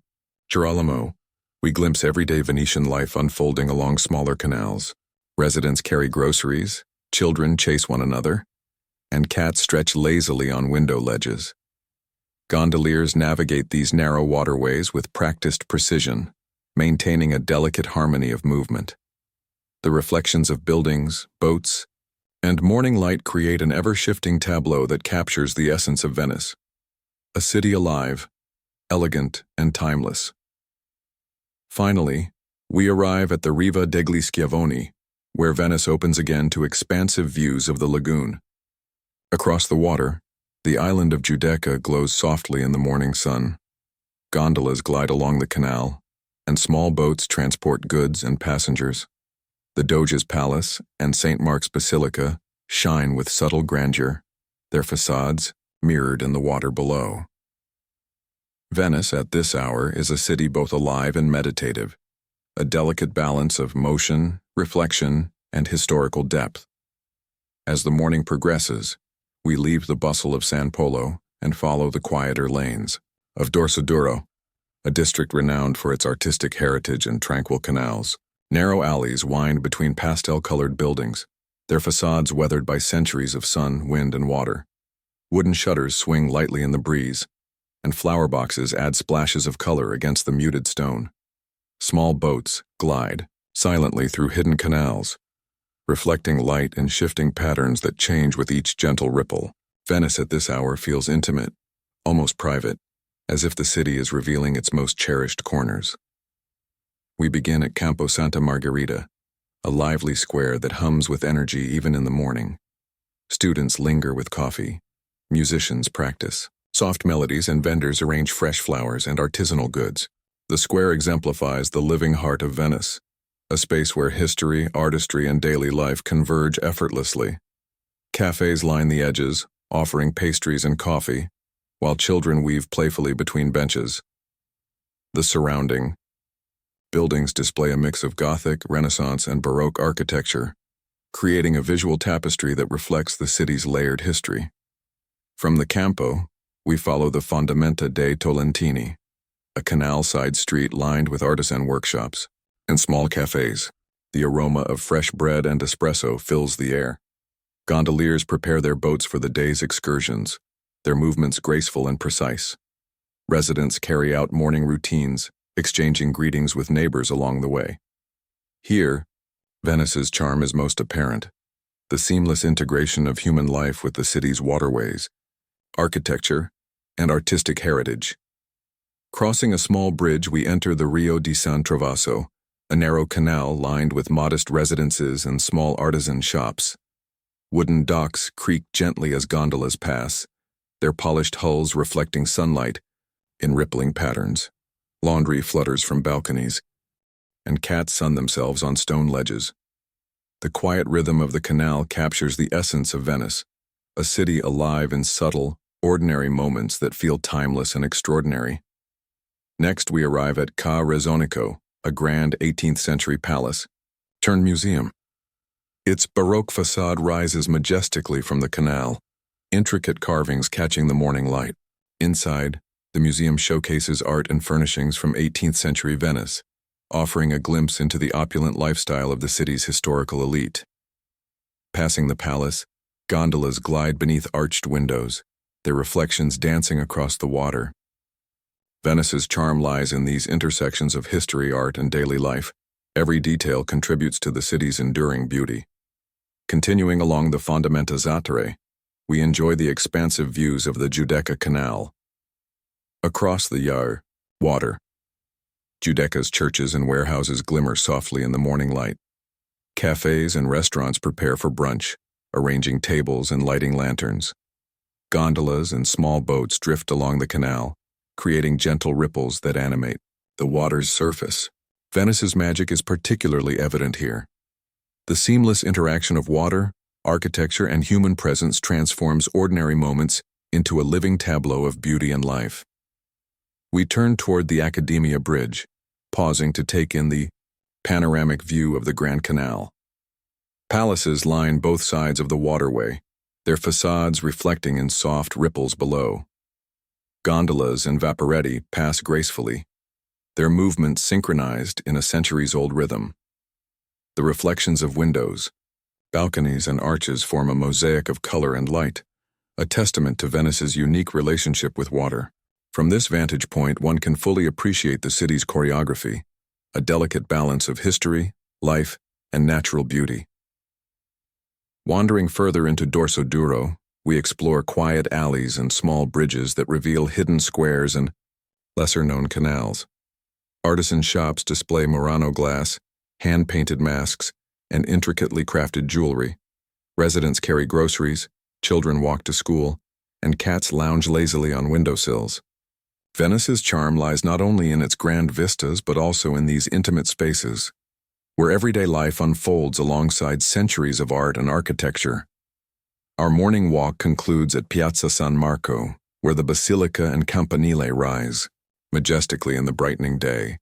Girolamo, we glimpse everyday Venetian life unfolding along smaller canals. Residents carry groceries, children chase one another, and cats stretch lazily on window ledges. Gondoliers navigate these narrow waterways with practiced precision, maintaining a delicate harmony of movement. The reflections of buildings, boats, and morning light create an ever-shifting tableau that captures the essence of Venice. A city alive, elegant, and timeless. Finally, we arrive at the Riva degli Schiavoni, where Venice opens again to expansive views of the lagoon. Across the water, the island of Giudecca glows softly in the morning sun. Gondolas glide along the canal, and small boats transport goods and passengers. The Doge's Palace and St. Mark's Basilica shine with subtle grandeur, their facades mirrored in the water below. Venice at this hour is a city both alive and meditative, a delicate balance of motion, reflection, and historical depth. As the morning progresses, we leave the bustle of San Polo and follow the quieter lanes of Dorsoduro, a district renowned for its artistic heritage and tranquil canals. Narrow alleys wind between pastel-colored buildings, their facades weathered by centuries of sun, wind, and water. Wooden shutters swing lightly in the breeze, and flower boxes add splashes of color against the muted stone. Small boats glide silently through hidden canals, reflecting light in shifting patterns that change with each gentle ripple. Venice at this hour feels intimate, almost private, as if the city is revealing its most cherished corners. We begin at Campo Santa Margherita, a lively square that hums with energy even in the morning. Students linger with coffee, musicians practice, soft melodies and vendors arrange fresh flowers and artisanal goods. The square exemplifies the living heart of Venice, a space where history, artistry, and daily life converge effortlessly. Cafes line the edges, offering pastries and coffee, while children weave playfully between benches. The surrounding buildings display a mix of Gothic, Renaissance, and Baroque architecture, creating a visual tapestry that reflects the city's layered history. From the Campo, we follow the Fondamenta dei Tolentini, a canal-side street lined with artisan workshops and small cafes. The aroma of fresh bread and espresso fills the air. Gondoliers prepare their boats for the day's excursions, their movements graceful and precise. Residents carry out morning routines, exchanging greetings with neighbors along the way. Here, Venice's charm is most apparent, the seamless integration of human life with the city's waterways, architecture, and artistic heritage. Crossing a small bridge, we enter the Rio di San Trovaso, a narrow canal lined with modest residences and small artisan shops. Wooden docks creak gently as gondolas pass, their polished hulls reflecting sunlight in rippling patterns. Laundry flutters from balconies, and cats sun themselves on stone ledges. The quiet rhythm of the canal captures the essence of Venice, a city alive in subtle, ordinary moments that feel timeless and extraordinary. Next, we arrive at Ca' Rezzonico, a grand 18th-century palace turned museum. Its Baroque facade rises majestically from the canal, intricate carvings catching the morning light. Inside, the museum showcases art and furnishings from 18th-century Venice, offering a glimpse into the opulent lifestyle of the city's historical elite. Passing the palace, gondolas glide beneath arched windows, their reflections dancing across the water. Venice's charm lies in these intersections of history, art, and daily life. Every detail contributes to the city's enduring beauty. Continuing along the Fondamenta Zattere, we enjoy the expansive views of the Giudecca Canal. Across the Yar, water. Giudecca's churches and warehouses glimmer softly in the morning light. Cafes and restaurants prepare for brunch, arranging tables and lighting lanterns. Gondolas and small boats drift along the canal, creating gentle ripples that animate the water's surface. Venice's magic is particularly evident here. The seamless interaction of water, architecture, and human presence transforms ordinary moments into a living tableau of beauty and life. We turn toward the Accademia Bridge, pausing to take in the panoramic view of the Grand Canal. Palaces line both sides of the waterway, their facades reflecting in soft ripples below. Gondolas and vaporetti pass gracefully, their movements synchronized in a centuries-old rhythm. The reflections of windows, balconies, and arches form a mosaic of color and light, a testament to Venice's unique relationship with water. From this vantage point, one can fully appreciate the city's choreography, a delicate balance of history, life, and natural beauty. Wandering further into Dorsoduro, we explore quiet alleys and small bridges that reveal hidden squares and lesser-known canals. Artisan shops display Murano glass, hand-painted masks, and intricately crafted jewelry. Residents carry groceries, children walk to school, and cats lounge lazily on windowsills. Venice's charm lies not only in its grand vistas but also in these intimate spaces, where everyday life unfolds alongside centuries of art and architecture. Our morning walk concludes at Piazza San Marco, where the Basilica and Campanile rise, majestically in the brightening day.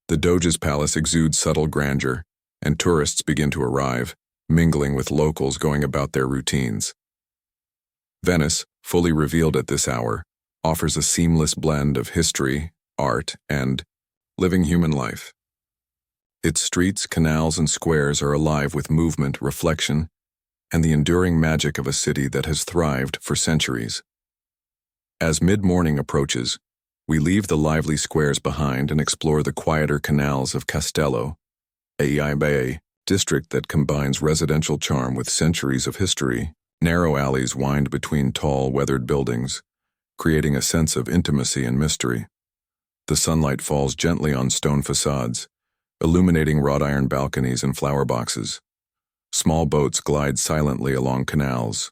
The Doge's palace exudes subtle grandeur, and tourists begin to arrive, mingling with locals going about their routines. Venice, fully revealed at this hour, offers a seamless blend of history, art, and living human life. Its streets, canals, and squares are alive with movement, reflection, and the enduring magic of a city that has thrived for centuries. As mid-morning approaches, we leave the lively squares behind and explore the quieter canals of Castello, a district that combines residential charm with centuries of history. Narrow alleys wind between tall, weathered buildings, creating a sense of intimacy and mystery. The sunlight falls gently on stone facades, illuminating wrought iron balconies and flower boxes. Small boats glide silently along canals,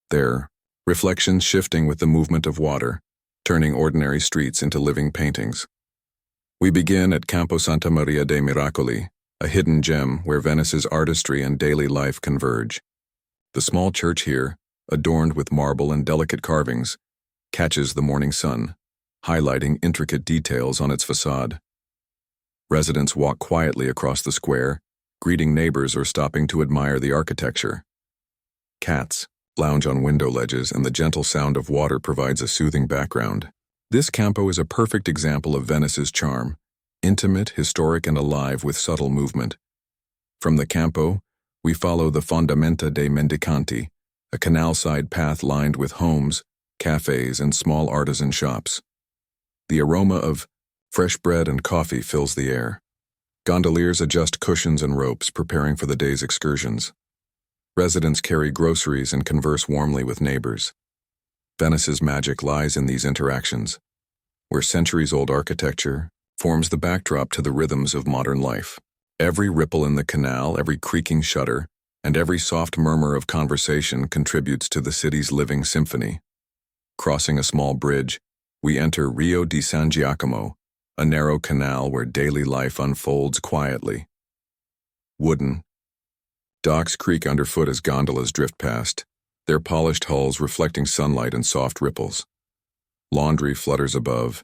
their reflections shifting with the movement of water, turning ordinary streets into living paintings. We begin at Campo Santa Maria dei Miracoli, a hidden gem where Venice's artistry and daily life converge. The small church here, adorned with marble and delicate carvings, catches the morning sun, highlighting intricate details on its facade. Residents walk quietly across the square, greeting neighbors or stopping to admire the architecture. Cats lounge on window ledges, and the gentle sound of water provides a soothing background. This campo is a perfect example of Venice's charm, intimate, historic, and alive with subtle movement. From the campo, we follow the Fondamenta dei Mendicanti, a canal-side path lined with homes, cafes, and small artisan shops. The aroma of fresh bread and coffee fills the air. Gondoliers adjust cushions and ropes, preparing for the day's excursions. Residents carry groceries and converse warmly with neighbors. Venice's magic lies in these interactions, where centuries-old architecture forms the backdrop to the rhythms of modern life. Every ripple in the canal, every creaking shutter, and every soft murmur of conversation contributes to the city's living symphony. Crossing a small bridge, we enter Rio di San Giacomo, a narrow canal where daily life unfolds quietly. Wooden docks creak underfoot as gondolas drift past, their polished hulls reflecting sunlight and soft ripples. Laundry flutters above,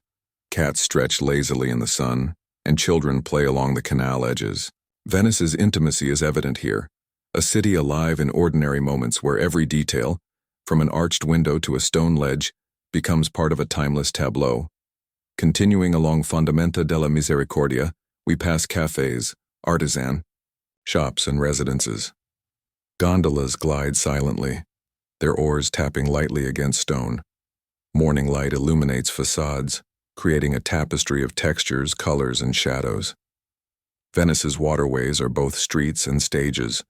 cats stretch lazily in the sun, and children play along the canal edges. Venice's intimacy is evident here, a city alive in ordinary moments where every detail, from an arched window to a stone ledge, becomes part of a timeless tableau. Continuing along Fondamenta della Misericordia, we pass cafes, artisan shops, and residences. Gondolas glide silently, their oars tapping lightly against stone. Morning light illuminates facades, creating a tapestry of textures, colors, and shadows. Venice's waterways are both streets and stages,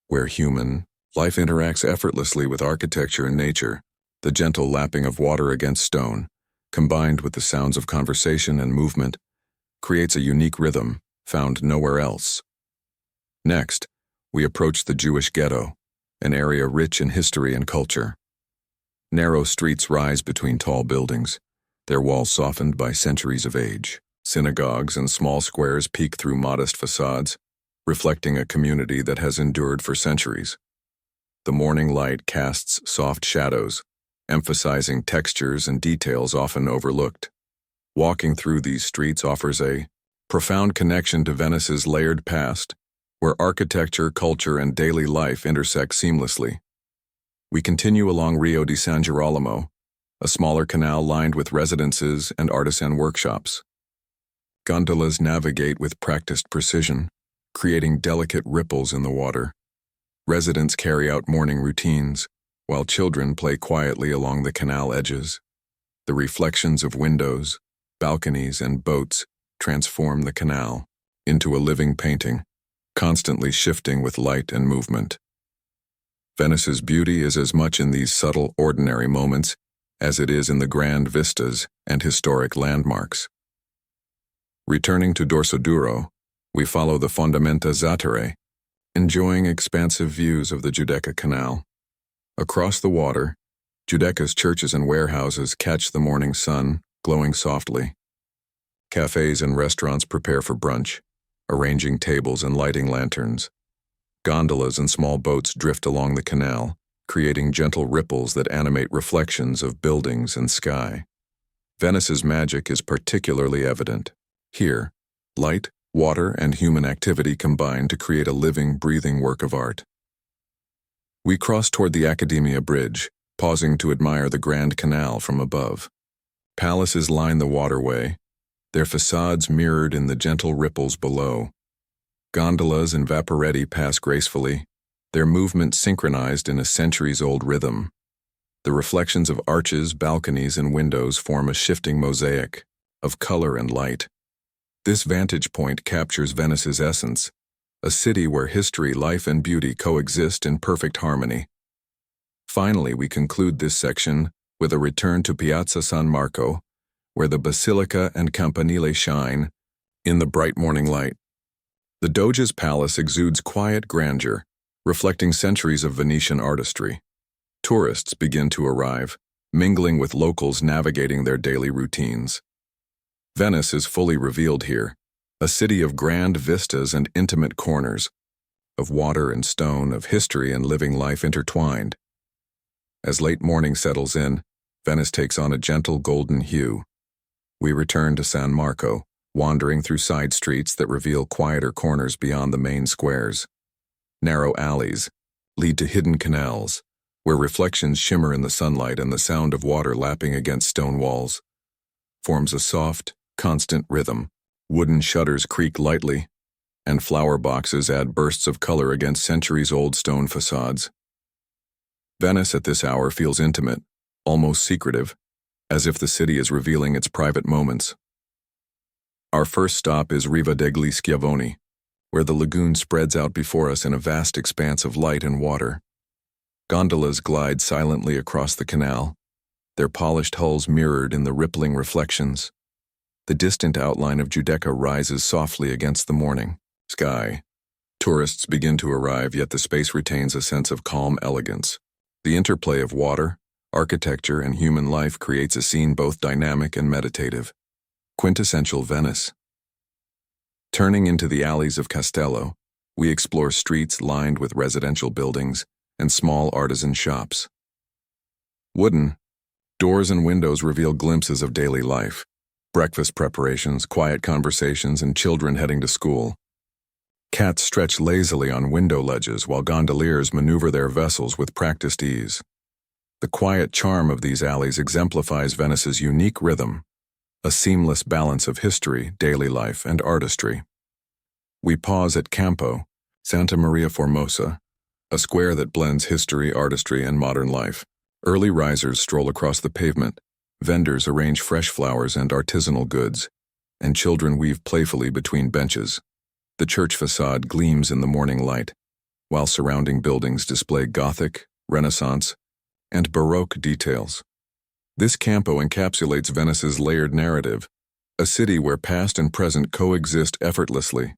where human life interacts effortlessly with architecture and nature. The gentle lapping of water against stone, combined with the sounds of conversation and movement, creates a unique rhythm found nowhere else. Next, we approach the Jewish ghetto, an area rich in history and culture. Narrow streets rise between tall buildings, their walls softened by centuries of age. Synagogues and small squares peek through modest facades, reflecting a community that has endured for centuries. The morning light casts soft shadows, emphasizing textures and details often overlooked. Walking through these streets offers a profound connection to Venice's layered past, where architecture, culture, and daily life intersect seamlessly. We continue along Rio di San Girolamo, a smaller canal lined with residences and artisan workshops. Gondolas navigate with practiced precision, creating delicate ripples in the water. Residents carry out morning routines, while children play quietly along the canal edges. The reflections of windows, balconies, and boats transform the canal into a living painting, constantly shifting with light and movement. Venice's beauty is as much in these subtle, ordinary moments as it is in the grand vistas and historic landmarks. Returning to Dorsoduro, we follow the Fondamenta Zattere, enjoying expansive views of the Giudecca Canal. Across the water, Giudecca's churches and warehouses catch the morning sun, glowing softly. Cafes and restaurants prepare for brunch, arranging tables and lighting lanterns. Gondolas and small boats drift along the canal, creating gentle ripples that animate reflections of buildings and sky. Venice's magic is particularly evident. Here, light, Water and human activity combine to create a living, breathing work of art. We cross toward the Accademia Bridge, pausing to admire the Grand Canal from above. Palaces line the waterway, their facades mirrored in the gentle ripples below. Gondolas and vaporetti pass gracefully, their movement synchronized in a centuries-old rhythm. The reflections of arches, balconies, and windows form a shifting mosaic of color and light. This vantage point captures Venice's essence, a city where history, life, and beauty coexist in perfect harmony. Finally, we conclude this section with a return to Piazza San Marco, where the basilica and campanile shine in the bright morning light. The Doge's palace exudes quiet grandeur, reflecting centuries of Venetian artistry. Tourists begin to arrive, mingling with locals navigating their daily routines. Venice is fully revealed here, a city of grand vistas and intimate corners, of water and stone, of history and living life intertwined. As late morning settles in, Venice takes on a gentle golden hue. We return to San Marco, wandering through side streets that reveal quieter corners beyond the main squares. Narrow alleys lead to hidden canals, where reflections shimmer in the sunlight and the sound of water lapping against stone walls forms a soft, constant rhythm. Wooden shutters creak lightly, and flower boxes add bursts of color against centuries-old stone facades. Venice at this hour feels intimate, almost secretive, as if the city is revealing its private moments. Our first stop is Riva degli Schiavoni, where the lagoon spreads out before us in a vast expanse of light and water. Gondolas glide silently across the canal, their polished hulls mirrored in the rippling reflections. The distant outline of Giudecca rises softly against the morning sky. Tourists begin to arrive, yet the space retains a sense of calm elegance. The interplay of water, architecture, and human life creates a scene both dynamic and meditative. Quintessential Venice. Turning into the alleys of Castello, we explore streets lined with residential buildings and small artisan shops. Wooden doors and windows reveal glimpses of daily life. Breakfast preparations, quiet conversations, and children heading to school. Cats stretch lazily on window ledges while gondoliers maneuver their vessels with practiced ease. The quiet charm of these alleys exemplifies Venice's unique rhythm, a seamless balance of history, daily life, and artistry. We pause at Campo, Santa Maria Formosa, a square that blends history, artistry, and modern life. Early risers stroll across the pavement, vendors arrange fresh flowers and artisanal goods, and children weave playfully between benches. The church facade gleams in the morning light, while surrounding buildings display Gothic, Renaissance, and Baroque details. This Campo encapsulates Venice's layered narrative, a city where past and present coexist effortlessly.